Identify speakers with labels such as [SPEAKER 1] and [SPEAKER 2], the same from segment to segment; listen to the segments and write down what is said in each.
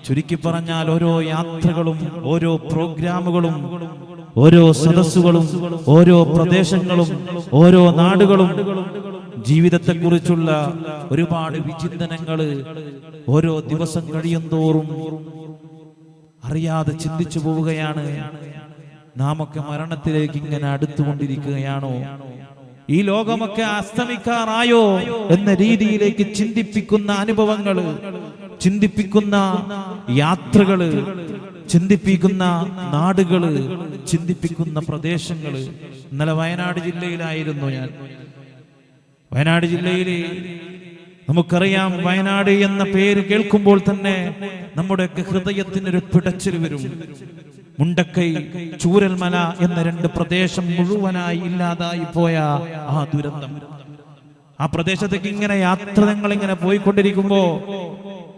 [SPEAKER 1] ചുരുക്കി പറഞ്ഞാൽ ഓരോ യാത്രകളും ഓരോ പ്രോഗ്രാമുകളും ഓരോ സദസ്സുകളും ഓരോ പ്രദേശങ്ങളും ഓരോ നാടുകളും ജീവിതത്തെക്കുറിച്ചുള്ള ഒരുപാട് വിചിന്തനങ്ങള് ഓരോ ദിവസം കഴിയുന്തോറും അറിയാതെ ചിന്തിച്ചു പോവുകയാണ്. നാമൊക്കെ മരണത്തിലേക്ക് ഇങ്ങനെ അടുത്തുകൊണ്ടിരിക്കുകയാണോ? ഈ ലോകമൊക്കെ അസ്തമിക്കാറായോ എന്ന രീതിയിലേക്ക് ചിന്തിപ്പിക്കുന്ന അനുഭവങ്ങള്, ചിന്തിപ്പിക്കുന്ന യാത്രകള്, ചിന്തിപ്പിക്കുന്ന നാടുകള്, ചിന്തിപ്പിക്കുന്ന പ്രദേശങ്ങള്. ഇന്നലെ വയനാട് ജില്ലയിലായിരുന്നു ഞാൻ. വയനാട് ജില്ലയില് നമുക്കറിയാം, വയനാട് എന്ന പേര് കേൾക്കുമ്പോൾ തന്നെ നമ്മുടെയൊക്കെ ഹൃദയത്തിനൊരു പിടച്ചിൽ വരും. മുണ്ടക്കൈ, ചൂരൽമല എന്ന രണ്ട് പ്രദേശം മുഴുവനായി ഇല്ലാതായി പോയ ആ ദുരന്തം. ആ പ്രദേശത്തേക്ക് ഇങ്ങനെ യാത്രകൾ ഇങ്ങനെ പോയിക്കൊണ്ടിരിക്കുമ്പോ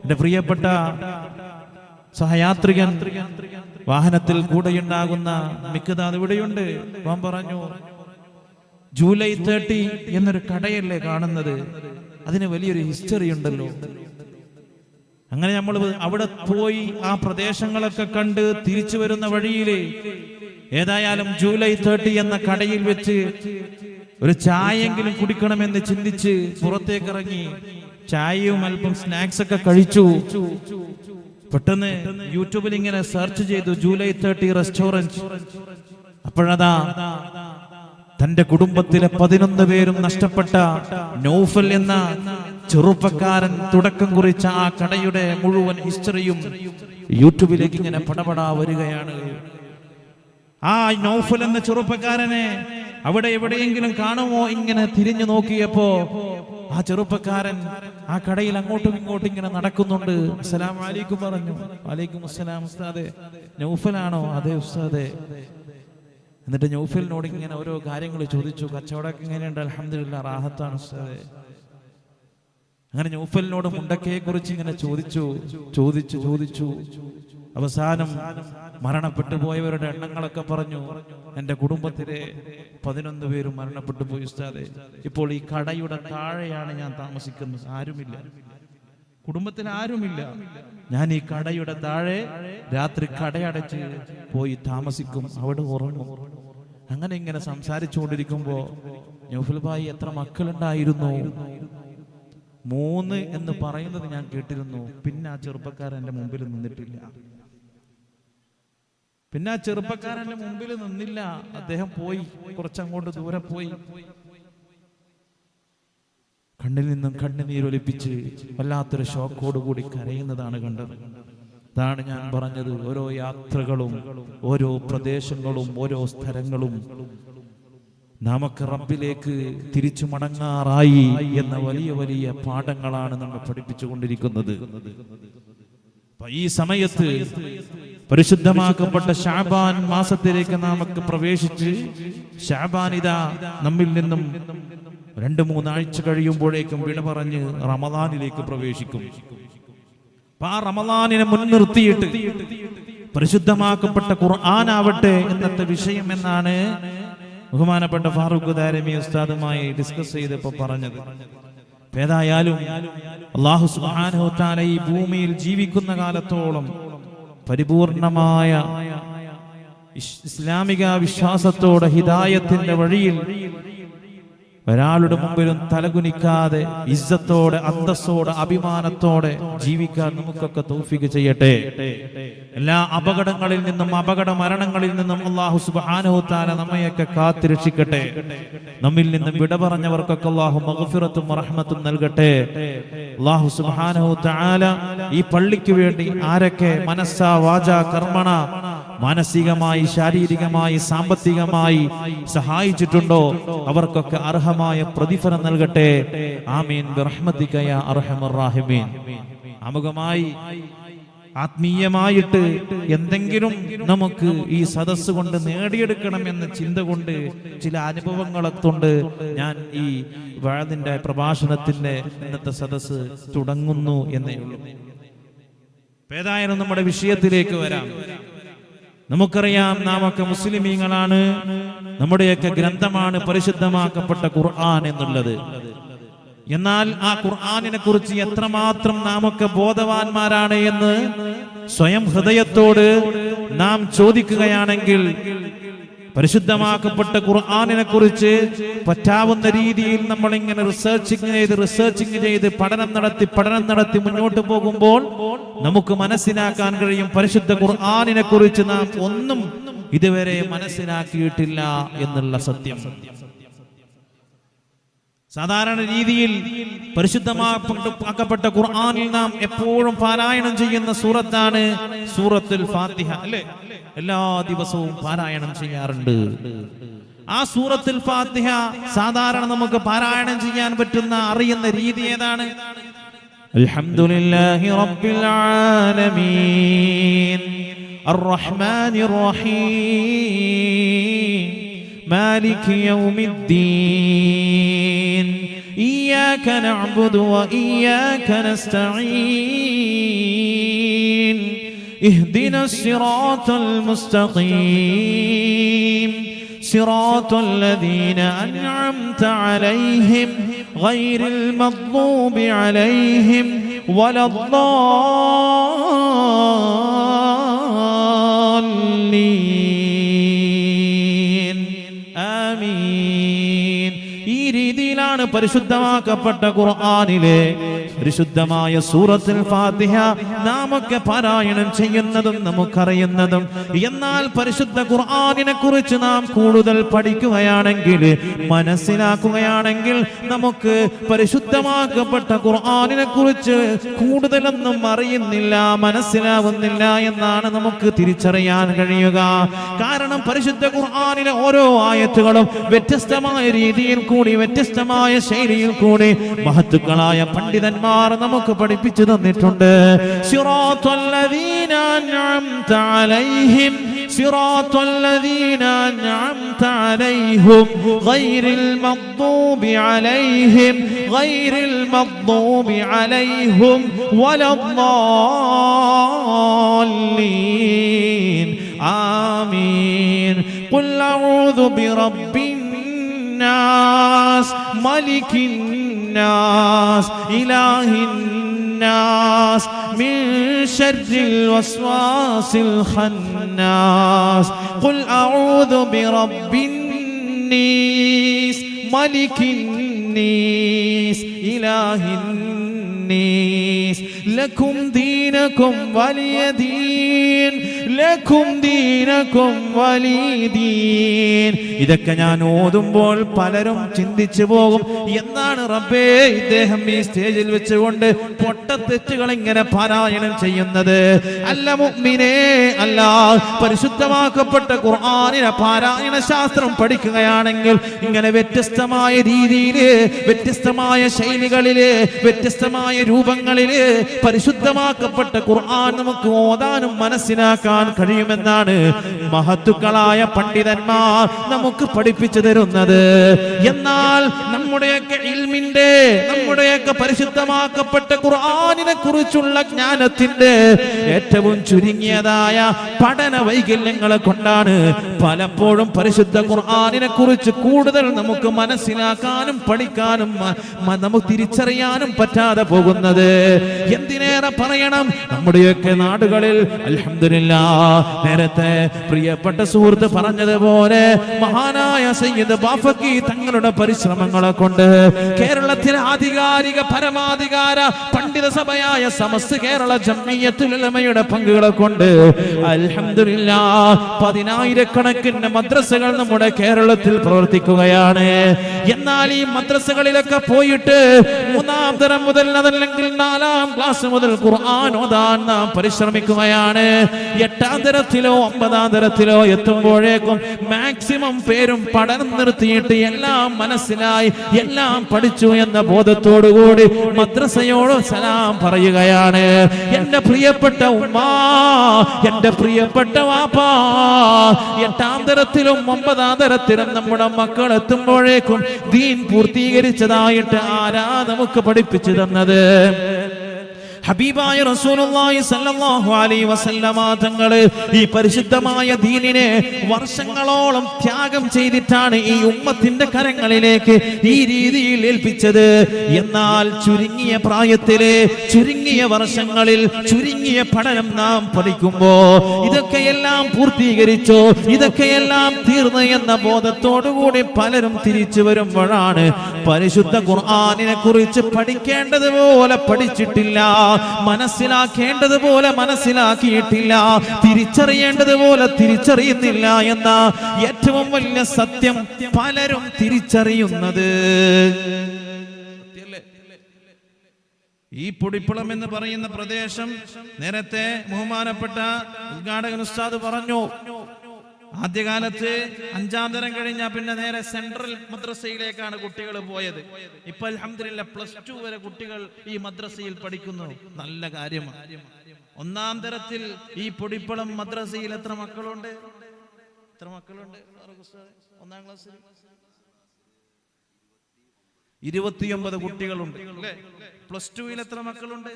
[SPEAKER 1] എന്റെ പ്രിയപ്പെട്ട സഹയാത്രികൻ, വാഹനത്തിൽ കൂടെയുണ്ടാകുന്ന മിക്കതാത് ഇവിടെയുണ്ട്, അവൻ പറഞ്ഞു, ജൂലൈ 30 എന്നൊരു കടയല്ലേ കാണുന്നത്, അതിന് വലിയൊരു ഹിസ്റ്ററി ഉണ്ടല്ലോ. അങ്ങനെ നമ്മൾ അവിടെ പോയി ആ പ്രദേശങ്ങളൊക്കെ കണ്ട് തിരിച്ചു വരുന്ന വഴിയില് ഏതായാലും ജൂലൈ 30 എന്ന കടയിൽ വെച്ച് ഒരു ചായയെങ്കിലും കുടിക്കണമെന്ന് ചിന്തിച്ച് പുറത്തേക്ക് ഇറങ്ങി. ചായയും അല്പം സ്നാക്സ് ഒക്കെ കഴിച്ചു. പെട്ടെന്ന് യൂട്യൂബിൽ ഇങ്ങനെ സെർച്ച് ചെയ്തു ജൂലൈ 30 റെസ്റ്റോറന്റ്. അപ്പോഴതാ തന്റെ കുടുംബത്തിലെ 11 പേരും നഷ്ടപ്പെട്ട നൗഫൽ എന്ന ചെറുപ്പക്കാരൻ തുടക്കം കുറിച്ച ആ കടയുടെ മുഴുവൻ ഹിസ്റ്ററിയും യൂട്യൂബിലേക്ക് ഇങ്ങനെ പടപടാ വരികയാണ്. ആ നൗഫൽ എന്ന ചെറുപ്പക്കാരനെ അവിടെ എവിടെയെങ്കിലും കാണുമോ ഇങ്ങനെ തിരിഞ്ഞു നോക്കിയപ്പോ ആ ചെറുപ്പക്കാരൻ ആ കടയിൽ അങ്ങോട്ടും ഇങ്ങോട്ടും ഇങ്ങനെ നടക്കുന്നുണ്ട്. അസ്സലാമു അലൈക്കും പറഞ്ഞു. വലൈക്കും അസ്സലാം ഉസ്താദേ, നൗഫലാണോ? അതെ ഉസ്താദേ. എന്നിട്ട് നൗഫലിനോട് ഇങ്ങനെ ഓരോ കാര്യങ്ങൾ ചോദിച്ചു. കച്ചവടമൊക്കെ എങ്ങനെയുണ്ട്? അൽഹംദുലില്ലാ, റാഹത്താണ് ഉസ്താദേ. അങ്ങനെ നൗഫലിനോട് മുണ്ടക്കയെ കുറിച്ച് ഇങ്ങനെ ചോദിച്ചു. അവസാനം മരണപ്പെട്ടു പോയവരുടെ എണ്ണങ്ങളൊക്കെ പറഞ്ഞു. എന്റെ കുടുംബത്തിലെ 11 പേരും മരണപ്പെട്ടു പോയി ഉസ്താദേ. ഇപ്പോൾ ഈ കടയുടെ താഴെയാണ് ഞാൻ താമസിക്കുന്നത്. ആരുമില്ല, കുടുംബത്തിൽ ആരുമില്ല. ഞാൻ ഈ കടയുടെ താഴെ രാത്രി കടയടച്ച് പോയി താമസിക്കും, അവിടെ ഉറങ്ങും. അങ്ങനെ ഇങ്ങനെ സംസാരിച്ചുകൊണ്ടിരിക്കുമ്പോ നൗഫൽ ഭായി എത്ര മക്കളുണ്ടായിരുന്നു? 3 എന്ന് പറയുന്നത് ഞാൻ കേട്ടിരുന്നു. പിന്നെ ആ ചെറുപ്പക്കാരൻ എന്റെ മുമ്പിൽ നിന്നിട്ടില്ല. അദ്ദേഹം പോയി, കുറച്ചങ്ങോട്ട് ദൂരെ പോയി. കണ്ണിൽ നിന്നും കണ്ണുനീരൊലിപ്പിച്ച് വല്ലാത്തൊരു ഷോക്കോടുകൂടി കരയുന്നതാണ് കണ്ടത്. അതാണ് ഞാൻ പറഞ്ഞത്, ഓരോ യാത്രകളും ഓരോ പ്രദേശങ്ങളും ഓരോ സ്ഥലങ്ങളും നമുക്ക് റബ്ബിലേക്ക് തിരിച്ചു മടങ്ങാറായി എന്ന വലിയ വലിയ പാഠങ്ങളാണ് നമ്മൾ പഠിപ്പിച്ചുകൊണ്ടിരിക്കുന്നത്. ഈ സമയത്ത് പരിശുദ്ധമാക്കപ്പെട്ട ശഅബാൻ മാസത്തിലേക്ക് നമുക്ക് പ്രവേശിച്ച്, ശഅബാൻ ഇതാ നമ്മിൽ നിന്നും 2-3 ആഴ്ച കഴിയുമ്പോഴേക്കും വിട പറഞ്ഞ് റമദാനിലേക്ക് പ്രവേശിക്കും. ആ റമദാനിനെ മുൻനിർത്തിയിട്ട് പരിശുദ്ധമാക്കപ്പെട്ട ഖുർആൻ ആവട്ടെ എന്നത്തെ വിഷയം എന്നാണ് ബഹുമാനപ്പെട്ട ഫാറൂഖ് ദാരിമി ഉസ്താദുമായി ഡിസ്കസ് ചെയ്തപ്പോൾ പറഞ്ഞത്. ഏതായാലും അല്ലാഹു സുബ്ഹാനഹു വ തആല ഈ ഭൂമിയിൽ ജീവിക്കുന്ന കാലത്തോളം പരിപൂർണമായ ഇസ്ലാമിക വിശ്വാസത്തോടെ ഹിദായത്തിന്റെ വഴിയിൽ ഒരാളുടെ മുമ്പിലും തലകുനിക്കാതെ ഇസ്സത്തോടെ അന്തസ്സോടെ അഭിമാനത്തോടെ ജീവിക്കാൻ നമുക്കൊക്കെ തൗഫീഖ് ചെയ്യട്ടെ. എല്ലാ അപകടങ്ങളിൽ നിന്നും അപകട മരണങ്ങളിൽ നിന്നും അല്ലാഹു സുബ്ഹാനഹു വ തആല നമ്മയൊക്കെ കാത്തുരക്ഷിക്കട്ടെ. നമ്മിൽ നിന്നും വിട പറഞ്ഞവർക്കൊക്കെ അല്ലാഹു മഗ്ഫിറത്തും റഹ്മത്തും നൽകട്ടെ. അല്ലാഹു സുബ്ഹാനഹു വ തആല ഈ പള്ളിക്ക് വേണ്ടി ആരൊക്കെ മനസ്സാ വാചാ കർമ്മണ മാനസികമായി ശാരീരികമായി സാമ്പത്തികമായി സഹായിച്ചിട്ടുണ്ടോ അവർക്കൊക്കെ അർഹമായ പ്രതിഫലം നൽകട്ടെ. ആമീൻ ബിറഹ്മതിക യാ അർഹമർ റഹീമീൻ. ആമുഖമായി ആത്മീയമായിട്ട് എന്തെങ്കിലും നമുക്ക് ഈ സദസ്സ് കൊണ്ട് നേടിയെടുക്കണം എന്ന ചിന്ത കൊണ്ട് ചില അനുഭവങ്ങളൊക്കെ ഞാൻ ഈ വഅദിന്റെ പ്രഭാഷണത്തിന്റെ ഇന്നത്തെ സദസ്സ് തുടങ്ങുന്നു എന്നേ ഉള്ളൂ. ഏതായാലും നമ്മുടെ വിഷയത്തിലേക്ക് വരാം. നമുക്കറിയാം, നാം ഒക്കെ മുസ്ലിമീങ്ങളാണ്. നമ്മുടെയൊക്കെ ഗ്രന്ഥമാണ് പരിശുദ്ധമാക്കപ്പെട്ട ഖുർആൻ എന്നുള്ളത്. എന്നാൽ ആ ഖുർആനിനെ കുറിച്ച് എത്രമാത്രം നാമൊക്കെ ബോധവാന്മാരാണ് എന്ന് സ്വയം ഹൃദയത്തോട് നാം ചോദിക്കുകയാണെങ്കിൽ, പരിശുദ്ധമാക്കപ്പെട്ട ഖുർആനിനെ കുറിച്ച് പറ്റാവുന്ന രീതിയിൽ നമ്മൾ ഇങ്ങനെ റിസർച്ചിങ് ചെയ്ത് പഠനം നടത്തി മുന്നോട്ട് പോകുമ്പോൾ നമുക്ക് മനസ്സിലാക്കാൻ കഴിയും, പരിശുദ്ധ ഖുർആനിനെ കുറിച്ച് നാം ഒന്നും ഇതുവരെ മനസ്സിലാക്കിയിട്ടില്ല എന്നുള്ള സത്യം. സാധാരണ രീതിയിൽ പരിശുദ്ധമാക്കപ്പെട്ട ഖുർആനിൽ നാം എപ്പോഴും പാരായണം ചെയ്യുന്ന സൂറത്താണ് സൂറത്തുൽ ഫാത്തിഹ, അല്ലേ? എല്ലാ ദിവസവും പാരായണം ചെയ്യാറുണ്ട്. ആ സൂറത്തുൽ ഫാത്തിഹ സാധാരണ നമുക്ക് പാരായണം ചെയ്യാൻ പറ്റുന്ന അറിയുന്ന രീതി ഏതാണ്? അൽഹംദുലില്ലാഹി റബ്ബിൽ ആലമീൻ അർറഹ്മാനിർ റഹീം മാലികി യൗമിദ്ദീൻ ഇയ്യാക നഅ്ബുദു വ ഇയ്യാക നസ്തഈൻ اهدنا الصراط المستقيم صراط الذين أنعمت عليهم غير المغضوب عليهم ولا الضالين آمين. ഈ രീതിയിലാണ് പരിശുദ്ധമാക്കപ്പെട്ട ഖുർആനിലെ പരിശുദ്ധമായ സൂറത്തുൽ ഫാത്തിഹ നാമൊക്കെ പാരായണം ചെയ്യുന്നതും നമുക്കറിയുന്നതും. എന്നാൽ പരിശുദ്ധ ഖുർആനിനെ കുറിച്ച് നാം കൂടുതൽ പഠിക്കുകയാണെങ്കിൽ, മനസ്സിലാക്കുകയാണെങ്കിൽ, നമുക്ക് പരിശുദ്ധമാക്കപ്പെട്ട ഖുർആനിനെ കുറിച്ച് കൂടുതലൊന്നും അറിയുന്നില്ല, മനസ്സിലാവുന്നില്ല എന്നാണ് നമുക്ക് തിരിച്ചറിയാൻ കഴിയുക. കാരണം പരിശുദ്ധ ഖുർആനിലെ ഓരോ ആയത്തുകളും വ്യത്യസ്തമായ രീതിയിൽ കൂടി, വ്യത്യസ്തമായ ശൈലിയിൽ കൂടി മഹത്തുക്കളായ പണ്ഡിതന്മാർ നമുക്ക് പഠിപ്പിച്ചു തന്നിട്ടുണ്ട്. സിറാത്തൽ ലദീന അൻഅംത അലൈഹിം സിറാത്തൽ ലദീന അൻഅംത അലൈഹിം ഗൈറിൽ മഗ്ദൂബി അലൈഹിം ഗൈറിൽ മഗ്ദൂബി അലൈഹിം വലദ്ദാലിൻ ആമീൻ. ഖുൽ അഊദു ബിറബ്ബിൻ الناس ملك الناس إله الناس من شر الوسواس الخناس. قل أعوذ برب الناس ملك الناس إله الناس لكم دينكم ولي دين ലക്കും ദീനക്കും വലിദീൻ. ഇതൊക്കെ ഞാൻ ഓതുമ്പോൾ പലരും ചിന്തിച്ചു പോകും, എന്താണ് റബ്ബേ ഇദ്ദേഹം ഈ സ്റ്റേജിൽ വെച്ചുകൊണ്ട് പൊട്ടത്തെറ്റുകൾ ഇങ്ങനെ പാരായണം ചെയ്യുന്നത്? അല്ല മുഅ്മിനേ, അല്ല. പരിശുദ്ധമാക്കപ്പെട്ട ഖുർആനിലെ പാരായണ ശാസ്ത്രം പഠിക്കുകയാണെങ്കിൽ ഇങ്ങനെ വ്യത്യസ്തമായ രീതിയില്, വ്യത്യസ്തമായ ശൈലികളില്, വ്യത്യസ്തമായ രൂപങ്ങളില് പരിശുദ്ധമാക്കപ്പെട്ട ഖുർആൻ നമുക്ക് ഓതാനും മനസ്സിലാക്കാൻ കഴിയുമെന്നാണ് മഹത്തുക്കളായ പണ്ഡിതന്മാർ നമുക്ക് പഠിപ്പിച്ചു തരുന്നത്. എന്നാൽ നമ്മുടെയൊക്കെ ഇൽമിന്റെ, നമ്മുടെയൊക്കെ പരിശുദ്ധമാക്കപ്പെട്ട ഖുർആനിനെ കുറിച്ചുള്ള ജ്ഞാനത്തിന്റെ ഏറ്റവും ചുരുങ്ങിയതായ പഠന വൈകല്യങ്ങളെ കൊണ്ടാണ് പലപ്പോഴും പരിശുദ്ധ ഖുർആനിനെ കുറിച്ച് കൂടുതൽ നമുക്ക് മനസ്സിലാക്കാനും പഠിക്കാനും നമുക്ക് തിരിച്ചറിയാനും പറ്റാതെ പോകുന്നത്. എന്തിനേറെ പറയണം, നമ്മുടെയൊക്കെ നാടുകളിൽ അൽഹംദുലില്ലാ, നേരത്തെ പ്രിയപ്പെട്ട സുഹൃത്ത് പറഞ്ഞതുപോലെ മഹാനായ സയ്യിദ് ബാഫക്കി തങ്ങളുടെ പരിശ്രമങ്ങളെ കൊണ്ട് കേരളത്തിലെ ആധികാരിക പരമാധികാര പണ്ഡിത സഭയായ സമസ്ത കേരള ജംഇയ്യത്തുൽ ഉലമയുടെ പങ്കുകളെ കൊണ്ട് അൽഹംദുലില്ലാ 10,000-കണക്കിന് മദ്രസകൾ നമ്മുടെ കേരളത്തിൽ പ്രവർത്തിക്കുകയാണ്. എന്നാൽ ഈ മദ്രസകളിലൊക്കെ പോയിട്ട് 3-ാം തരം മുതൽ, അതല്ലെങ്കിൽ 4-ാം ക്ലാസ് മുതൽ ഖുർആൻ ഓതാൻ നാം പരിശ്രമിക്കുകയാണ്. 8-ാം തരത്തിലോ 9-ാം തരത്തിലോ എത്തുമ്പോഴേക്കും മാക്സിമം പേരും പഠനം നിർത്തിയിട്ട് എല്ലാം മനസ്സിലായി, എല്ലാം പഠിച്ചു എന്ന ബോധത്തോടുകൂടി മദ്രസയോട് സലാം പറയുകയാണ്. എന്റെ പ്രിയപ്പെട്ട ഉമ്മാ, എന്റെ പ്രിയപ്പെട്ട വാപ്പാ, 8-ാം തരത്തിലും 9-ാം തരത്തിലും നമ്മുടെ മക്കൾ എത്തുമ്പോഴേക്കും ദീൻ പൂർത്തീകരിച്ചതായിട്ട് ആരാ നമുക്ക് പഠിപ്പിച്ചു തന്നത്? ഹബീബായ റസൂലുള്ളാഹി സ്വല്ലല്ലാഹു അലൈഹി വസല്ലമ തങ്ങള് ഈ പരിശുദ്ധമായ ദീനിനെ വർഷങ്ങളോളം ത്യാഗം ചെയ്തിട്ടാണ് ഈ ഉമ്മത്തിന്റെ കരങ്ങളിലേക്ക് ഈ രീതിയിൽ ഏൽപ്പിച്ചത്. എന്നാൽ ചുരുങ്ങിയ പ്രായത്തില്, ചുരുങ്ങിയ വർഷങ്ങളിൽ, ചുരുങ്ങിയ പഠനം നാം പഠിക്കുമ്പോ ഇതൊക്കെയെല്ലാം പൂർത്തീകരിച്ചോ, ഇതൊക്കെയെല്ലാം തീർന്നു എന്ന ബോധത്തോടുകൂടി പലരും തിരിച്ചു വരുമ്പോഴാണ് പരിശുദ്ധ ഖുർആനിനെ കുറിച്ച് പഠിക്കേണ്ടതുപോലെ പഠിച്ചിട്ടില്ല, മനസ്സിലാക്കേണ്ടതുപോലെ മനസ്സിലാക്കിയിട്ടില്ല, തിരിച്ചറിയേണ്ടതുപോലെ തിരിച്ചറിയുന്നില്ല എന്ന ഏറ്റവും വലിയ സത്യം പലരും തിരിച്ചറിയുന്നത്. ഈ പൊടിപ്പുളം എന്ന് പറയുന്ന പ്രദേശം നേരത്തെ ബഹുമാനപ്പെട്ട ഉദ്ഘാടകൻ ഉസ്താദ് പറഞ്ഞു, ആദ്യകാലത്ത് 5ാം തരം കഴിഞ്ഞാൽ പിന്നെ നേരെ സെൻട്രൽ മദ്രസയിലേക്കാണ് കുട്ടികൾ പോയത്. ഇപ്പൊ അൽഹംദുലില്ലാഹ് +2 വരെ കുട്ടികൾ ഈ മദ്രസയിൽ പഠിക്കുന്നു. നല്ല കാര്യമാണ്. 1ാം തരത്തിൽ ഈ പൊടിപ്പുളം മദ്രസയിൽ എത്ര മക്കളുണ്ട്? 1ാം ക്ലാസ്സിൽ 29 കുട്ടികളുണ്ട് അല്ലേ? +2 എത്ര മക്കളുണ്ട്?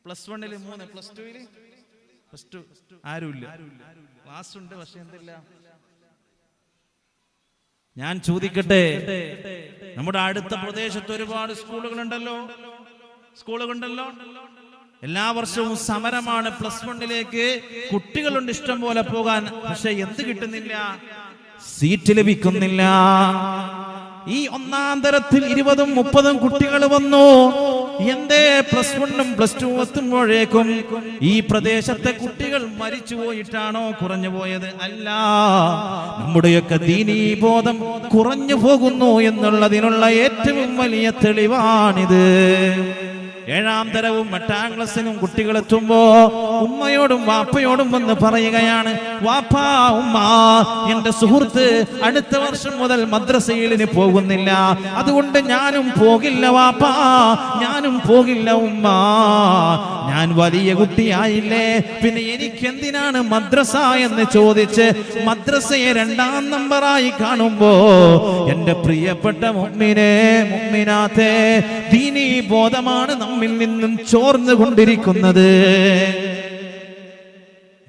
[SPEAKER 1] +1 3, +2 ആരുമില്ല. ക്ലാസ് ഉണ്ട്, പക്ഷെ എന്തില്ല. ഞാൻ ചോദിക്കട്ടെ, നമ്മുടെ അടുത്ത പ്രദേശത്ത് ഒരുപാട് സ്കൂളുകളുണ്ടല്ലോ. എല്ലാ വർഷവും സമരമാണ്. +1ലേക്ക് കുട്ടികളുണ്ട് ഇഷ്ടം പോലെ പോകാൻ, പക്ഷെ എന്ത് കിട്ടുന്നില്ല? സീറ്റ് ലഭിക്കുന്നില്ല. ഈ 1ാം തരത്തിൽ 20ഉം 30ഉം കുട്ടികൾ വന്നു. എന്തേ +1ഉം +2 എത്തുമ്പോഴേക്കും ഈ പ്രദേശത്തെ കുട്ടികൾ മരിച്ചു പോയിട്ടാണോ കുറഞ്ഞു പോയത്? അല്ല, നമ്മുടെയൊക്കെ ദീനീ ബോധം കുറഞ്ഞു പോകുന്നു എന്നുള്ളതിനുള്ള ഏറ്റവും വലിയ തെളിവാണിത്. 7ാം തരവും 8ാം ക്ലാസ്സിലും കുട്ടികൾ എത്തുമ്പോ ഉമ്മയോടും വാപ്പയോടും വന്ന് പറയുകയാണ്, വാപ്പാ ഉമ്മ, എന്റെ സുഹൃത്ത് അടുത്ത വർഷം മുതൽ മദ്രസയിലിന് പോകുന്നില്ല, അതുകൊണ്ട് ഞാനും പോകില്ല വാപ്പാ, ഞാനും പോകില്ല ഉമ്മ, ഞാൻ വലിയ കുട്ടിയായില്ലേ, പിന്നെ എനിക്കെന്തിനാണ് മദ്രസ എന്ന് ചോദിച്ച് മദ്രസയെ 2ാം നമ്പറായി കാണുമ്പോ എന്റെ പ്രിയപ്പെട്ട മുഅ്മിനേ, മുഅ്മിനാത്തേ, ദീനീ ബോധമാണ് നമ്മിൽ നിന്നും ചോർന്നുകൊണ്ടിരിക്കുന്നത്.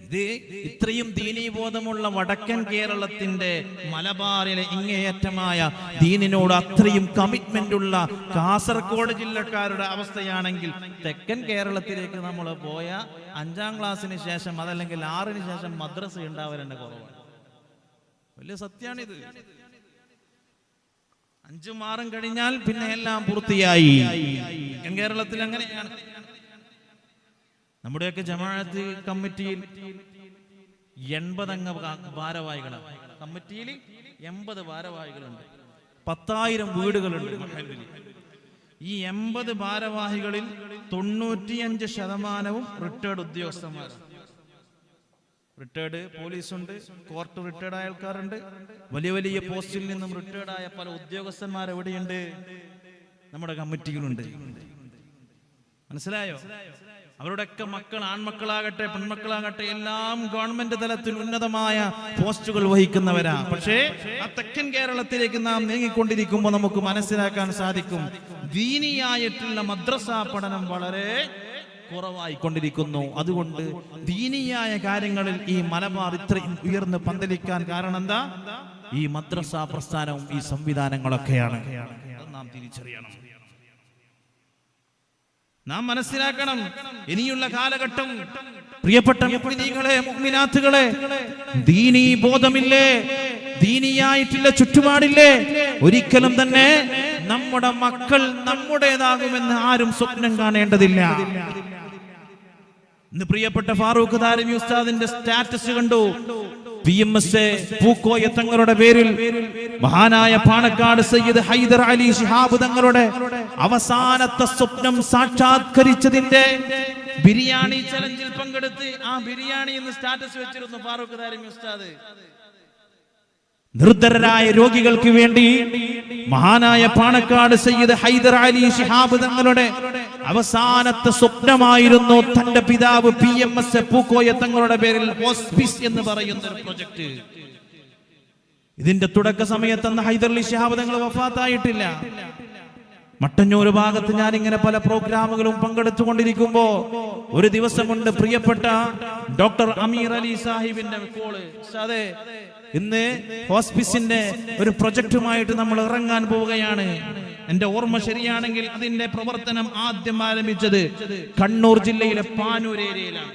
[SPEAKER 1] ഇത് ഇത്രയും ദീനീബോധമുള്ള വടക്കൻ കേരളത്തിന്റെ മലബാറിലെ ഇങ്ങേയറ്റമായ ദീനിനോട് അത്രയും കമ്മിറ്റ്മെന്റ് ഉള്ള കാസർഗോഡ് ജില്ലക്കാരുടെ അവസ്ഥയാണെങ്കിൽ തെക്കൻ കേരളത്തിലേക്ക് നമ്മൾ പോയ 5ാം ക്ലാസ്സിന് ശേഷം അതല്ലെങ്കിൽ 6ന് ശേഷം മദ്രസ ഉണ്ടാവരേണ്ട കുറവാണ്. വലിയ സത്യാണിത്. 5ഉം 6ഉം കഴിഞ്ഞാൽ പിന്നെ എല്ലാം പൂർത്തിയായി. തെക്കൻ കേരളത്തിൽ അങ്ങനെയാണ്. നമ്മുടെയൊക്കെ ജമാഅത്ത് കമ്മിറ്റിയിൽ 80 അംഗ ഭാരവാഹികളാണ്. കമ്മിറ്റിയിൽ 80 ഭാരവാഹികളുണ്ട്. 10,000 വീടുകളുണ്ട് മഹല്ലിൽ. ഈ 80 ഭാരവാഹികളിൽ 95% റിട്ടയർഡ് ഉദ്യോഗസ്ഥന്മാരാണ്. റിട്ടയർഡ് പോലീസുണ്ട്, കോർട്ട് റിട്ടയർഡ് ആയ ആൾക്കാരുണ്ട്, വലിയ വലിയ പോസ്റ്റിൽ നിന്നും റിട്ടയർഡ് ആയ പല ഉദ്യോഗസ്ഥന്മാർ എവിടെയുണ്ട്? നമ്മുടെ കമ്മിറ്റിയിലുണ്ട്. മനസ്സിലായോ? അവരുടെയൊക്കെ മക്കൾ, ആൺമക്കളാകട്ടെ പെൺമക്കളാകട്ടെ, എല്ലാം ഗവൺമെന്റ് തലത്തിൽ ഉന്നതമായ പോസ്റ്റുകൾ വഹിക്കുന്നവരാ. പക്ഷേ ആ തെക്കൻ കേരളത്തിലേക്ക് നാം നീങ്ങിക്കൊണ്ടിരിക്കുമ്പോൾ നമുക്ക് മനസ്സിലാക്കാൻ സാധിക്കും, ദീനിയായിട്ടുള്ള മദ്രസ പഠനം വളരെ കുറവായിക്കൊണ്ടിരിക്കുന്നു. അതുകൊണ്ട് ദീനിയായ കാര്യങ്ങളിൽ ഈ മലബാർ ഇത്രയും ഉയർന്ന് പന്തലിക്കാൻ കാരണം എന്താ? ഈ മദ്രസ പ്രസ്ഥാനവും ഈ സംവിധാനങ്ങളൊക്കെയാണ്. നാം തിരിച്ചറിയണം, നാം മനസ്സിലാക്കണം. ഇനിയുള്ള കാലഘട്ടം പ്രിയപ്പെട്ട മുഅ്മിനീങ്ങളെ, മുഅ്മിനാത്തുകളെ, ദീനീ ബോധമില്ലേ, ദീനിയായിട്ടുള്ള ചുറ്റുപാടില്ലേ, ഒരിക്കലും തന്നെ നമ്മുടെ മക്കൾ നമ്മുടേതാകുമെന്ന് ആരും സ്വപ്നം കാണേണ്ടതില്ല. ഇന്ന് പ്രിയപ്പെട്ട ഫാറൂഖ് ദാരിമി ഉസ്താദിന്റെ സ്റ്റാറ്റസ് കണ്ടു. PMS പൂക്കോയ തങ്ങളുടെ പേരിൽ മഹാനായ പാണക്കാട് സയ്യിദ് ഹൈദർ അലി ശിഹാബ് തങ്ങളുടെ അവസാനത്തെ സ്വപ്നം സാക്ഷാത്കരിച്ചതിന്റെ ബിരിയാണി ചലഞ്ചിൽ പങ്കെടുത്ത് ആ ബിരിയാണി എന്ന് സ്റ്റാറ്റസ് വെച്ചിരുന്നു ഫാറൂഖ് ദാരിമി ഉസ്താദ്. നിർദ്ധരായ രോഗികൾക്ക് വേണ്ടി മഹാനായ പാണക്കാട് സയ്യിദ് ഹൈദർ അലി ശിഹാബ് തങ്ങളുടെ അവസാനത്തെ സ്വപ്നമായിരുന്നു തന്റെ പിതാവ് PMS പൂക്കോയ തങ്ങളുടെ പേരിൽ ഹോസ്പിസ് എന്ന് പറയുന്ന ഒരു പ്രൊജക്ട്. ഇതിന്റെ തുടക്ക സമയത്ത് ഹൈദർ അലി ശിഹാബ് തങ്ങൾ വഫാത്തായിട്ടില്ല. മട്ടന്നൂർ ഭാഗത്ത് ഞാൻ ഇങ്ങനെ പല പ്രോഗ്രാമുകളും പങ്കെടുത്തുകൊണ്ടിരിക്കുമ്പോ ഒരു ദിവസമുണ്ട് പ്രിയപ്പെട്ട ഡോക്ടർ അമീർ അലി സാഹിബിന്റെ കോള്. അതെ, ഇന്ന് ഹോസ്പിസിന്റെ ഒരു പ്രൊജക്ടുമായിട്ട് നമ്മൾ ഇറങ്ങാൻ പോവുകയാണ്. എന്റെ ഓർമ്മ ശരിയാണെങ്കിൽ അതിന്റെ പ്രവർത്തനം ആദ്യം ആരംഭിച്ചത് കണ്ണൂർ ജില്ലയിലെ പാനൂർ ഏരിയയിലാണ്.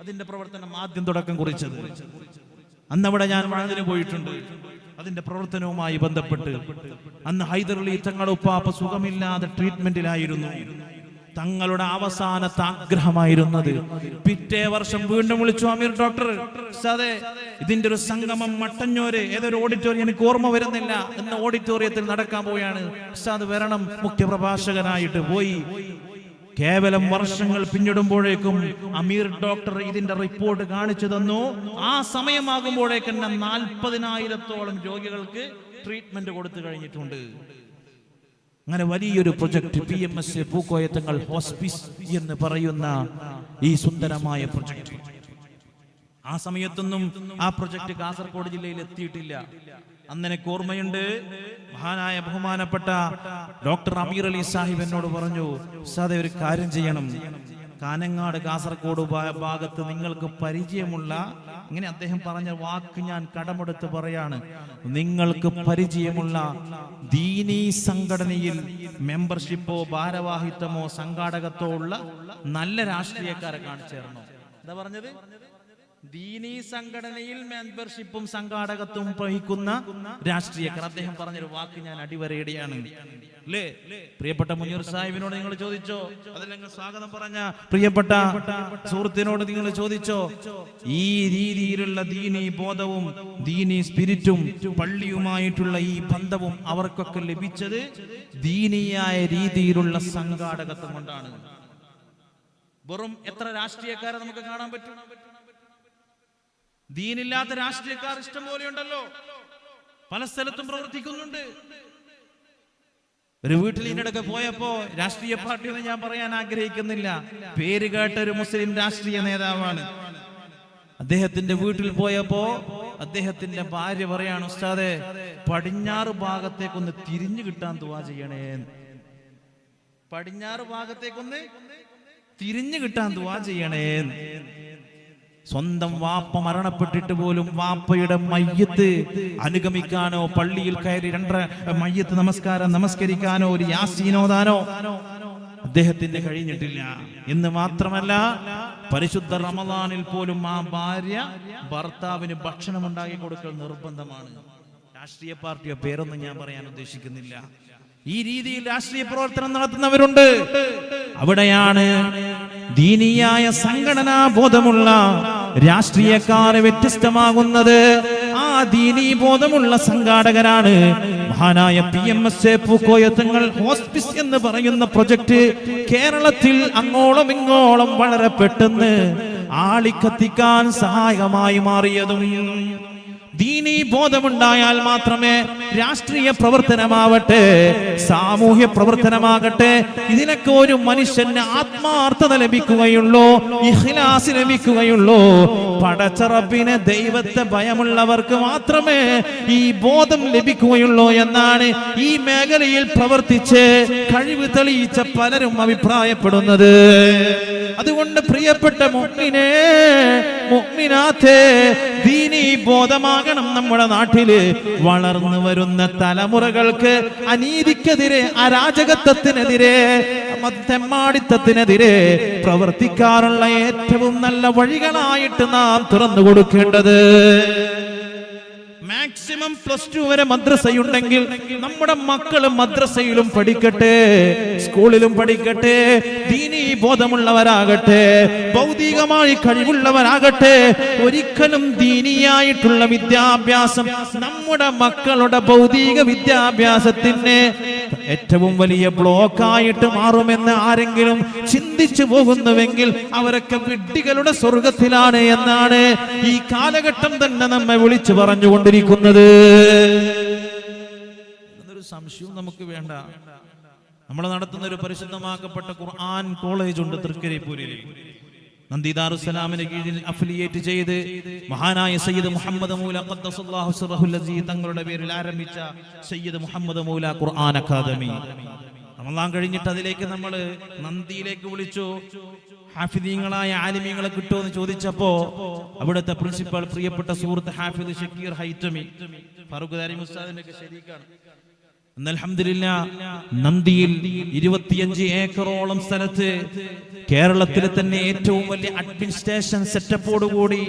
[SPEAKER 1] അതിന്റെ പ്രവർത്തനം ആദ്യം തുടക്കം കുറിച്ചത്. അന്നവിടെ ഞാൻ വാഴത്തിന് പോയിട്ടുണ്ട്. അതിന്റെ പ്രവർത്തനവുമായി ബന്ധപ്പെട്ട് അന്ന് ഹൈദരലി തങ്ങളുടെ ഉപ്പാപ്പ സുഖമില്ലാതെ ട്രീറ്റ്മെന്റിലായിരുന്നു. തങ്ങളുടെ അവസാനത്തെ ആഗ്രഹമായിരുന്നത്. പിറ്റേ വർഷം വീണ്ടും വിളിച്ചു, അമീർ ഡോക്ടർ സാദേ, ഇതിന്റെ ഒരു സംഗമം മട്ടന്നൂര് ഏതൊരു ഓഡിറ്റോറിയം, എനിക്ക് ഓർമ്മ വരുന്നില്ല, എന്ന ഓഡിറ്റോറിയത്തിൽ നടക്കാൻ പോയാണ്. സാദ് വരണം, മുഖ്യപ്രഭാഷകനായിട്ട് പോയി. കേവലം വർഷങ്ങൾ പിന്നിടുമ്പോഴേക്കും അമീർ ഡോക്ടർ ഇതിന്റെ റിപ്പോർട്ട് കാണിച്ചു തന്നു. ആ സമയമാകുമ്പോഴേക്കും 40,000-ഓളം രോഗികൾക്ക് ട്രീറ്റ്മെന്റ് കൊടുത്തു കഴിഞ്ഞിട്ടുണ്ട്. അങ്ങനെ വലിയൊരു പ്രൊജക്ട് PMS പൂക്കോയത്തങ്ങൾ ഹോസ്പിസ് എന്ന് പറയുന്ന ഈ സുന്ദരമായ പ്രൊജക്ട്. ആ സമയത്തൊന്നും ആ പ്രൊജക്ട് കാസർഗോഡ് ജില്ലയിൽ എത്തിയിട്ടില്ല. അന്നെനിക്ക് ഓർമ്മയുണ്ട്, മഹാനായ ബഹുമാനപ്പെട്ട ഡോക്ടർ അമീർ അലി സാഹിബ് എന്നോട് പറഞ്ഞു, സാദേ ഒരു കാര്യം ചെയ്യണം, കാനങ്ങാട് കാസർഗോഡ് ഭാഗത്ത് നിങ്ങൾക്ക് പരിചയമുള്ള, ഇങ്ങനെ അദ്ദേഹം പറഞ്ഞ വാക്ക് ഞാൻ കടമെടുത്ത് പറയാണ്, നിങ്ങൾക്ക് പരിചയമുള്ള ദീനീ സംഘടനയിൽ മെമ്പർഷിപ്പോ ഭാരവാഹിത്വമോ സംഘാടകത്തോ ഉള്ള നല്ല രാഷ്ട്രീയക്കാരെ കാണിച്ചു തരണം. എന്താ പറഞ്ഞത്? ദീനീ സംഘടനയിൽ മെമ്പർഷിപ്പും സംഘാടകത്വം വഹിക്കുന്ന രാഷ്ട്രീയക്കാർ. അദ്ദേഹം പറഞ്ഞൊരു വാക്ക് ഞാൻ അടിവരയിടുകയാണ്. അല്ലേ, പ്രിയപ്പെട്ട മുനീർ സാഹിബിനോട് നിങ്ങൾ ചോദിച്ചോ, അതല്ലെങ്കിൽ സ്വാഗതം പറഞ്ഞ പ്രിയപ്പെട്ട സുഹൃത്തിനോട് നിങ്ങൾ ചോദിച്ചോ, ഈ രീതിയിലുള്ള ദീനീ ബോധവും ദീനീ സ്പിരിറ്റും പള്ളിയുമായിട്ടുള്ള ഈ ബന്ധവും അവർക്കൊക്കെ ലഭിച്ചത് ദീനീയായ രീതിയിലുള്ള സംഘാടകത്വം കൊണ്ടാണ്. വെറും എത്ര രാഷ്ട്രീയക്കാരെ നമുക്ക് കാണാൻ പറ്റും? ദീനില്ലാത്ത രാഷ്ട്രീയക്കാർ ഇഷ്ടം പോലെയുണ്ടല്ലോ, പല സ്ഥലത്തും പ്രവർത്തിക്കുന്നുണ്ട്. ഒരു വീട്ടിൽ ഇതിനിടയ്ക്ക് പോയപ്പോ, രാഷ്ട്രീയ പാർട്ടി എന്ന് ഞാൻ പറയാൻ ആഗ്രഹിക്കുന്നില്ല, പേര് കേട്ട ഒരു മുസ്ലിം രാഷ്ട്രീയ നേതാവാണ്. അദ്ദേഹത്തിന്റെ വീട്ടിൽ പോയപ്പോ അദ്ദേഹത്തിന്റെ ഭാര്യ പറയാണ്, ഉസ്താദേ പടിഞ്ഞാറ് ഭാഗത്തേക്കൊന്ന് തിരിഞ്ഞു കിട്ടാൻ ദുആ ചെയ്യണേ. പടിഞ്ഞാറ് ഭാഗത്തേക്കൊന്ന് തിരിഞ്ഞു കിട്ടാൻ ദുആ ചെയ്യണേ. സ്വന്തം വാപ്പ മരണപ്പെട്ടിട്ട് പോലും വാപ്പയുടെ മയ്യത്ത് അനുഗമിക്കാനോ പള്ളിയിൽ കയറി 2 മയ്യത്ത് നമസ്കരിക്കാനോ ഒരു യാസീനോദാനോ അദ്ദേഹത്തിന് കഴിഞ്ഞിട്ടില്ല. എന്ന് മാത്രമല്ല, പരിശുദ്ധ റമദാനിൽ പോലും ആ ഭാര്യ ഭർത്താവിന് ഭക്ഷണം ഉണ്ടാക്കി കൊടുക്കൽ നിർബന്ധമാണ്. രാഷ്ട്രീയ പാർട്ടിയോ പേരൊന്നും ഞാൻ പറയാൻ ഉദ്ദേശിക്കുന്നില്ല. ഈ രീതിയിൽ രാഷ്ട്രീയ പ്രവർത്തനം നടത്തുന്നവരുണ്ട്. അവിടെയാണ് ദീനിയായ സംഘടനാ ബോധമുള്ള രാഷ്ട്രീയക്കാരെ വ്യത്യസ്തമാകുന്നത്. ആ ദീനീ ബോധമുള്ള സംഘാടകരാണ് മഹാനായ PMS പൂക്കോയത്തങ്ങൾ ഹോസ്പിസ് എന്ന് പറയുന്ന പ്രൊജക്ട് കേരളത്തിൽ അങ്ങോളം ഇങ്ങോളം വളരെ പെട്ടെന്ന് ആളിക്കത്തിക്കാൻ സഹായകമായി മാറിയതും. ദീനീ ബോധമുണ്ടായാൽ മാത്രമേ രാഷ്ട്രീയ പ്രവർത്തനമാവട്ടെ, സാമൂഹ്യ പ്രവർത്തനമാകട്ടെ, ഇതിനൊക്കെ ഒരു മനുഷ്യന് ആത്മാർത്ഥത ലഭിക്കുകയുള്ളൂ, ഇഖ്ലാസ് ലഭിക്കുകയുള്ളൂ. പടച്ചറബിനെ, ദൈവത്തെ ഭയമുള്ളവർക്ക് മാത്രമേ ഈ ബോധം ലഭിക്കുകയുള്ളൂ എന്നാണ് ഈ മേഖലയിൽ പ്രവർത്തിച്ച് കഴിവ് തെളിയിച്ച പലരും അഭിപ്രായപ്പെടുന്നത്. അതുകൊണ്ട് പ്രിയപ്പെട്ട മുഅ്മിനേ, മുഅ്മിനാത്തേ, ദീനീ ബോധമാകണം നമ്മുടെ നാട്ടില്. വളർന്നു വരുന്ന തലമുറകൾക്ക് അനീതിക്കെതിരെ, അരാജകത്വത്തിനെതിരെ, തെമ്മാടിത്തത്തിനെതിരെ പ്രവർത്തിക്കാറുള്ള ഏറ്റവും നല്ല വഴികളായിട്ട് നാം തുറന്നു കൊടുക്കേണ്ടത്. മാക്സിമം +2 വരെ മദ്രസയുണ്ടെങ്കിൽ നമ്മുടെ മക്കള് മദ്രസയിലും പഠിക്കട്ടെ, സ്കൂളിലും പഠിക്കട്ടെ, ദീനീ ബോധമുള്ളവരാകട്ടെ, ഭൗതികമായി കഴിവുള്ളവരാകട്ടെ. ഒരിക്കലും ദീനിയായിട്ടുള്ള വിദ്യാഭ്യാസം നമ്മുടെ മക്കളുടെ ഭൗതിക വിദ്യാഭ്യാസത്തിന് ഏറ്റവും വലിയ ബ്ലോക്കായിട്ട് മാറുമെന്ന് ആരെങ്കിലും ചിന്തിച്ചു പോകുന്നുവെങ്കിൽ അവരൊക്കെ വിഡ്ഢികളുടെ സ്വർഗത്തിലാണ് എന്നാണ് ഈ കാലഘട്ടം തന്നെ നമ്മെ വിളിച്ചു പറഞ്ഞുകൊണ്ടിരിക്കുന്നത്. എന്നൊരു സംശയവും നമുക്ക് വേണ്ട. നമ്മൾ നടത്തുന്ന ഒരു പരിശുദ്ധമാക്കപ്പെട്ട ഖുർആൻ കോളേജ് ഉണ്ട് തൃക്കരിപ്പൂരിൽ. നന്ദി ദാറുസ്സലാമിന് കീഴിൽ അഫിലിയേറ്റ് ചെയ്ത് മഹാനായ സയ്യിദ് മുഹമ്മദ് മൗല ഖദ്ദസല്ലാഹു സിറഹുൽ അസീസ് തങ്ങളുടെ പേരിൽ ആരംഭിച്ച സയ്യിദ് മുഹമ്മദ് മൗല ഖുർആൻ അക്കാദമി. റമളാൻ കഴിഞ്ഞിട്ട് അതിലേക്ക് നമ്മൾ നന്ദിയിലേക്ക് വിളിച്ചു. ഹാഫിദീങ്ങളായ ആലിമീങ്ങളെ കിട്ടുമെന്ന് ചോദിച്ചപ്പോ അവിടുത്തെ പ്രിൻസിപ്പൽ പ്രിയപ്പെട്ട സുഹൃത്ത് ഹാഫിദ് ഷക്കീർ ഹൈറ്റമി ഫാറൂഖ് ദാരിമി ഉസ്താദിന്റെ ഒക്കെ ശരീക്കാണ്. അൽഹംദുലില്ലാഹ് നന്ദിയിൽ 25 ഏക്കറോളം സ്ഥലത്ത് കേരളത്തിലെ തന്നെ ഏറ്റവും വലിയ അഡ്മിനിസ്ട്രേഷൻ സെറ്റപ്പോടുകൂടി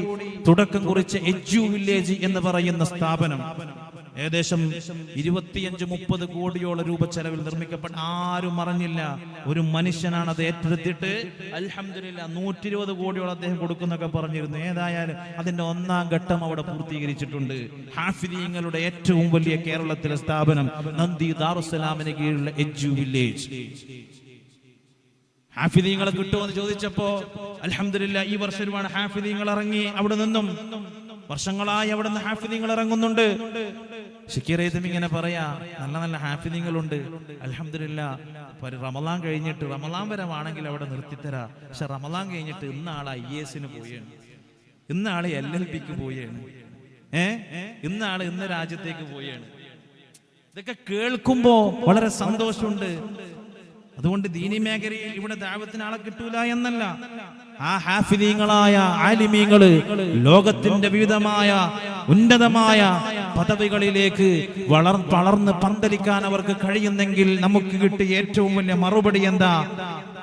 [SPEAKER 1] തുടക്കം കുറിച്ച എഡ്യു വില്ലേജ് എന്ന് പറയുന്ന സ്ഥാപനം ഏകദേശം 25-30 കോടിയോളം രൂപ ചെലവിൽ നിർമ്മിക്കപ്പെട്ട, ആരും അറിഞ്ഞില്ല. ഒരു മനുഷ്യനാണ് അത് ഏറ്റെടുത്തിട്ട് അൽഹംദുലില്ലാഹ് 120 കോടിയോളം അദ്ദേഹം കൊടുക്കുന്നൊക്കെ പറഞ്ഞിരുന്നു. ഏതായാലും അതിന്റെ 1ാം ഘട്ടം അവിടെ പൂർത്തീകരിച്ചിട്ടുണ്ട്. ഹാഫിദീങ്ങളുടെ ഏറ്റവും വലിയ കേരളത്തിലെ സ്ഥാപനം നന്ദി ദാറുസ്സലാമിന് കീഴിലുള്ള എഡ്യു വില്ലേജ്. ഹാഫിദീങ്ങളെ കിട്ടുമെന്ന് ചോദിച്ചപ്പോ അൽഹംദുലില്ലാഹ് ഈ വർഷം ഒരുപാട് ഹാഫിദീങ്ങൾ ഇറങ്ങി. അവിടെ നിന്നും വർഷങ്ങളായി അവിടെ നിന്ന് ഹാഫിദീങ്ങൾ ഇറങ്ങുന്നുണ്ട്. ഷക്കീർ ഹൈതമി ഇങ്ങനെ പറയാ, നല്ല നല്ല ഹാഫിദീങ്ങളുണ്ട് അൽഹംദുലില്ലാഹ്. റമളാൻ കഴിഞ്ഞിട്ട്, റമളാൻ വരെ ആണെങ്കിൽ അവിടെ നിർത്തിത്തരാ, പക്ഷെ റമളാൻ കഴിഞ്ഞിട്ട് ഇന്നാള് IAS പോയാണ്, ഇന്നാള് LLBക്ക് പോയാണ്, ഇന്നാള് ഇന്ന് രാജ്യത്തേക്ക് പോയാണ്. ഇതൊക്കെ കേൾക്കുമ്പോ വളരെ സന്തോഷമുണ്ട്. അതുകൊണ്ട് ദീനി മേഖലയിൽ ഇവിടെ ദഅവത്തിന് ആളെ കിട്ടൂല എന്നല്ല, ആ ഹാഫിദീങ്ങളായ ആലിമീങ്ങള് ലോകത്തിന്റെ വിവിധമായ ഉന്നതമായ പദവികളിലേക്ക് വളർന്ന് പന്തലിക്കാൻ അവർക്ക് കഴിയുന്നെങ്കിൽ നമുക്ക് കിട്ടിയ ഏറ്റവും വലിയ മറുപടി എന്താ?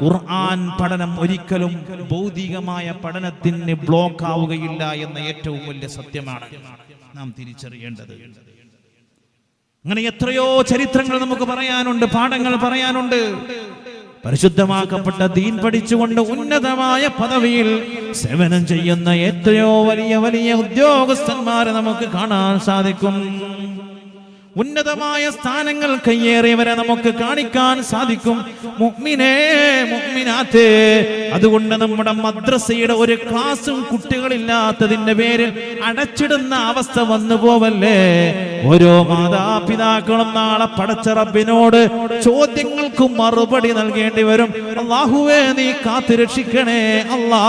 [SPEAKER 1] ഖുർആൻ പഠനം ഒരിക്കലും ഭൗതികമായ പഠനത്തിന് ബ്ലോക്ക് ആവുകയില്ല എന്ന ഏറ്റവും വലിയ സത്യമാണ് നാം തിരിച്ചറിയേണ്ടത്. അങ്ങനെ എത്രയോ ചരിത്രങ്ങൾ നമുക്ക് പറയാനുണ്ട്, പാഠങ്ങൾ പറയാനുണ്ട്. പരിശുദ്ധമാക്കപ്പെട്ട ദീൻ പഠിച്ചുകൊണ്ട് ഉന്നതമായ പദവിയിൽ സേവനം ചെയ്യുന്ന എത്രയോ വലിയ വലിയ ഉദ്യോഗസ്ഥന്മാരെ നമുക്ക് കാണാൻ സാധിക്കും. ഉന്നതമായ സ്ഥാനങ്ങൾ കയ്യേറിയവരെ നമുക്ക് കാണിക്കാൻ സാധിക്കും. മുഅ്മിനേ മുഅ്മിനാത്തേ, അതുകൊണ്ട് നമ്മുടെ മദ്രസയുടെ ഒരു ക്ലാസും കുട്ടികളില്ലാത്തതിന്റെ പേരിൽ അടച്ചിടുന്ന അവസ്ഥ വന്നു പോവല്ലേ. ഓരോ മാതാപിതാക്കളും നാളെ പടച്ച റബ്ബിനോട് ചോദ്യങ്ങൾക്ക് മറുപടി നൽകേണ്ടി വരും. അല്ലാഹുവേ നീ കാത്തുരക്ഷിക്കണേ അല്ലാ.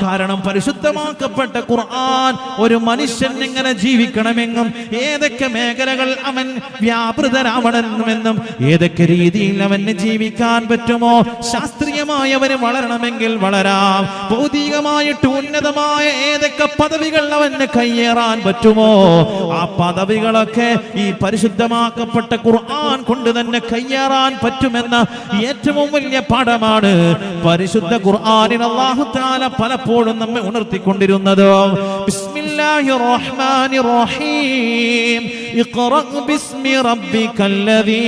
[SPEAKER 1] കാരണം പരിശുദ്ധമാക്കപ്പെട്ട ഖുർആൻ ഒരു മനുഷ്യൻ എങ്ങനെ ജീവിക്കണമെന്നും ഏതൊക്കെ മേഖലകൾ അവൻ വ്യാപൃതരാവണമെന്നും ഏതൊക്കെ രീതിയിൽ അവന് ജീവിക്കാൻ പറ്റുമോ, ശാസ്ത്രീയമായി അവന് വളരണമെങ്കിൽ വളരാം, ഭൗതികമായിട്ട് ഉന്നതമായ ഏതൊക്കെ പദവികൾ അവന് കയ്യേറാൻ പറ്റുമോ ആ പദവികളൊക്കെ ഈ പരിശുദ്ധമാക്കപ്പെട്ട ഖുർആൻ കൊണ്ട് തന്നെ കയ്യേറാൻ പറ്റുമെന്ന ഏറ്റവും വലിയ പാഠമാണ് പരിശുദ്ധ ഖുർആനിൽ അല്ലാഹു തആല പലപ്പോഴും നമ്മെ ഉണർത്തിക്കൊണ്ടിരുന്നത്. ബിസ്മില്ലാഹിർ റഹ്മാനിർ റഹീം. ഇഖ്റ ബിസ്മി റബ്ബിക്കല്ലദീ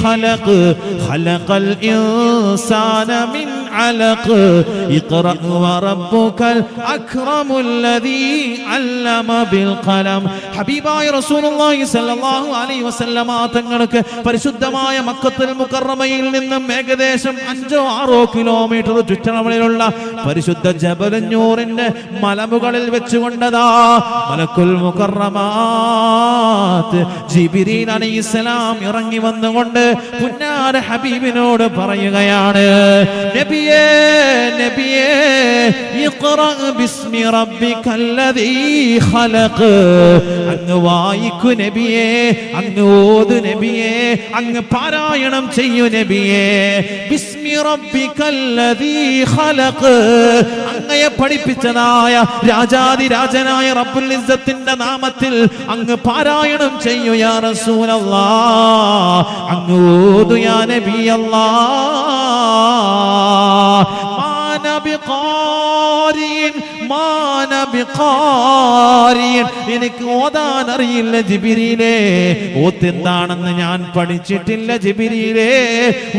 [SPEAKER 1] ഖലഖ് ഖലഖൽ ഇൻസാന മിൻ അലഖ് ഇഖ്റ വറബ്ബുകൽ അക്രമുല്ലദീ അല്ലമ ബിൽ ഖലം. ഹബീബായ റസൂലുള്ളാഹി സ്വല്ലല്ലാഹു അലൈഹി വസല്ലമ തങ്ങൾക്ക് പരിശുദ്ധമായ മക്കത്തുൽ മുകറമയിൽ നിന്നും ഏകദേശം 5-6 കിലോമീറ്റർ ചുറ്റളവിലുള്ള പരിശുദ്ധ ജബലുന്നൂറിന്റെ മലമുകളിൽ വെച്ചുകൊണ്ടതാ മലക്കുൽ മുകറമാത്ത് ജിബ്രീൽ അലൈഹിസ്സലാം ഇറങ്ങി വന്നുകൊണ്ട് പുന്നാര ഹബീബിനോട് പറയുകയാണ്, നബിയേ നബിയേ ഇഖ്റ ബിസ്മി റബ്ബിക്കല്ലദീ ഖലഖ്. അങ്ങ് വായിക്കു നബിയേ, അങ്ങ് ഓതു നബിയേ, അങ്ങ് പാരായണം ചെയ്യൂ നബിയേ. ബിസ്മി റബ്ബിക്കല്ലദീ ഖലഖ്, അങ്ങയെ പഠിപ്പിച്ചതായ രാജാതിരാജനായ റബ്ബുൽ ഇസ്സത്തിന്റെ നാമത്തിൽ അങ്ങ് പാരായണം ചെയ്യൂ യാ റസൂലല്ലാഹ്, അങ്ങ് ഓതു യാ നബിയല്ലാഹ്. എനിക്ക് ഓതാൻ അറിയില്ല ജിബ്രീലേ, ഓത്തെന്താണെന്ന് ഞാൻ പഠിച്ചിട്ടില്ല ജിബ്രീലേ,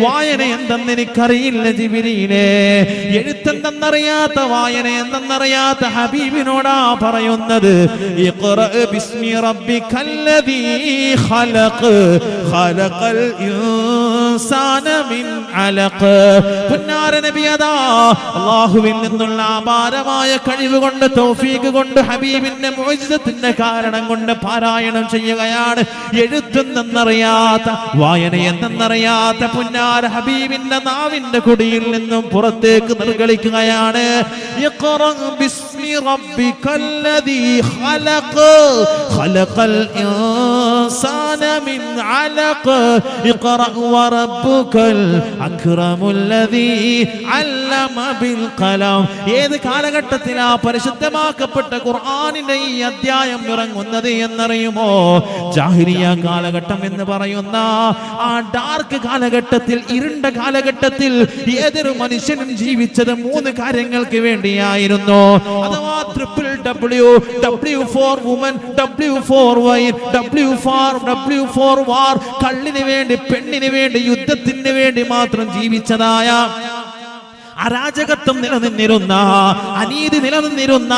[SPEAKER 1] വായന എന്തെന്ന് എനിക്കറിയില്ല ജിബ്രീലേ, എഴുത്തെന്തെന്നറിയാത്ത വായന എന്തെന്നറിയാത്ത ഹബീബിനോടാ പറയുന്നത്. ഇഖ്റ ബിസ്മി റബ്ബിക്കല്ലദീ ഖലഖ് ഖലഖൽ ഇൻസാന മിൻ അലഖ്. പുന്നാര നബി അതാ അല്ലാഹുവിൽ നിന്നുള്ള അപാരമായ കഴിവ് കൊണ്ട്, തൗഫീഖ് കൊണ്ട്, ഹബീബിന്റെ മുഅ്ജിസത്തിന്റെ കാരണം കൊണ്ട് പാരായണം ചെയ്യുകയാണ്. എഴുത്തെന്നറിയാത്ത വായന എന്തെന്നറിയാത്ത പുന്നാര ഹബീബിന്റെ നാവിന്റെ കുടിയിൽ നിന്നും പുറത്തേക്ക് നിർഗളിക്കുകയാണ്. ഇഖ്റ ബിസ്മി ബിസ്മി റബ്ബിക്കല്ലദീ ഖലഖൽ ഇൻസാന മിൻ അലഖ് ഇഖ്റഅ വറബ്ബുകൽ അക്രമുല്ലദീ അല്ലമ ബിൽ ഖലം. ഏത് കാലഘട്ടത്തിലാ പരിശുദ്ധമാക്കപ്പെട്ട ഖുർആനിന്റെ ഈ അധ്യായം ഇറങ്ങുന്നത് എന്നറിയുമോ? ജാഹിലിയ കാലഘട്ടം എന്ന് പറയുന്ന ആ ഡാർക്ക് കാലഘട്ടത്തിൽ, ഇരുണ്ട കാലഘട്ടത്തിൽ ഏതൊരു മനുഷ്യനും ജീവിച്ചത് 3 കാര്യങ്ങൾക്ക് വേണ്ടിയായിരുന്നു. അഥവാ W for woman, W for wine, W for war. കള്ളിന് വേണ്ടി, പെണ്ണിന് വേണ്ടി, യുദ്ധത്തിന് വേണ്ടി മാത്രം ജീവിച്ചതായ, അരാജകത്വം നിലനിന്നിരുന്ന, അനീതി നിലനിന്നിരുന്ന,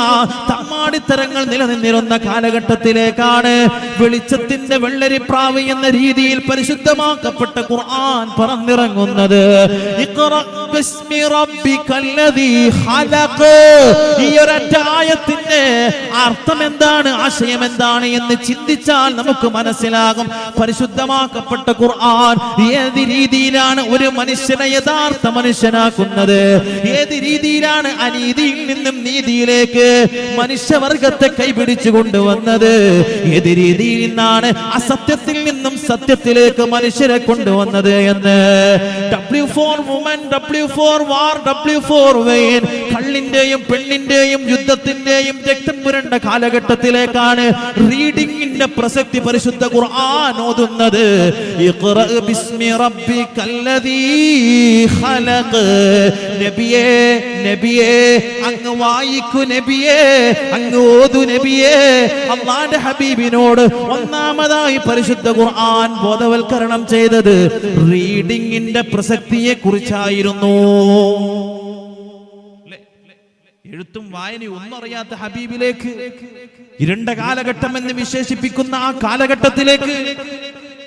[SPEAKER 1] തമ്മാടിത്തരങ്ങൾ നിലനിന്നിരുന്ന കാലഘട്ടത്തിലേക്കാണ് വെളിച്ചത്തിന്റെ വെള്ളരിപ്രാവ് എന്ന രീതിയിൽ പരിശുദ്ധമാക്കപ്പെട്ട ഖുർആൻ പറന്നിറങ്ങുന്നത്. ഈ ഒരൊറ്റ ആയത്തിന്റെ അർത്ഥം എന്താണ്, ആശയം എന്താണ് എന്ന് ചിന്തിച്ചാൽ നമുക്ക് മനസ്സിലാകും. പരിശുദ്ധമാക്കപ്പെട്ട ഖുർആൻ ഏത് രീതിയിലാണ് ഒരു മനുഷ്യനെ യഥാർത്ഥ മനുഷ്യനാക്കുന്നത്, ഏത് രീതിയിലാണ് അനീതിയിൽ നിന്നും നീതിയിലേക്ക് മനുഷ്യവർഗത്തെ കൈപിടിച്ചു കൊണ്ടുവന്നത്, ഏത് രീതിയിൽ നിന്നാണ് അസത്യത്തിൽ നിന്നും സത്യത്തിലേക്ക് മനുഷ്യരെ കൊണ്ടുവന്നത് എന്ന്. W for woman, W for war, W for wine. കള്ളിന്റെയും പെണ്ണിന്റെയും യുദ്ധത്തിന്റെയും രക്തം പുരണ്ട കാലഘട്ടത്തിലേക്കാണ് റീഡിംഗിന്റെ പ്രസക്തി പരിശുദ്ധ ഖുർആൻ ഓതുന്നത്. ഇഖ്റ ബിസ്മി റബ്ബിക്കല്ലദീ ഖലഖ്. നബിയേ, നബിയേ, അങ്ങ് വായിക്കൂ നബിയേ, അങ്ങ് ഓതു നബിയേ. അല്ലാഹുവിന്റെ ഹബീബിനോട് ഒന്നാമതായി പരിശുദ്ധ ഖുർആൻ ബോധവൽക്കരണം ചെയ്തത് റീഡിംഗിന്റെ പ്രസക്തിയെ കുറിച്ചായിരുന്നു. എഴുത്തും വായനയും ഒന്നും അറിയാത്ത ഹബീബിലേക്ക്, ഇരുണ്ട കാലഘട്ടം എന്ന് വിശേഷിപ്പിക്കുന്ന ആ കാലഘട്ടത്തിലേക്ക്,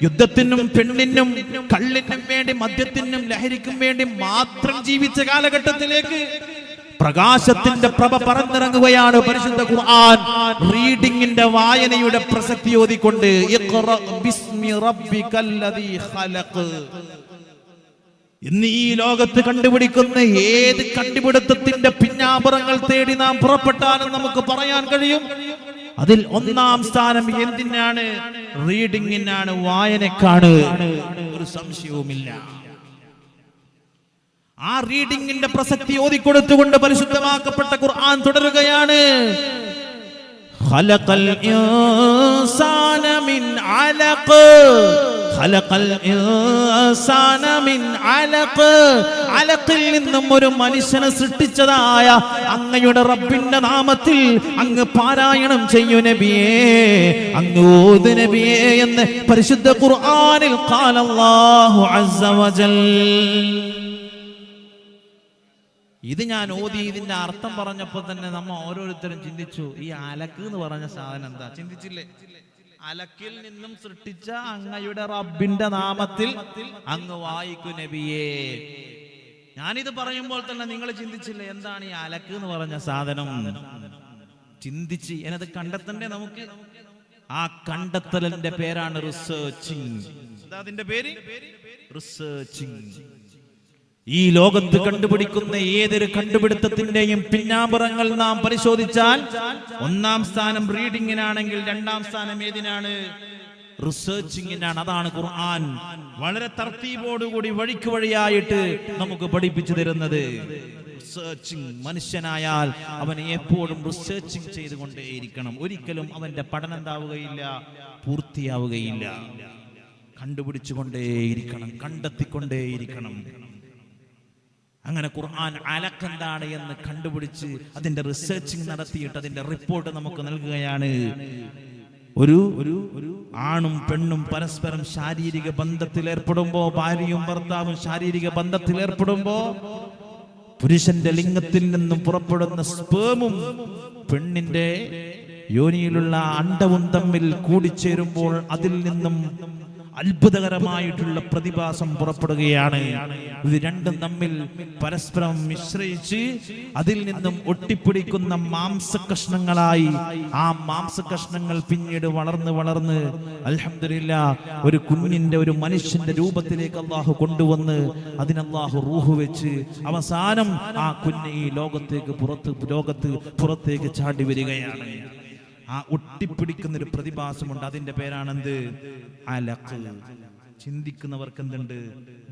[SPEAKER 1] യുദ്ധത്തിനും പെണ്ണിനും കള്ളിനും വേണ്ടി, മദ്യത്തിനും ലഹരിക്കും വേണ്ടി മാത്രം ജീവിച്ച കാലഘട്ടത്തിലേക്ക് പ്രകാശത്തിന്റെ പ്രഭ പറന്നിറങ്ങുകയാണ് പരിശുദ്ധ ഖുർആൻ. റീഡിംഗിന്റെ, വായനയുടെ പ്രസക്തി ഓതിക്കൊണ്ട് ഇഖ്റ ബിസ്മി റബ്ബിക്കല്ലദീ ഖലഖ്. ഇന്ന് ഈ ലോകത്ത് കണ്ടുപിടിക്കുന്ന ഏത് കണ്ടുപിടുത്തത്തിന്റെ പിന്നാമ്പുറങ്ങൾ തേടി നാം പുറപ്പെട്ടാലും നമുക്ക് പറയാൻ കഴിയും, അതിൽ ഒന്നാം സ്ഥാനം എന്തിനാണ്? റീഡിംഗിനാണ്, വായനക്കാണ്. ഒരു സംശയവുമില്ല. ആ റീഡിംഗിന്റെ പ്രസക്തി ഓതിക്കൊടുത്തുകൊണ്ട് പരിശുദ്ധമാക്കപ്പെട്ട ഖുർആൻ തുടരുകയാണ്. ഖലഖൽ ഇൻസാന മിൻ അലഖ്. ഖലഖൽ ഇൻസാന മിൻ അലഖ്. അലഖിൽ നിന്നും ഒരു മനുഷ്യനെ സൃഷ്ടിച്ചതായ അങ്ങയുടെ റബ്ബിന്റെ നാമത്തിൽ അങ്ങ് പാരായണം ചെയ്യൂ നബിയേ, അങ്ങ് ഓതു നബിയേ എന്ന് പരിശുദ്ധ ഖുർആനിൽ ഖാല അല്ലാഹു അസ്സ വജൽ. ഇത് ഞാൻ ഓതി ഇതിന്റെ അർത്ഥം പറഞ്ഞപ്പോൾ തന്നെ നമ്മ ഓരോരുത്തരും ചിന്തിച്ചു, ഈ അലക്ക് എന്ന് പറഞ്ഞ സാധനം എന്താ? ചിന്തിച്ചില്ലേ? അലക്കിൽ നിന്നും സൃഷ്ടിച്ച അങ്ങയുടെ റബ്ബിന്റെ നാമത്തിൽ അങ്ങ് വായിക്കൂ നബിയേ. ഞാനിത് പറയുമ്പോൾ തന്നെ നിങ്ങൾ ചിന്തിച്ചില്ലേ, എന്താണ് ഈ അലക്ക് എന്ന് പറഞ്ഞ സാധനം? ചിന്തിച്ച് എന്നത് കണ്ടെത്തണ്ടേ നമുക്ക്? ആ കണ്ടെത്തലിന്റെ പേരാണ് റിസർച്ചിങ്. അതിന്റെ പേര് റിസർച്ചിങ്. ഈ ലോകത്ത് കണ്ടുപിടിക്കുന്ന ഏതൊരു കണ്ടുപിടുത്തത്തിന്റെയും പിന്നാമ്പുറങ്ങൾ നാം പരിശോധിച്ചാൽ ഒന്നാം സ്ഥാനം റീഡിങ്ങിനാണെങ്കിൽ രണ്ടാം സ്ഥാനം ഏതിനാണ്? റിസർച്ചിങ്ങിനാണ്. അതാണ് ഖുർആൻ വളരെ തർത്തീബോടുകൂടി വഴിക്ക് വഴിയായിട്ട് നമുക്ക് പഠിപ്പിച്ചു തരുന്നത്. റിസർച്ചിങ്. മനുഷ്യനായാൽ അവൻ എപ്പോഴും റിസർച്ചിങ് ചെയ്തുകൊണ്ടേയിരിക്കണം. ഒരിക്കലും അവന്റെ പഠനം എന്താവുകയില്ല, പൂർത്തിയാവുകയില്ല. കണ്ടുപിടിച്ചുകൊണ്ടേയിരിക്കണം, കണ്ടെത്തിക്കൊണ്ടേയിരിക്കണം. അങ്ങനെ ഖുർആൻ അലക്ക് എന്താണ് എന്ന് കണ്ടുപിടിച്ച് അതിന്റെ റിസർച്ചിങ് നടത്തിയിട്ട് അതിന്റെ റിപ്പോർട്ട് നമുക്ക് നൽകുകയാണ്. ഒരു ആണും പെണ്ണും പരസ്പരം ശാരീരിക ബന്ധത്തിൽ ഏർപ്പെടുമ്പോ, ഭാര്യയും ഭർത്താവും ശാരീരിക ബന്ധത്തിൽ ഏർപ്പെടുമ്പോ പുരുഷന്റെ ലിംഗത്തിൽ നിന്നും പുറപ്പെടുന്ന സ്പേമും പെണ്ണിന്റെ യോനിയിലുള്ള അണ്ഡവും തമ്മിൽ കൂടിച്ചേരുമ്പോൾ അതിൽ നിന്നും അത്ഭുതകരമായിട്ടുള്ള പ്രതിഭാസം പുറപ്പെടുകയാണ്. ഇത് രണ്ടും തമ്മിൽ പരസ്പരം മിശ്രിച്ച് അതിൽ നിന്നും ഒട്ടിപ്പിടിക്കുന്ന മാംസകഷ്ണങ്ങളായി ആ മാംസകഷ്ണങ്ങൾ പിന്നീട് വളർന്ന് വളർന്ന് അൽഹംദുലില്ലാഹ് ഒരു കുഞ്ഞിന്റെ, ഒരു മനുഷ്യന്റെ രൂപത്തിലേക്ക് അല്ലാഹു കൊണ്ടുവന്ന് അതിന് അല്ലാഹു റൂഹ് വെച്ച് അവസാനം ആ കുഞ്ഞ് ഈ ലോകത്തേക്ക് പുറത്തേക്ക് ചാടി വരികയാണ്. ആ ഒട്ടിപ്പിടിക്കുന്ന ഒരു പ്രതിഭാസമുണ്ട്. അതിന്റെ പേരാണെന്ത്? അലഖ്. ചിന്തിക്കുന്നവർക്ക് എന്തുണ്ട്?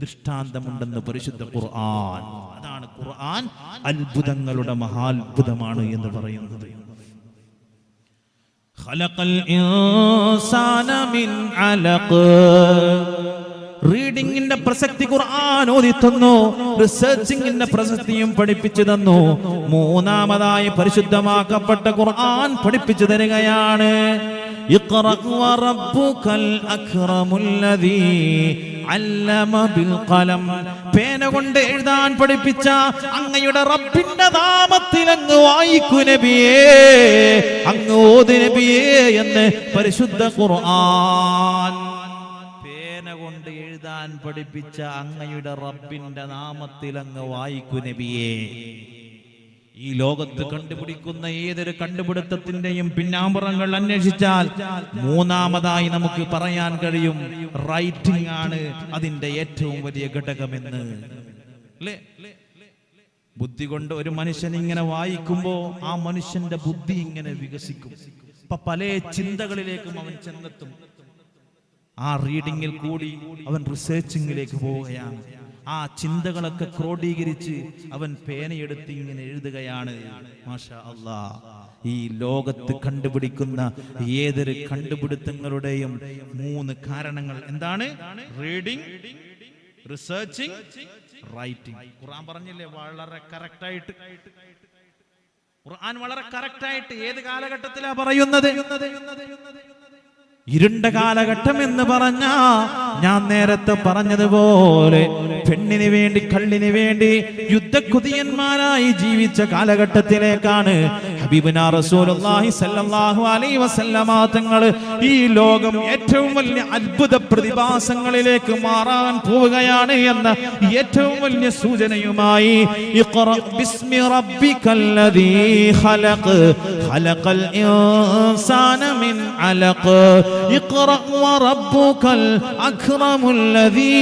[SPEAKER 1] ദൃഷ്ടാന്തമുണ്ടെന്ന് പരിശുദ്ധ ഖുർആൻ. അതാണ് ഖുർആൻ അത്ഭുതങ്ങളുടെ മഹാത്ഭുതമാണ് എന്ന് പറയുന്നത്. ഖലഖൽ ഇൻസാന മിൻ അലഖ്. റീഡിങ്ങിന്റെ പ്രസക്തി ഖുർആൻ ഓതി തന്നു, റിസർച്ചിങ്ങിന്റെ പ്രസക്തിയും പഠിപ്പിച്ചു തന്നു. മൂന്നാമതായി പരിശുദ്ധമാക്കപ്പെട്ട ഖുർആൻ പഠിപ്പിച്ചു തരികയാണ്. ഇഖ്റ വറബ്ബുകൽ അക്റമുല്ലദീ അല്ലമ ബിൽ ഖലം. പേന കൊണ്ട് എഴുതാൻ പഠിപ്പിച്ച അങ്ങയുടെ റബ്ബിന്റെ നാമത്തിൽ അങ്ങ് വായിക്കൂ നബിയേ, അങ്ങ് ഓത് നബിയേ എന്ന് പരിശുദ്ധ ഖുർആൻ. കൊണ്ട് എഴുതാൻ പഠിപ്പിച്ച അങ്ങയുടെ റബ്ബിന്റെ നാമത്തിൽ അങ്ങ് വായിക്കൂ നബിയേ. ഈ ലോകത്ത് കണ്ടുപിടിക്കുന്ന ഏതൊരു കണ്ടുപിടുത്തത്തിന്റെയും പിന്നാമ്പുറങ്ങൾ അന്വേഷിച്ചാൽ മൂന്നാമതായി നമുക്ക് പറയാൻ കഴിയും റൈറ്റിംഗ് ആണ് അതിന്റെ ഏറ്റവും വലിയ ഘടകമെന്ന്. ബുദ്ധി കൊണ്ട് ഒരു മനുഷ്യൻ ഇങ്ങനെ വായിക്കുമ്പോ ആ മനുഷ്യന്റെ ബുദ്ധി ഇങ്ങനെ വികസിക്കും. അപ്പൊ പല ചിന്തകളിലേക്കും അവൻ ചെന്നെത്തും. ആ റീഡിങ്ങിൽ കൂടി അവൻ റിസർച്ചിങ്ങിലേക്ക് പോവുകയാണ്. ആ ചിന്തകളൊക്കെ ക്രോഡീകരിച്ച് അവൻ പേനയെടുത്ത് ഇങ്ങനെ എഴുതുകയാണ്. മാഷാ അല്ലാഹ്. ഈ ലോകത്ത് കണ്ടുപിടിക്കുന്ന ഏതൊരു കണ്ടുപിടുത്തങ്ങളുടെയും മൂന്ന് കാരണങ്ങൾ എന്താണ്? Reading, researching, writing. ഖുർആൻ പറഞ്ഞില്ലേ വളരെ കറക്റ്റായിട്ട്. ഖുർആൻ വളരെ കറക്റ്റായിട്ട് ഏത് കാലഘട്ടത്തിലാ പറയുന്നത്? ഇരുണ്ട കാലഘട്ടം എന്ന് പറഞ്ഞ ഞാൻ നേരത്തെ പറഞ്ഞതുപോലെ പെണ്ണിന് വേണ്ടി, കള്ളിന് വേണ്ടി യുദ്ധക്കുതിയന്മാരായി ജീവിച്ച കാലഘട്ടത്തിലേക്കാണ് ഹബീബുനാ റസൂലുള്ളാഹി സ്വല്ലല്ലാഹു അലൈഹി വസല്ലമ തങ്ങൾ ഈ ലോകം ഏറ്റവും വലിയ അത്ഭുത പ്രതിഭാസങ്ങളിലേക്ക് മാറാൻ പോവുകയാണ് എന്ന ഏറ്റവും വലിയ സൂചനയുമായി ഇഖ്റ ബിസ്മി റബ്ബിക്കല്ലദീ ഖലഖ് ഖലഖൽ ഇൻസാന മിൻ അലഖ് ഇഖ്റ വറബ്ബുകൽ അക്റമുല്ലദീ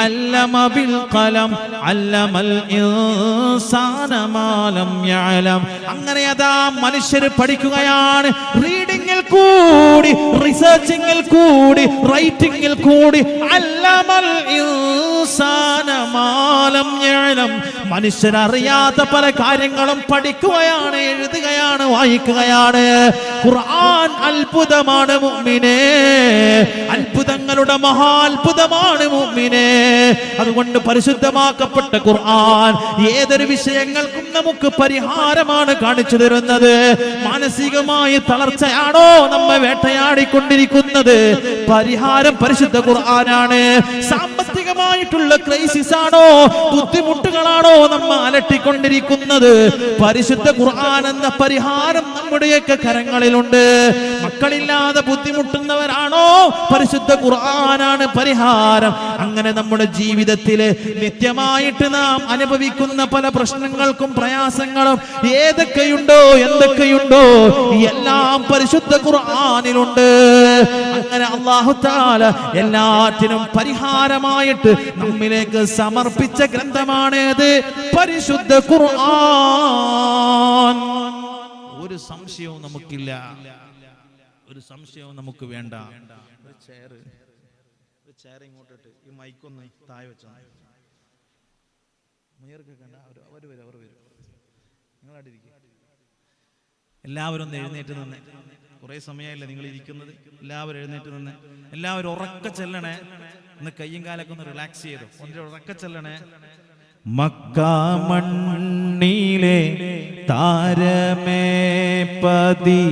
[SPEAKER 1] അല്ലമ ബിൽ ഖലം അല്ലമൽ ഇൻസാന മാ ലം യഅലം. അങ്ങനെ അതാ മനുഷ്യർ പഠിക്കുകയാണ്. റീഡിങ്ങിൽ കൂടി, റിസർച്ചിങ്ങിൽ കൂടി, റൈറ്റിങ്ങിൽ കൂടി അല്ലമൽ ഇൻസാന മാ ലം യഅലം. മനുഷ്യരറിയാത്ത പല കാര്യങ്ങളും പഠിക്കുകയാണ്, എഴുതുകയാണ്, വായിക്കുകയാണ്. ഖുർആൻ അത്ഭുതമാണ് മുഅ്മിനേ, അത്ഭുതങ്ങളുടെ മഹാത്ഭുതമാണ് മുഅ്മിനേ. അതുകൊണ്ട് പരിശുദ്ധമാക്കപ്പെട്ട ഖുർആൻ ഏതൊരു വിഷയങ്ങൾക്കും നമുക്ക് പരിഹാരമാണ് കാണിച്ചു തരുന്നത്. മാനസികമായ തളർച്ചയാണോ നമ്മെ വേട്ടയാടിക്കൊണ്ടിരിക്കുന്നത്? പരിഹാരം പരിശുദ്ധ ഖുർആനാണ്. സാമ്പത്തികമായിട്ടുള്ള ക്രൈസിസ് ആണോ, ബുദ്ധിമുട്ടുകളാണോ നമ്മെ അലട്ടിക്കൊണ്ടിരിക്കുന്നത്? പരിശുദ്ധ ഖുർആൻ എന്ന പരിഹാരം നമ്മുടെയൊക്കെ കരങ്ങളിലുണ്ട്. മക്കളില്ലാതെ ബുദ്ധിമുട്ടുന്നവരാണോ? പരിശുദ്ധ ഖുർആനാണ് പരിഹാരം. അങ്ങനെ നമ്മുടെ ജീവിതത്തില് നിത്യമായിട്ട് നാം അനുഭവിക്കുന്ന പല പ്രശ്നങ്ങൾക്കും പ്രയാസങ്ങളും ഏതൊക്കെയുണ്ടോ, എന്തൊക്കെയുണ്ടോ, എല്ലാം പരിശുദ്ധ ഖുർആനിലുണ്ട്. അങ്ങനെ അല്ലാഹു തആല എല്ലാറ്റിനും പരിഹാരമായിട്ട് നമ്മിലേക്ക് സമർപ്പിച്ച ഗ്രന്ഥമാണേത്? പരിശുദ്ധ ഖുർആൻ. ഒരു സംശയവും നമുക്കില്ല, ഒരു സംശയവും നമുക്ക് വേണ്ട. ഒരു ചെയർ ഇങ്ങോട്ടിട്ട് ഈ മൈക്കൊന്ന് താഴെ വെച്ചാൽ അവർ വരും. നിങ്ങളടിരിക്കും. എല്ലാവരും ഒന്ന് എഴുന്നേറ്റ് നിന്ന്. കുറെ സമയമായില്ലേ നിങ്ങൾ ഇരിക്കുന്നത്? എല്ലാവരും എഴുന്നേറ്റ് നിന്ന്. എല്ലാവരും ഉറക്ക ചെല്ലണേ. ഒന്ന് കയ്യും കാലൊക്കെ ഒന്ന് റിലാക്സ് ചെയ്തു. ഒന്ന് ഉറക്ക ചെല്ലണേ. മക്ക മണ്ണിലെ താരമേ പതി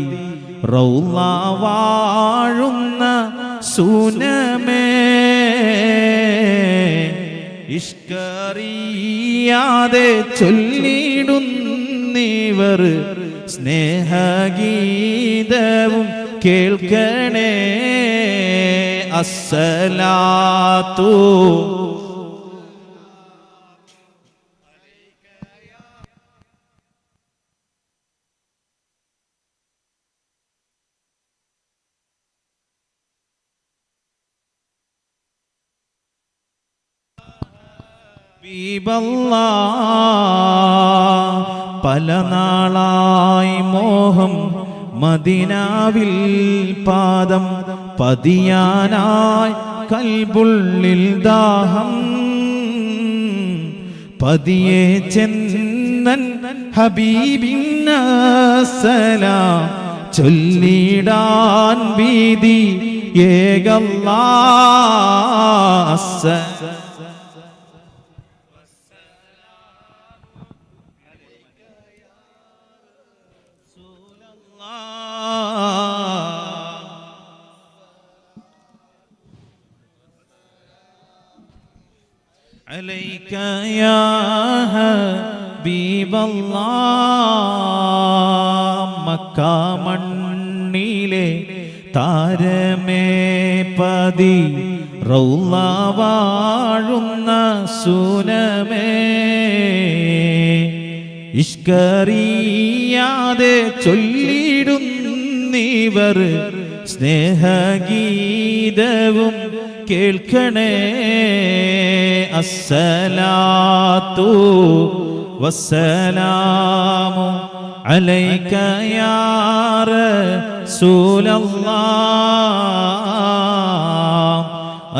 [SPEAKER 1] റൗള വാഴുന്ന സുനമേ ഇഷ്കറിയാതെ ചൊല്ലിടുന്നിവർ സ്നേഹഗീതവും കേൾക്കണേ. അസ്സലാത്തു പല നാളായി മോഹം മദീനാവിൽ പാദം പതിയാനായി കൽബുള്ളിൽ ദാഹം പതിയെ ചെന്നൻ ഹബീബിന് സലാം ചൊല്ലിടാൻ വീതി ഏകല്ലാഹ് عليك يا حبيب الله മക്ക മണ്ണിലെ താരമേ പതി റൗള വാഴുന്ന സൂനമേ ഇഷ്കറിയാതെ ചൊല്ലിടുന്നിവർ സ്നേഹഗീതവും കേൾക്കണേ അസ്സലാത്തു വസ്സലാമു അലൈക യാ റസൂലല്ലാഹ്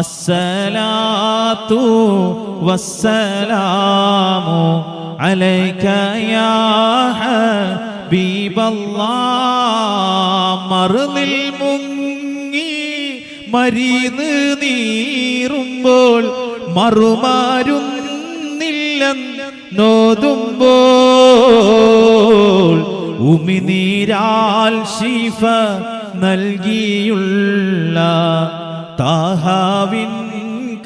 [SPEAKER 1] അസ്സലാത്തു വസ്സലാമു അലൈക യാ ഹബീബല്ലാഹ് മർദിൽ മുങ്ങി മരീന്ന് നീറുമ്പോൾ മറുമാരുന്നില്ലെന്നോതുമ്പോൾ ഉമിനീരാൽ ശിഫ നൽകിയുള്ള താഹാവിൻ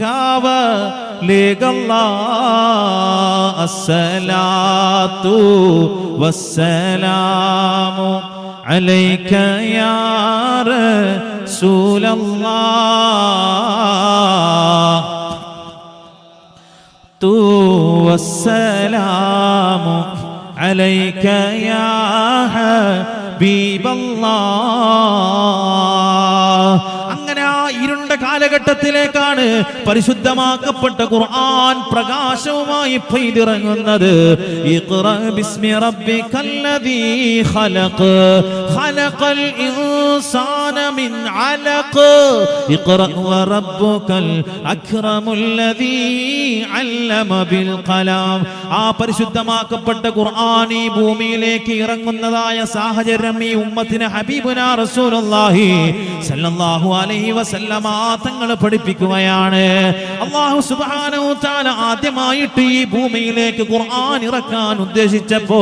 [SPEAKER 1] കാവലേകല്ലാഹ് അസ്സലാത്തു വസ്സലാമു അലൈക യാ റസൂലല്ലാഹ് തു വസ്സലാമു അലൈക യാ ഹബീബല്ലാഹ്. അങ്ങനെ ആ ഇരുണ്ട കാലഘട്ടത്തിലേക്കാണ് പരിശുദ്ധമാക്കപ്പെട്ട ഖുർആൻ പ്രകാശവുമായി പെയ്തിറങ്ങുന്നത്. ഇഖ്റ ബിസ്മി റബ്ബിക്കല്ലദീ ഖലഖ് ഖലഖൽ ഇൻസാന മിൻ അലഖ് ഇഖ്റ വറബ്ബുകൽ അക്രമുല്ലദീ അല്ലമ ബിൽ ഖലം. ആ പരിശുദ്ധമാക്കപ്പെട്ട ഖുർആൻ ഈ ഭൂമിയിലേക്ക് ഇറങ്ങുന്നതായ സാഹചര്യം ഈ ഉമ്മത്തിന് ഹബീബുനാ റസൂലുള്ളാഹി സല്ലല്ലാഹു അലൈഹി വസല്ലമ തങ്ങൾ പഠിപ്പിക്കുകയാണ്. അല്ലാഹു സുബ്ഹാനഹു വ തആല ആദ്യമായിട്ട് ഈ ഭൂമിയിലേക്ക് ഖുർആൻ ഇറക്കാൻ ഉദ്ദേശിച്ചപ്പോ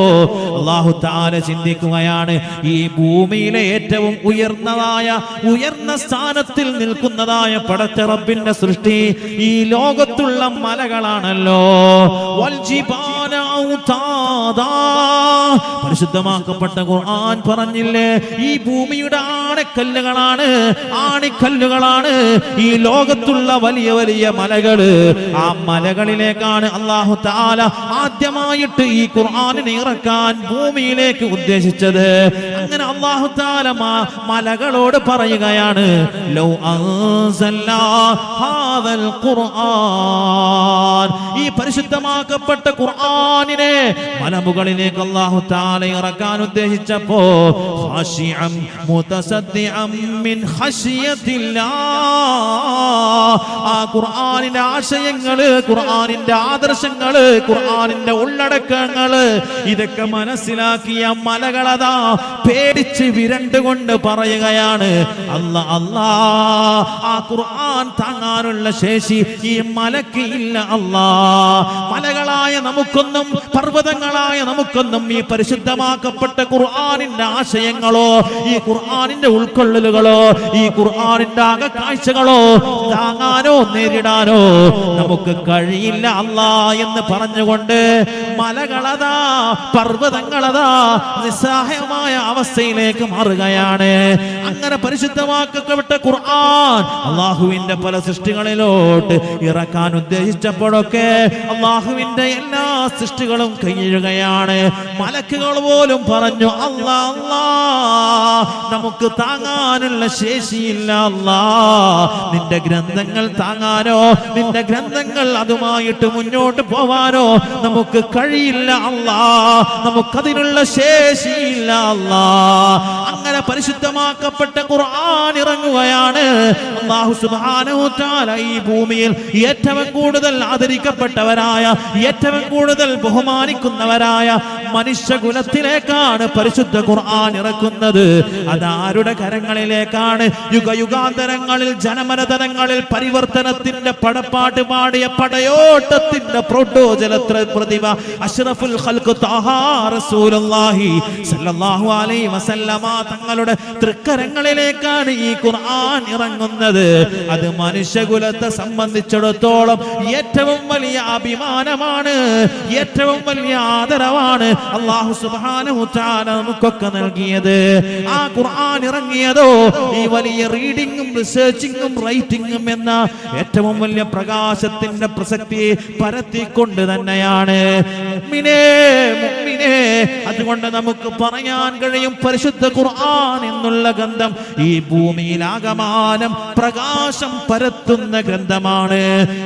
[SPEAKER 1] അല്ലാഹു തആല ചിന്തിക്കുകയാണ്, ഈ ഭൂമിയിലെ ഏറ്റവും ഉയർന്ന സ്ഥാനത്തിൽ നിൽക്കുന്നതായ പടച്ച റബ്ബിന്റെ സൃഷ്ടി ഈ ലോകത്തുള്ള മലകളാണല്ലോ. പരിശുദ്ധമാക്കപ്പെട്ട ഖുർആൻ പറഞ്ഞില്ലേ, ഈ ഭൂമിയുടെ ആണിക്കല്ലുകളാണ് ഈ ലോകത്തുള്ള വലിയ വലിയ മലകള്. ആ മലകളിലേക്കാണ് അല്ലാഹു തആല ആദ്യമായിട്ട് ഈ ഖുർആനിനെ ഇറക്കാൻ ഭൂമിയിലേക്ക് ഉദ്ദേശിച്ചത്. അങ്ങനെ അല്ലാഹു തആല മലകളോട് പറയുകയാണ്, ലൗ അൻസൽനാ ഹാദൽ ഖുർആൻ, ഈ പരിശുദ്ധമാക്കപ്പെട്ട ഖുർആനിനെ മലമുകളിലേക്ക് അല്ലാഹു തആല ഇറക്കാൻ ഉദ്ദേശിച്ചപ്പോ ഖാശിഅൻ മുതസദ്ദിഅൻ മിൻ ഖശിയത്തില്ലാഹ്, ആ ഖുർആനിന്റെ ആശയങ്ങള്, ഖുർആനിന്റെ ആദർശങ്ങള്, ഖുർആനിന്റെ ഉള്ളടക്കങ്ങള് ഇതൊക്കെ മനസ്സിലാക്കിയ മലകളതാ പേടിച്ച് വിരണ്ടുകൊണ്ട് പറയുകയാണ്, അല്ലാ ആ ഖുർആൻ താങ്ങാനുള്ള ശേഷി ഈ മലക്ക് ഇല്ല അല്ലാ. മലകളായ നമുക്കൊന്നും പർവ്വതങ്ങളായ നമുക്കൊന്നും ഈ പരിശുദ്ധമാക്കപ്പെട്ട ഖുർആനിന്റെ ആശയങ്ങളോ ഈ ഖുർആനിന്റെ ഉൾക്കൊള്ളലുകളോ ഈ ഖുർആനിന്റെ കാഴ്ചകളോ താങ്ങാനോ നേരിടാനോ നമുക്ക് കഴിയില്ല അല്ലാ എന്ന് പറഞ്ഞുകൊണ്ട് മലകളതാ പർവ്വതങ്ങളതാ നിസ്സഹായമായ അവസ്ഥയിലേക്ക് മാറുകയാണ്. അങ്ങനെ പരിശുദ്ധമാക്കപ്പെട്ട ഖുർആൻ അള്ളാഹുവിന്റെ പല സൃഷ്ടികളിലോട്ട് ഇറക്കാൻ ഉദ്ദേശിച്ചപ്പോഴൊക്കെ അള്ളാഹുവിന്റെ എല്ലാ സൃഷ്ടികളും കൈയ്യുകയാണ്. മലക്കുകൾ പോലും പറഞ്ഞു, അല്ലാ അല്ലാ നമുക്ക് താങ്ങാനുള്ള ശേഷിയില്ല അല്ലാ, നിന്റെ ഗ്രന്ഥങ്ങൾ താങ്ങാനോ നിന്റെ ഗ്രന്ഥങ്ങൾ അതുമായിട്ട് മുന്നോട്ട് പോവാനോ നമുക്ക് കഴിയില്ല അല്ലാ, നമുക്കതിനുള്ള ശേഷിയില്ല അല്ലാ. അങ്ങനെ പരിശുദ്ധമാക്കപ്പെട്ട ഖുർആൻ ഇറങ്ങുകയാണ്. അല്ലാഹു സുബ്ഹാനഹു വ തആല ഈ ഭൂമിയിൽ ഏറ്റവും കൂടുതൽ ആദരിക്കപ്പെട്ടവരായ ഏറ്റവും കൂടുതൽ ബഹുമാനിക്കുന്നവരായ മനുഷ്യകുലത്തിലേക്കാണ് പരിശുദ്ധ ഖുർആൻ ഇറക്കുന്നത്. അതാരുടെ കരങ്ങളിലേക്കാണ്? യുഗയുഗാന്തരങ്ങളിൽ ജനമനതരങ്ങളിൽ പരിവർത്തനത്തിന്റെ പടപ്പാട്ട് പാടിയ പടയോട്ടത്തിന്റെ പ്രോട്ടോജലത്ര പ്രതിഭ അഷ്റഫുൽ ഖൽഖ് ത്വാഹാ റസൂലുള്ളാഹി സ്വല്ലല്ലാഹു അലൈഹി വസല്ലമ തങ്ങളുടെ തൃക്കരങ്ങളിലേക്കാണ് ഈ ഖുർആൻ ഇറങ്ങുന്നത്. അത് മനുഷ്യകുലത്തെ സംബന്ധിച്ചിടത്തോളം ഏറ്റവും വലിയ അഭിമാനമാണ്, ഏറ്റവും വലിയ ആദരവാണ് അല്ലാഹു സുബ്ഹാനഹു വ തആല നമുക്കൊക്കെ നൽകിയത്. ആ ഖുർആൻ ഇറങ്ങിയതോ ഈ വലിയ റീഡിങ്ങും റിസർച്ചിങ്ങും റൈറ്റിങ്ങും എന്ന ഏറ്റവും വലിയ പ്രകാശത്തിന്റെ പ്രസക്തിയെ പരത്തിക്കൊണ്ട് തന്നെയാണ്. മുഅ്മിനേ, അതുകൊണ്ട് നമുക്ക് പറയാൻ കഴിയും പരിശുദ്ധ ഖുർആൻ എന്നുള്ള ഗ്രന്ഥം ഈ ഭൂമിയിൽ ആകമാനം പ്രകാശം പരത്തുന്ന ഗ്രന്ഥമാണ്.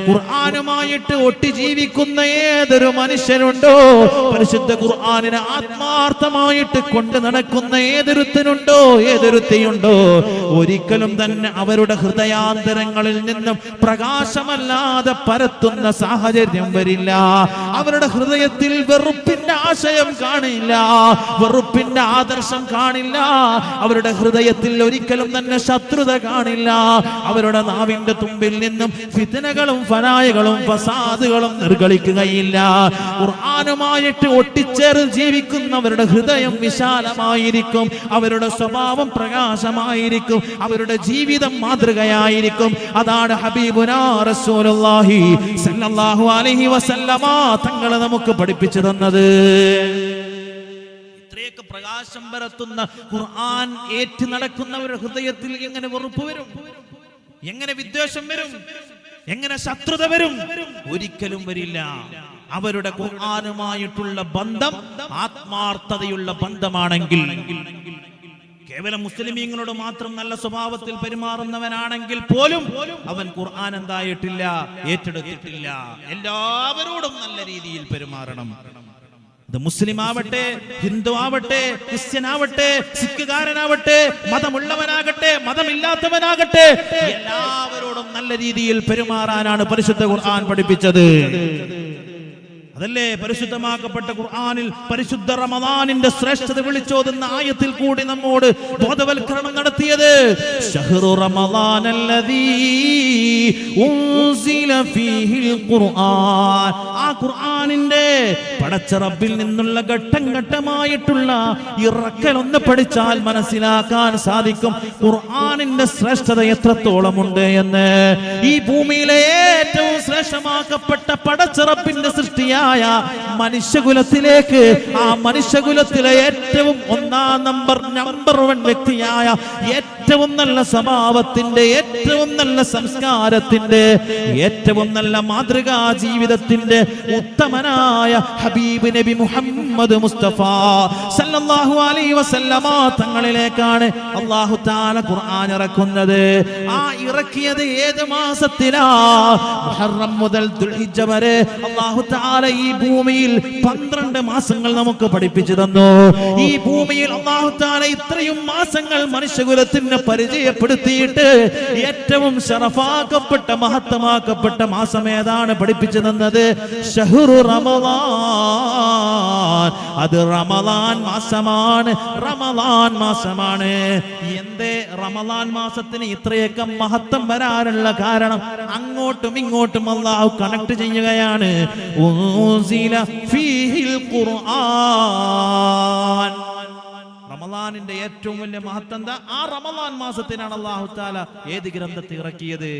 [SPEAKER 1] ഖുർആനുമായിട്ട് ഒട്ടി ജീവിക്കുന്ന ഏതൊരു മനുഷ്യനുണ്ടോ, പരിശുദ്ധ ഖുർആനിനെ ആത്മാർത്ഥമായിട്ട് കൊണ്ട് നടക്കുന്ന ഏതൊരുത്തനുണ്ടോ ഏതൊരുത്തിയുണ്ടോ, ഒരിക്കലും തന്നെ അവരുടെ ഹൃദയാന്തരങ്ങളിൽ നിന്നും പ്രകാശമല്ലാതെ പരത്തുന്ന സാഹചര്യം വരില്ല. അവരുടെ ഹൃദയത്തിൽ വെറുപ്പിന്റെ ആശയം കാണില്ല, വെറുപ്പിന്റെ ആദർശം കാണില്ല. അവരുടെ ഹൃദയത്തിൽ ഒരിക്കലും തന്നെ ശത്രുത കാണില്ല. അവരുടെ നാവിന്റെ തുമ്പിൽ നിന്നും ഫിത്നകളും ഫനായകളും ഫസാദുകളും നിർഗളിക്കുകയില്ല. ഖുർആനുമായിട്ട് ഒട്ടിച്ചേർന്ന് ജീവിക്കുന്നവരുടെ ഹൃദയം വിശാലമായിരിക്കും, അവരുടെ സ്വഭാവം പ്രകാശമായിരിക്കും, അവരുടെ ജീവിതം മാതൃകയായിരിക്കും. അതാണ് ഹബീബുനാ റസൂലുള്ളാഹി സ്വല്ലല്ലാഹു അലൈഹി വസല്ലമ തങ്ങൾ നമുക്ക് പഠിപ്പിച്ചു തന്നത്. ഇത്രയൊക്കെ പ്രകാശം പരത്തുന്ന ഖുർആൻ ഏറ്റ് നടക്കുന്നവരുടെ ഹൃദയത്തിൽ എങ്ങനെ വെറുപ്പ് വരും, എങ്ങനെ വിദ്വേഷം വരും, എങ്ങനെ ശത്രുത വരും? ഒരിക്കലും വരില്ല. അവരുടെ ഖുർആനുമായിട്ടുള്ള ബന്ധം ആത്മാർത്ഥതയുള്ള ബന്ധമാണെങ്കിൽ, കേവലം മുസ്ലിമീങ്ങളോട് മാത്രം നല്ല സ്വഭാവത്തിൽ പെരുമാറുന്നവനാണെങ്കിൽ പോലും അവൻ ഖുർആൻ എന്തായിട്ടില്ല, ഏറ്റെടുത്തിട്ടില്ല. എല്ലാവരോടും നല്ല രീതിയിൽ പെരുമാറണം. അത് മുസ്ലിം ആവട്ടെ, ഹിന്ദു ആവട്ടെ, ക്രിസ്ത്യൻ ആവട്ടെ, സിഖുകാരനാവട്ടെ, മതമുള്ളവനാകട്ടെ, മതമില്ലാത്തവനാകട്ടെ, എല്ലാവരോടും നല്ല രീതിയിൽ പെരുമാറാനാണ് പരിശുദ്ധ ഖുർആൻ പഠിപ്പിച്ചത്. അതല്ലേ പരിശുദ്ധമാക്കപ്പെട്ട ഖുർആനിൽ പരിശുദ്ധ റമദാനിന്റെ ശ്രേഷ്ഠത വിളിച്ചോതുന്ന ആയത്തിൽ കൂടി നമ്മോട് ബോധവൽക്കരണം നടത്തിയത്. ശഹ്റു റമദാനല്ലദീ ഉൻസില ഫീഹിൽ ഖുർആൻ. ആ ഖുർആനിന്റെ പടച്ച റബ്ബിൽ നിന്നുള്ള ഘട്ടം ഘട്ടമായിട്ടുള്ള ഇറക്കൽ ഒന്ന് പഠിച്ചാൽ മനസ്സിലാക്കാൻ സാധിക്കും ഖുർആനിന്റെ ശ്രേഷ്ഠത എത്രത്തോളം ഉണ്ട് എന്ന്. ഈ ഭൂമിയിലെ ഏറ്റവും ശ്രേഷ്ഠമാക്കപ്പെട്ട പടച്ച റബ്ബിന്റെ സൃഷ്ടിയായ മനുഷ്യകുലത്തിലേക്ക്, ആ മനുഷ്യകുലത്തിലെ ഏറ്റവും ഒന്നാം നമ്പർ 1 വ്യക്തിയായ ഏറ്റവും നല്ല സ്വഭാവത്തിന്റെ, ഏറ്റവും നല്ല സംസ്കാരത്തിന്റെ, ഏറ്റവും നല്ല മാതൃകാ ജീവിതത്തിന്റെ ഉത്തമനായ ഹബീബ് നബി മുഹമ്മദ് മുസ്തഫ സല്ലല്ലാഹു അലൈഹി വസല്ലമ തങ്ങളിലേക്കാണ് അല്ലാഹു തആല ഖുർആൻ ഇറക്കുന്നത്. ആ ഇറക്കിയത് ഏത് മാസത്തിലാ? മുഹറം മുതൽ ദുൽഹിജ്ജ വരെ അല്ലാഹു തആല ഈ ഭൂമിയിൽ 12 മാസങ്ങൾ നമുക്ക് പഠിപ്പിച്ചു തന്നു. ഈ ഭൂമിയിൽ അല്ലാഹു തആല ഇത്രയും മാസങ്ങൾ മനുഷ്യകുലത്തിന് പരിചയപ്പെടുത്തിയിട്ട് ഏറ്റവും ശറഫാക്കപ്പെട്ട മഹത്തമാക്കപ്പെട്ട മാസം ഏതാണ് പഠിപ്പിച്ചു തന്നത്? ശഹ്റു റമദാൻ. അത് റമളാൻ മാസമാണ്, റമളാൻ മാസമാണ്. എന്തേ റമളാൻ മാസത്തിന് ഇത്രയൊക്കെ മഹത്വം വരാനുള്ള കാരണം? അങ്ങോട്ടും ഇങ്ങോട്ടും അല്ലാഹു കണക്ട് ചെയ്യുകയാണ്. ഉൻസില ഫീഹിൽ ഖുർആൻ. റമളാനിന്റെ ഏറ്റവും വലിയ മഹത്വം എന്താ? ആ റമളാൻ മാസത്തിനാണ് അല്ലാഹു തആല ഏത് ഗ്രന്ഥത്തെ ഇറക്കിയത്?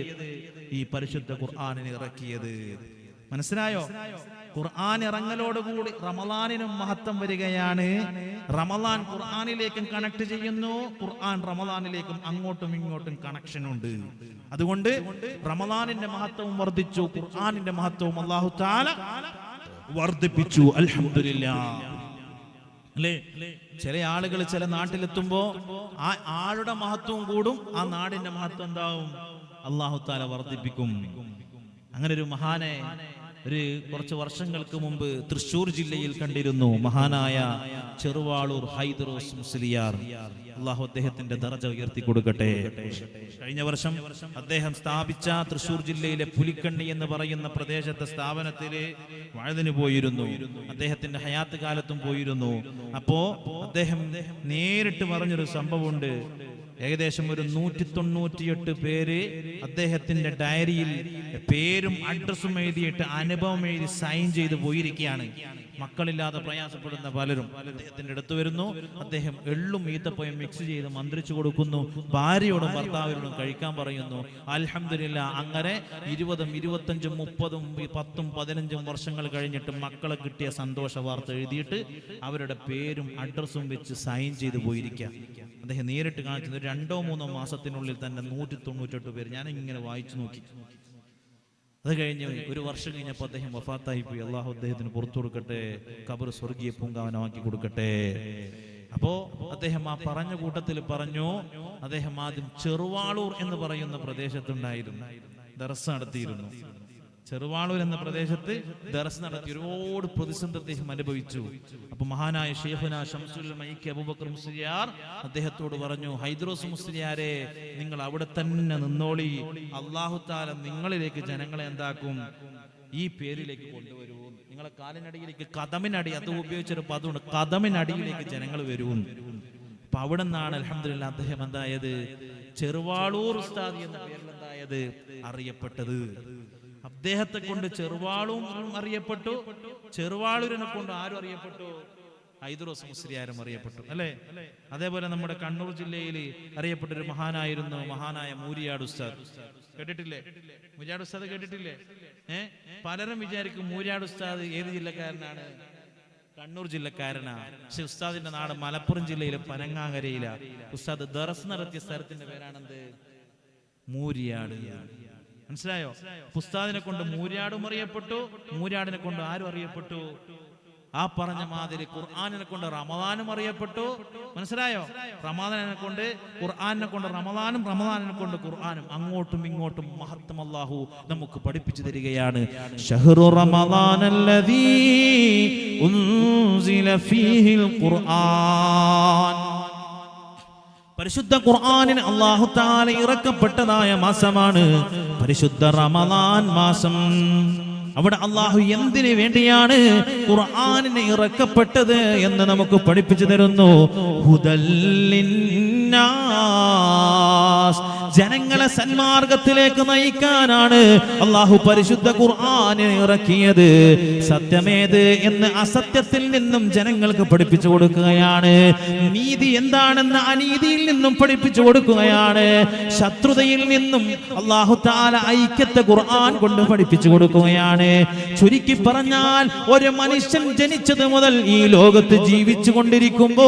[SPEAKER 1] ഈ പരിശുദ്ധ ഖുർആനിനെ ഇറക്കിയത്. മനസ്സിലായോ? ഖുർആൻ ഇറങ്ങലോടുകൂടി റമളാനിനും മഹത്വം വരികയാണ്. റമളാൻ ഖുർആനിലേക്കും കണക്ട് ചെയ്യുന്നു, ഖുർആൻ റമളാനിലേക്കും അങ്ങോട്ടും ഇങ്ങോട്ടും കണക്ഷൻ ഉണ്ട്. അതുകൊണ്ട് റമളാനിന്റെ മഹത്വവും വർദ്ധിച്ചു, ഖുർആനിന്റെ മഹത്വവും അല്ലാഹു തആല വർദ്ധിപ്പിച്ചു. അൽഹംദുലില്ലാഹ്. അല്ലേ? ചില ആളുകൾ ചില നാട്ടിലെത്തുമ്പോ ആ ആളുടെ മഹത്വവും കൂടും, ആ നാടിന്റെ മഹത്വം എന്താവും? അല്ലാഹു തആല വർദ്ധിപ്പിക്കും. അങ്ങനെ ഒരു മഹാനെ കുറച്ച് വർഷങ്ങൾക്ക് മുമ്പ് തൃശ്ശൂർ ജില്ലയിൽ കണ്ടിരുന്നു. മഹാനായ ചെറുവാളൂർ ഹൈദറോസ് മുസ്ലിയാർ. അല്ലാഹു അദ്ദേഹത്തിന്റെ ദറജ ഉയർത്തി കൊടുക്കട്ടെ. കഴിഞ്ഞ വർഷം അദ്ദേഹം സ്ഥാപിച്ച തൃശ്ശൂർ ജില്ലയിലെ പുലിക്കണ്ണി എന്ന് പറയുന്ന പ്രദേശത്തെ സ്ഥാപനത്തില് വഅദിന് പോയിരുന്നു. അദ്ദേഹത്തിന്റെ ഹയാത്ത് കാലത്തും പോയിരുന്നു. അപ്പോ അദ്ദേഹം നേരിട്ട് പറഞ്ഞൊരു സംഭവമുണ്ട്. ഏകദേശം ഒരു 198 പേര് അദ്ദേഹത്തിന്റെ ഡയറിയിൽ പേരും അഡ്രസ്സും എഴുതിയിട്ട് അനുഭവം എഴുതി സൈൻ ചെയ്ത് പോയിരിക്കുകയാണ്. മക്കളില്ലാതെ പ്രയാസപ്പെടുന്ന പലരും അദ്ദേഹത്തിന്റെ അടുത്ത് വരുന്നു. അദ്ദേഹം എള്ളും ഈത്തപ്പഴം മിക്സ് ചെയ്ത് മന്ത്രിച്ചു കൊടുക്കുന്നു. ഭാര്യയോടും ഭർത്താവിനോടും കഴിക്കാൻ പറയുന്നു. അൽഹംദുലില്ലാ. അങ്ങനെ 20, 25, 30, 10, 15 വർഷങ്ങൾ കഴിഞ്ഞിട്ട് മക്കളെ കിട്ടിയ സന്തോഷ വാർത്ത എഴുതിയിട്ട് അവരുടെ പേരും അഡ്രസ്സും വെച്ച് സൈൻ ചെയ്ത് പോയിരിക്കുക. അദ്ദേഹം നേരിട്ട് കാണിച്ചത് 2-3 മാസത്തിനുള്ളിൽ തന്നെ 198 പേര്. ഞാൻ ഇങ്ങനെ വായിച്ചു നോക്കി. അത് കഴിഞ്ഞ് ഒരു വർഷം കഴിഞ്ഞപ്പോൾ അദ്ദേഹം വഫാത്തായി പോയി. അള്ളാഹു അദ്ദേഹത്തിന് പുറത്തു കൊടുക്കട്ടെ, ഖബർ സ്വർഗീയ പൂങ്കാവനമാക്കി കൊടുക്കട്ടെ. അപ്പോ അദ്ദേഹം ആ പറഞ്ഞ കൂട്ടത്തിൽ പറഞ്ഞു, അദ്ദേഹം ആദ്യം ചെറുവാളൂർ എന്ന് പറയുന്ന പ്രദേശത്തുണ്ടായിരുന്നു, ദർസ് നടത്തിയിരുന്നു. ചെറുവാളൂർ എന്ന പ്രദേശത്ത് ദർസ് നടത്തി ഒരുപാട് പ്രതിസന്ധി അദ്ദേഹം അനുഭവിച്ചു. അപ്പൊ മഹാനായ ശൈഖുനാ ശംസുൽ മൈക്കി അബൂബക്കർ മുസ്ലിയാർ അദ്ദേഹത്തോട് പറഞ്ഞു, ഹൈദ്രോസ് മുസ്ലിയാരെ, നിങ്ങൾ അവിടെ തന്നെ നിന്നോളി, അല്ലാഹു തആല നിങ്ങളിലേക്ക് ജനങ്ങളെ എന്താക്കും? ഈ പേരിലേക്ക് കൊണ്ടുവരൂ. നിങ്ങളെ കാലിനടിയിലേക്ക്, കദമിനടി, അത് ഉപയോഗിച്ചൊരു പദമുണ്ട്, കദമിനടിയിലേക്ക് ജനങ്ങൾ വരും. അപ്പൊ അവിടെ നിന്നാണ് അൽഹംദുലില്ലാ അദ്ദേഹം എന്തായത്? ചെറുവാളൂർ ഉസ്താദി എന്ന പേരിൽ എന്തായത്? അറിയപ്പെട്ടത്. അദ്ദേഹത്തെ കൊണ്ട് ചെറുവാളൂരും അറിയപ്പെട്ടു, ചെറുവാളൂരിനെ കൊണ്ട് ആരും അറിയപ്പെട്ടു? ഹൈദറോസ് മുസ്ലിയാരും അറിയപ്പെട്ടു. അല്ലെ? അതേപോലെ നമ്മുടെ കണ്ണൂർ ജില്ലയിൽ അറിയപ്പെട്ട ഒരു മഹാനായിരുന്നു മഹാനായ മൂരിയാട് ഉസ്താദ്. കേട്ടിട്ടില്ലേ? മൂരിയാട് ഉസ്താദ് കേട്ടിട്ടില്ലേ? പലരും വിചാരിക്കും മൂരിയാട് ഉസ്താദ് ഏത് ജില്ലക്കാരനാണ്? കണ്ണൂർ ജില്ലക്കാരനാണ്. പക്ഷെ ഉസ്താദിന്റെ നാട് മലപ്പുറം ജില്ലയിലെ പനങ്ങാങ്കരയില. ഉസ്താദ് ദർസ് നടത്തിയ സ്ഥലത്തിന്റെ പേരാണെന്ത്? മൂരിയാട്. മനസ്സിലായോ? ഉസ്താദിനെ കൊണ്ട് മൂരിയാടും അറിയപ്പെട്ടു, മൂരിയാടിനെ കൊണ്ട് ആരും അറിയപ്പെട്ടു? ആ പറഞ്ഞ മാതിരി ഖുർആനിനെ കൊണ്ട് റമദാനും അറിയപ്പെട്ടു. മനസ്സിലായോ? റമദാനിനെ കൊണ്ട് ഖുർആനിനെ കൊണ്ട് റമദാനും, റമദാനിനെ കൊണ്ട് ഖുർആനും. അങ്ങോട്ടും ഇങ്ങോട്ടും മഹത്വം അല്ലാഹു നമുക്ക് പഠിപ്പിച്ചു തരികയാണ്. ശഹ്റു റമദാനല്ലദീ ഉൻസില ഫീഹിൽ ഖുർആൻ. പരിശുദ്ധ ഖുർആനിന് അല്ലാഹു തആല ഇറക്കപ്പെട്ടതായ മാസമാണ് പരിശുദ്ധ റമദാൻ മാസം. അവിടെ അല്ലാഹു എന്തിനു വേണ്ടിയാണ് ഖുർആനിനെ ഇറക്കപ്പെട്ടത് എന്ന് നമുക്ക് പഠിപ്പിച്ചു തരുന്നു. ഹുദൽ ലിന്നാസ്, ജനങ്ങളെ സന്മാർഗത്തിലേക്ക് നയിക്കാനാണ് അല്ലാഹു പരിശുദ്ധ ഖുർആനിനെ ഇറക്കിയത്. സത്യമേത് എന്ന് അസത്യത്തിൽ നിന്നും ജനങ്ങൾക്ക് പഠിപ്പിച്ചു കൊടുക്കുകയാണ്. നീതി എന്താണെന്ന് അനീതിയിൽ നിന്നും പഠിപ്പിച്ചു കൊടുക്കുകയാണ്. ശത്രുതയിൽ നിന്നും അല്ലാഹു തആല ഐക്യത്തെ ഖുർആൻ കൊണ്ട് പഠിപ്പിച്ചു കൊടുക്കുകയാണ്. ചുരുക്കി പറഞ്ഞാൽ, ഒരു മനുഷ്യൻ ജനിച്ചത് മുതൽ ഈ ലോകത്ത് ജീവിച്ചു കൊണ്ടിരിക്കുമ്പോ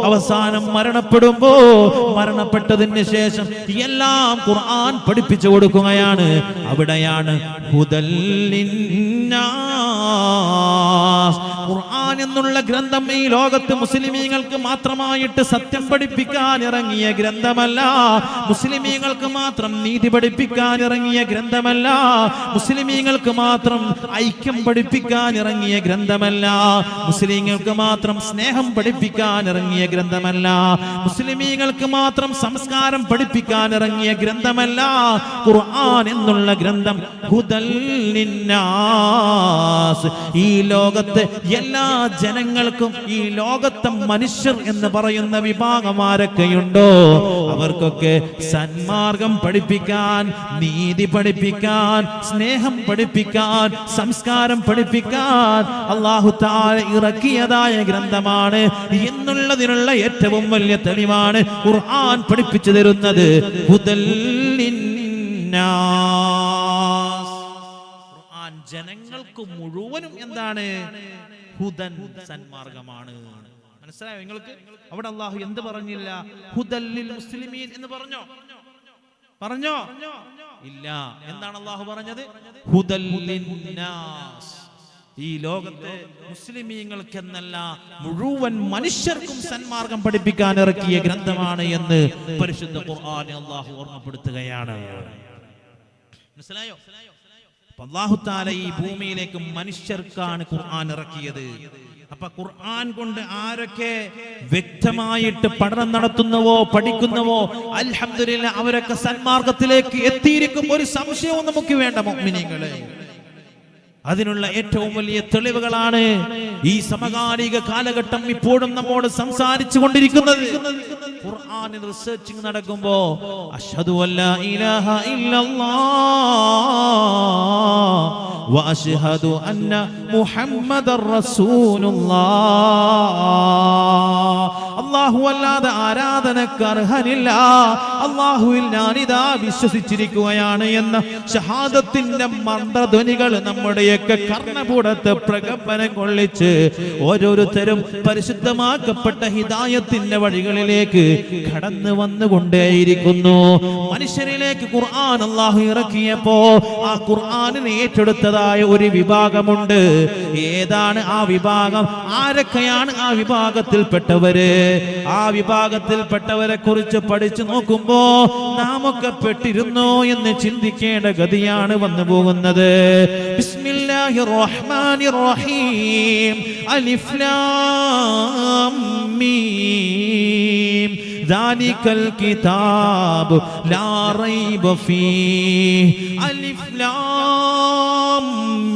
[SPEAKER 1] അവസാനം മരണപ്പെടുമ്പോ മരണപ്പെട്ടതിന് ശേഷം എല്ലാം ഖുർആൻ പഠിപ്പിച്ചു കൊടുക്കുകയാണ്. അവിടെയാണ് ഹുദൽ ലിന്നാസ്. ഖുർആൻ ഖുർആൻ എന്നുള്ള ഗ്രന്ഥം ഈ ലോകത്ത് മുസ്ലിമീങ്ങൾക്ക് മാത്രമായിട്ട് സത്യം പഠിപ്പിക്കാൻ ഇറങ്ങിയ ഗ്രന്ഥമല്ല, മുസ്ലിമീങ്ങൾക്ക് മാത്രം നീതി പഠിപ്പിക്കാൻ ഇറങ്ങിയ ഗ്രന്ഥമല്ല, മുസ്ലിമീങ്ങൾക്ക് മാത്രം ഐക്യം പഠിപ്പിക്കാൻ ഇറങ്ങിയ ഗ്രന്ഥമല്ല, മുസ്ലിങ്ങൾക്ക് മാത്രം സ്നേഹം പഠിപ്പിക്കാൻ ഇറങ്ങിയ ഗ്രന്ഥമല്ല, മുസ്ലിമീങ്ങൾക്ക് മാത്രം സംസ്കാരം പഠിപ്പിക്കാൻ ഇറങ്ങിയ ഗ്രന്ഥമല്ല. ഖുർആൻ എന്നുള്ള ഗ്രന്ഥം ഹുദൽ ലിന്നാസ്, ഈ ലോകത്തെ എല്ലാ ജനങ്ങൾക്കും, ഈ ലോകത്തെ മനുഷ്യർ എന്ന് പറയുന്ന വിഭാഗമാരൊക്കെയുണ്ടോ അവർക്കൊക്കെ സന്മാർഗം പഠിപ്പിക്കാൻ, നീതി പഠിപ്പിക്കാൻ, സ്നേഹം പഠിപ്പിക്കാൻ, സംസ്കാരം പഠിപ്പിക്കാൻ അല്ലാഹു തആല ഇറക്കിയതായ ഗ്രന്ഥമാണ് എന്നുള്ളതിനുള്ള ഏറ്റവും വലിയ തെളിവാണ് ഖുർആൻ പഠിപ്പിച്ചു തരുന്നത്. ഹുദൽ ലിന്നാസ്, ഖുർആൻ ജനങ്ങൾക്ക് മുഴുവനും എന്താണ്? ഹുദൻ, സന്മാർഗമാണ്. മനസ്സിലായോ നിങ്ങൾക്ക്? അവിടെ അല്ലാഹു എന്ത് പറഞ്ഞില്ല? ഹുദൽ ലിൽ മുസ്ലിമീൻ എന്ന് പറഞ്ഞോ? ഇല്ല. എന്താണ് അല്ലാഹു പറഞ്ഞത്? ഹുദൽ ലിന്നാസ്, ഈ ലോകത്തെ മുസ്ലിമീങ്ങൾക്കെന്നല്ല മുഴുവൻ മനുഷ്യർക്കും സന്മാർഗം പഠിപ്പിക്കാൻ ഇറക്കിയ ഗ്രന്ഥമാണ് എന്ന് പരിശുദ്ധ ഖുർആൻ അല്ലാഹു ഓർമ്മപ്പെടുത്തുകയാണ്. മനസ്സിലായോ? അല്ലാഹു തആല ഈ ഭൂമിയിലേക്ക് മനുഷ്യർക്കാണ് ഖുർആൻ ഇറക്കിയത്. അപ്പൊ ഖുർആൻ കൊണ്ട് ആരൊക്കെ വ്യക്തമായിട്ട് പഠനം നടത്തുന്നവോ പഠിക്കുന്നവോ അൽഹംദുലില്ലാഹ് അവരൊക്കെ സന്മാർഗത്തിലേക്ക് എത്തിയിരിക്കും. ഒരു സംശയവും നമുക്ക് വേണ്ട മുഅ്മിനീങ്ങളെ. അതിനുള്ള ഏറ്റവും വലിയ തെളിവുകളാണ് ഈ സമകാലിക കാലഘട്ടം ഇപ്പോഴും നമ്മോട് സംസാരിച്ചു കൊണ്ടിരിക്കുന്നത്. ഖുർആനിൽ റിസർച്ചിങ് നടക്കുമ്പോ അഷ്ഹദു അല്ലാ ഇലാഹ ഇല്ലല്ലാഹ് വ അഷ്ഹദു അന്ന മുഹമ്മദർ റസൂലുള്ളാഹ്, അല്ലാഹു അല്ലാതെ ആരാധനക്ക് അർഹനില്ല, അല്ലാഹുവിൽ ഞാനിതാ വിശ്വസിച്ചിരിക്കുകയാണ് എന്ന ഷഹാദത്തിന്റെ മന്ത്രധ്വനികൾ നമ്മുടെയൊക്കെ കർണപൂടത്ത് പ്രകമ്പനം കൊള്ളിച്ച് ഓരോരുത്തരും പരിശുദ്ധമാക്കപ്പെട്ട ഹിദായത്തിന്റെ വഴികളിലേക്ക് കടന്നു വന്നുകൊണ്ടേയിരിക്കുന്നു. മനുഷ്യരിലേക്ക് ഖുർആൻ അല്ലാഹു ഇറക്കിയപ്പോ ആ ഖുർആനിനെ ഏറ്റെടുത്തതായ ഒരു വിഭാഗമുണ്ട്. ഏതാണ് ആ വിഭാഗം? ആരൊക്കെയാണ് ആ വിഭാഗത്തിൽപ്പെട്ടവര്? ആ വിഭാഗത്തിൽപ്പെട്ടവരെ കുറിച്ച് പഠിച്ചു നോക്കുമ്പോ നാമൊക്കെ പെട്ടിരുന്നോ എന്ന് ചിന്തിക്കേണ്ട ഗതിയാണ് വന്നു പോകുന്നത്. ബിസ്മില്ലാഹിർ റഹ്മാനിർ റഹീം. അലിഫ് ലാം മീം. ദാലികൽ കിതാബ് ലാ റൈബ ഫീഹ്. അലിഫ് ലാം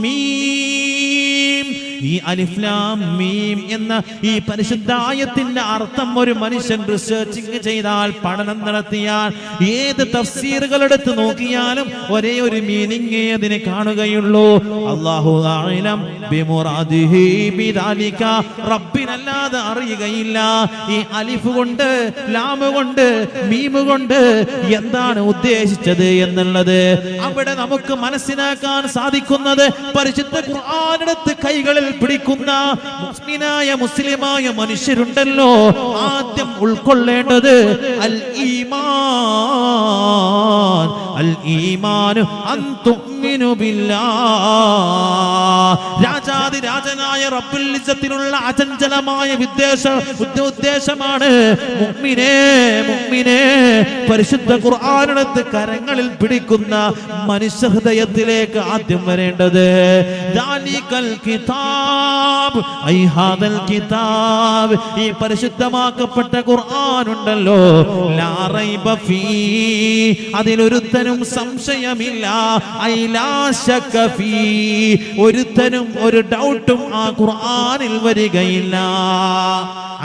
[SPEAKER 1] മീം. ഈ അലിഫ് ലാം മീം എന്ന ഈ പരിശുദ്ധായത്തിന്റെ അർത്ഥം ഒരു മനുഷ്യൻ റിസർച്ചിങ് ചെയ്താൽ, പഠനം നടത്തിയാൽ, ഏത് തഫ്സീറുകൾ എടുത്ത് നോക്കിയാലും ഒരേ ഒരു മീനിങ് അതിനെ കാണുകയുള്ളൂ. അല്ലാഹു അഅലം ബിമുറാദിഹി ബിദാലിക, റബ്ബിനല്ലാതെ അറിയുകയില്ല ഈ അലിഫ് കൊണ്ട്, ലാം കൊണ്ട്, മീം കൊണ്ട് എന്താണ് ഉദ്ദേശിച്ചത് എന്നുള്ളത്. അവിടെ നമുക്ക് മനസ്സിലാക്കാൻ സാധിക്കുന്നത് പരിശുദ്ധ ഖുർആനെടുത്ത് കൈകളിൽ പിടിക്കുന്ന മുസ്ലിമായ മുസ്ലിമായ മനുഷ്യരുണ്ടല്ലോ, ആദ്യം ഉൾക്കൊള്ളേണ്ടത് അൽ ഈമാൻ. അൽ ഈമാൻ അൻ തുഅ്മിനു ബില്ലാഹ്. രാജാതിരാജനായ റബ്ബുൽ ഇസ്സത്തിനുള്ള അചഞ്ചലമായ ഉദ്ദേശമാണ് മുഅ്മിനേ പരിശുദ്ധ ഖുർആനെടുത്ത് കരങ്ങളിൽ പിടിക്കുന്ന മനുഷ്യ ഹൃദയത്തിലേക്ക് ആദ്യം വരേണ്ടത് ദാലികൽ കിതാബ്, ഐ ഹാദൽ കിതാബ്, ഈ പരിശുദ്ധമാക്കപ്പെട്ട ഖുർആൻ ഉണ്ടല്ലോ, ലാ റൈബ ഫീ, അതിലൊരുത്തനും സംശയമില്ല, ഐ ലാ ശക്ക ഫീ, ഒരുത്തനും ഒരു ഡൗട്ടും ആ ഖുർആനിൽ വരികയില്ല.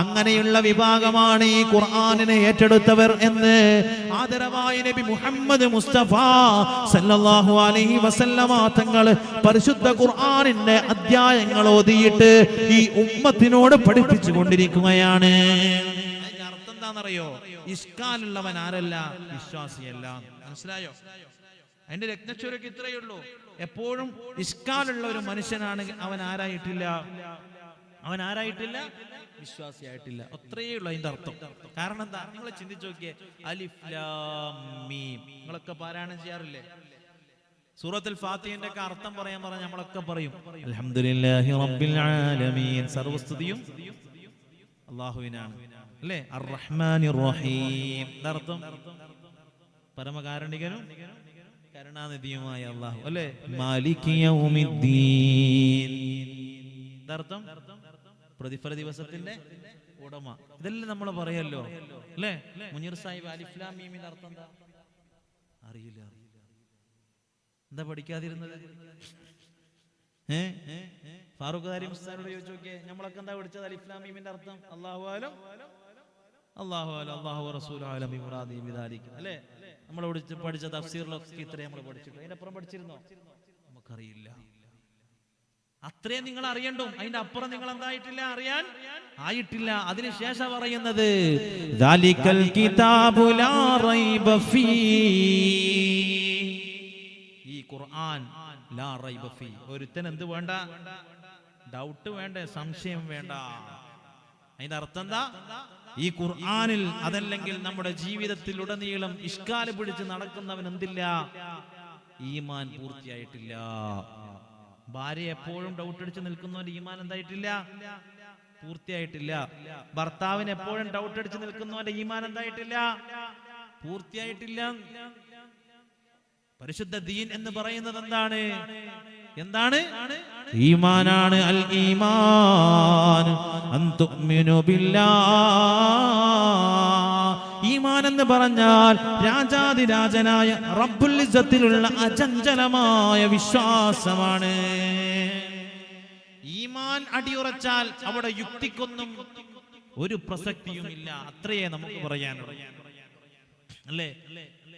[SPEAKER 1] അങ്ങനെയുള്ള വിഭാഗമാണ് ഈ ഖുർആനിനെ ഏറ്റെടുത്തവർ എന്ന് ആദരവായ നബി മുഹമ്മദ് മുസ്തഫ സല്ലല്ലാഹു അലൈഹി വസല്ലമ തങ്ങൾ പരിശുദ്ധ ഖുർആനിന്റെ അധ്യായങ്ങൾ ഓതിയിട്ട് ഈ ഉമ്മത്തിനോട് പഠിപ്പിച്ചു കൊണ്ടിരിക്കുകയാണ്. അതിന്റെ അർത്ഥം എന്താണെന്നറിയോ? ഇസ്കാലുള്ളവൻ ആരല്ല? വിശ്വാസിയല്ല. മനസ്സിലായോ? അതിന്റെ രത്നച്ചുരക്ക് ഇത്രയേ ഉള്ളൂ. എപ്പോഴും ഇസ്കാലുള്ള ഒരു മനുഷ്യനാണ് അവൻ ആരായിട്ടില്ല? വിശ്വാസിയായിട്ടില്ല. അത്രയേ ഉള്ളൂ അതിന്റെ അർത്ഥം. കാരണം എന്താ? നിങ്ങൾ ചിന്തിച്ചു നോക്കിയേ, അലിഫ് ലാം മീം നിങ്ങളൊക്കെ പാരായണം ചെയ്യാറില്ലേ? സൂറത്തുൽ ഫാത്തിഹയുടെ ഒക്കെ അർത്ഥം പറയാൻ പറഞ്ഞാൽ നമ്മളൊക്കെ പറയും അൽഹംദുലില്ലാഹി റബ്ബിൽ ആലമീൻ. സർവസ്തുതിയും അല്ലാഹുവിനാണ് അല്ലേ. അർറഹ്മാനിർ റഹീം അർത്ഥം പരമകാരുണികനും കരുണാനിധിയുമായ അല്ലാഹു അല്ലേ. മാലികി യൗമിദ്ദീൻ അർത്ഥം പ്രതിഫല ദിവസത്തിന്റെ ഉടമ. ഇതെല്ലാം നമ്മൾ പറയല്ലോ അല്ലേ. മുനീർ സാഹിബ് അലിഫ് ലാം മീമിന്റെ അർത്ഥം എന്താ അറിയില്ല. എന്താ പഠിക്കാതിരുന്നത്? ഫാറൂഖ് കാര്യം ഉസ്താദിനോട് ചോദിച്ചു നോക്കിയേ, നമ്മളൊക്കെ എന്താ പഠിച്ചത്? അലിഫ് ലാം മീമിന്റെ അർത്ഥം അല്ലാഹു അലം അല്ലാഹു അലം അല്ലാഹു റസൂലു അലം ബിമുറാദി ബിദാലിക അല്ലേ. നമ്മൾ പഠിച്ച തഫ്സീറിലൊക്കെ ഇത്രയും നമ്മൾ പഠിച്ചിട്ട് അതിനപ്പുറം പഠിച്ചിരുന്നോ? നമുക്കറിയില്ല. അത്രയും നിങ്ങൾ അറിയണ്ടോ. അതിന്റെ അപ്പുറം നിങ്ങൾ എന്തായിട്ടില്ല, അറിയാൻ ആയിട്ടില്ല. അതിനുശേഷം പറയുന്നത് ദാലികൽ കിതാബു ലാ റൈബ ഫീ, ഈ ഖുർആൻ ലാ റൈബ ഫീ, ഒരുത്തൻ എന്ത് വേണ്ട, ഡൗട്ട് വേണ്ട, സംശയം വേണ്ട. അതിന്റെ അർത്ഥം എന്താ? ഈ ഖുർആനിൽ അതല്ലെങ്കിൽ നമ്മുടെ ജീവിതത്തിൽ ഉടനീളം ഇഷ്കാല് പിടിച്ച് നടക്കുന്നവൻ എന്തില്ല, ഈമാൻ പൂർത്തിയായിട്ടില്ല. ഭാര്യ എപ്പോഴും ഡൗട്ട് അടിച്ച് നിൽക്കുന്നവന്റെ ഈമാൻ എന്തായിട്ടില്ല, പൂർത്തിയായിട്ടില്ല. ഭർത്താവിന് എപ്പോഴും ഡൗട്ട് അടിച്ച് നിൽക്കുന്നവന്റെ ഈമാൻ എന്തായിട്ടില്ല, പൂർത്തിയായിട്ടില്ല. പരിശുദ്ധ ദീൻ എന്ന് പറയുന്നത് എന്താണ്? എന്താണ്? ഈമാനാണ്. അൽ ഈമാൻ അൻ തുഅ്മിനു ബില്ലാഹ്. ഈമാൻ എന്ന് പറഞ്ഞാൽ രാജാതിരാജനായ റബ്ബുൽ ഇസ്സത്തിലുള്ള അചഞ്ചലമായ വിശ്വാസമാണ്. ഈമാൻ അടിയുറച്ചാൽ അവിടെ യുക്തിക്കൊന്നും ഒരു പ്രസക്തിയുമില്ല. അത്രയേ നമുക്ക് പറയാനുള്ളൂ അല്ലേ.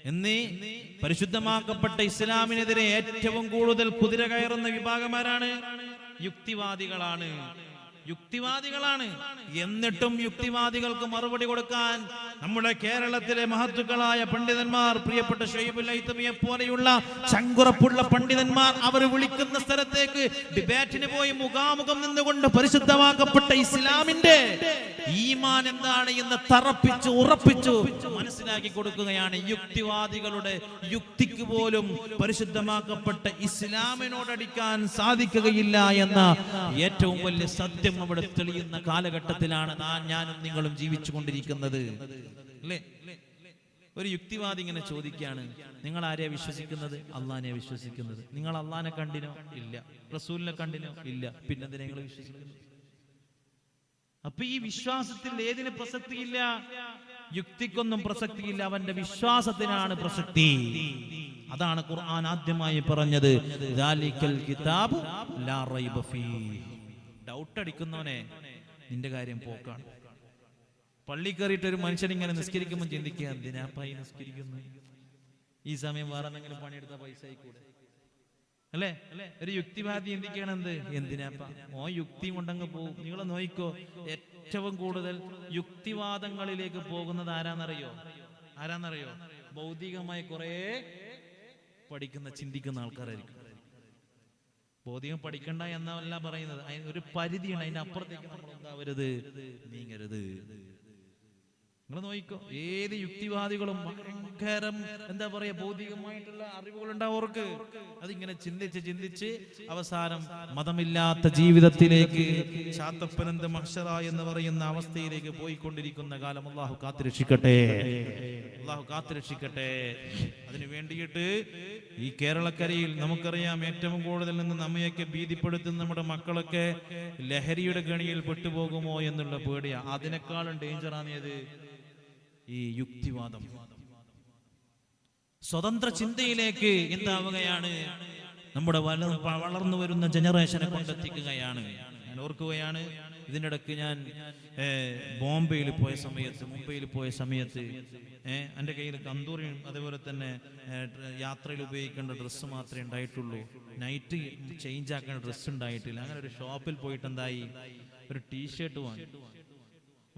[SPEAKER 1] എന്നീ പരിശുദ്ധമാക്കപ്പെട്ട ഇസ്ലാമിനെതിരെ ഏറ്റവും കൂടുതൽ കുതിര കയറുന്ന വിഭാഗമാരാണ് യുക്തിവാദികളാണ്. യുക്തിവാദികളാണ്. എന്നിട്ടും യുക്തിവാദികൾക്ക് മറുപടി കൊടുക്കാൻ നമ്മുടെ കേരളത്തിലെ മഹത്തുക്കളായ പണ്ഡിതന്മാർ, പ്രിയപ്പെട്ട ഷുഐബുൽ ഹൈതമിയെ പോലെയുള്ള ചങ്കുറപ്പുള്ള പണ്ഡിതന്മാർ, അവർ വിളിക്കുന്ന സ്ഥലത്തേക്ക് ഡിബേറ്റിന് പോയി മുഖാമുഖം നിന്നുകൊണ്ട് പരിശുദ്ധമാക്കപ്പെട്ട ഇസ്ലാമിന്റെ ഈമാൻ എന്താണ് എന്ന് തറപ്പിച്ചു ഉറപ്പിച്ചു മനസ്സിലാക്കി കൊടുക്കുകയാണ്. യുക്തിവാദികളുടെ യുക്തിക്ക് പോലും പരിശുദ്ധമാക്കപ്പെട്ട ഇസ്ലാമിനോടടിക്കാൻ സാധിക്കുകയില്ല എന്ന ഏറ്റവും വലിയ സത്യം അവിടെ തെളിയുന്ന കാലഘട്ടത്തിലാണ് ഞാനും നിങ്ങളും ജീവിച്ചു കൊണ്ടിരിക്കുന്നത് അല്ലേ. ഒരു യുക്തിവാദി ഇങ്ങനെ ചോദിക്കുകയാണ്, നിങ്ങൾ ആരെയാ വിശ്വസിക്കുന്നത്? അള്ളാഹിനെ വിശ്വസിക്കുന്നത്. നിങ്ങൾ അള്ളാഹിനെ കണ്ടിനോ? ഇല്ല. റസൂലിനെ കണ്ടിനോ? ഇല്ല. പിന്നെന്തിനാ നിങ്ങൾ വിശ്വസിക്കുന്നത്? അപ്പൊ ഈ വിശ്വാസത്തിൽ ഏതിന് പ്രസക്തിയില്ല? യുക്തിക്കൊന്നും പ്രസക്തിയില്ല. അവന്റെ വിശ്വാസത്തിനാണ് പ്രസക്തി. അതാണ് ഖുർആൻ ആദ്യമായി പറഞ്ഞത്, ദാലികൽ കിതാബു ലാ റൈബ ഫീഹി. ഡൗട്ട് അടിക്കുന്നവനെ നിന്റെ കാര്യം പോക്കാണ്. പള്ളി കയറിയിട്ട് ഒരു മനുഷ്യൻ ഇങ്ങനെ നിസ്കരിക്കുമ്പോൾ ചിന്തിക്കുക, എന്തിനാപ്പാ ഈ നിസ്കരിക്കുന്നു? ഈ സമയം വേറെ എന്തെങ്കിലും പണിയെടുത്ത പൈസ ആയിക്കൂടെ അല്ലേ. ഒരു യുക്തിവാദി ചിന്തിക്കണം, എന്ത് എന്തിനാപ്പാ, ഓ യുക്തി കൊണ്ടങ്ങ് പോകും. നിങ്ങൾ നോയിക്കോ, ഏറ്റവും കൂടുതൽ യുക്തിവാദങ്ങളിലേക്ക് പോകുന്നത് ആരാന്നറിയോ? ഭൗതികമായി കുറെ പഠിക്കുന്ന ചിന്തിക്കുന്ന ആൾക്കാരായിരിക്കും. ഭൗതികം പഠിക്കണ്ട എന്നല്ല പറയുന്നത്, അതിന് ഒരു പരിധിയുണ്ട്. അതിന്റെ അപ്പുറത്തേക്ക് നമ്മൾ എന്താവരുത്, നീങ്ങരുത്. നിങ്ങൾ നോക്കിക്കോ, ഏത് യുക്തിവാദികളും ഭയങ്കരം എന്താ പറയാ, ഭൗതികമായിട്ടുള്ള അറിവുകൾ ഉണ്ടാവും അവർക്ക്. അതിങ്ങനെ ചിന്തിച്ച് അവസാനം മതമില്ലാത്ത ജീവിതത്തിലേക്ക്, ശാത്തപ്പനന്ത് മഹ്ശറ എന്ന് പറയുന്ന അവസ്ഥയിലേക്ക് പോയിക്കൊണ്ടിരിക്കുന്ന കാലം അല്ലാഹു കാത്തുരക്ഷിക്കട്ടെ. അല്ലാഹു കാത്തുരക്ഷിക്കട്ടെ. അതിനു വേണ്ടിയിട്ട് ഈ കേരളക്കരയിൽ നമുക്കറിയാം, ഏറ്റവും കൂടുതൽ നിന്ന് നമ്മയൊക്കെ ഭീതിപ്പെടുത്തുന്ന നമ്മുടെ മക്കളൊക്കെ ലഹരിയുടെ ഗണിയിൽ പെട്ടുപോകുമോ എന്നുള്ള പേടിയാ. അതിനേക്കാളും ഡേഞ്ചറാണ് ഈ യുക്തിവാദം. സ്വതന്ത്ര ചിന്തയിലേക്ക് എന്താവുകയാണ്, നമ്മുടെ വളർന്നു വരുന്ന ജനറേഷനെ കൊണ്ടെത്തിക്കുകയാണ്. ഞാൻ ഓർക്കുകയാണ്, ഇതിനിടയ്ക്ക് ഞാൻ മുംബൈയിൽ പോയ സമയത്ത് എൻ്റെ കയ്യിൽ കന്തൂറിയും അതേപോലെ തന്നെ യാത്രയിൽ ഉപയോഗിക്കേണ്ട ഡ്രസ്സ് മാത്രമേ ഉണ്ടായിട്ടുള്ളൂ. നൈറ്റ് ചേഞ്ച് ആക്കേണ്ട ഡ്രസ്സ് ഉണ്ടായിട്ടില്ല. അങ്ങനെ ഒരു ഷോപ്പിൽ പോയിട്ട് എന്തായി, ഒരു ടീഷർട്ട്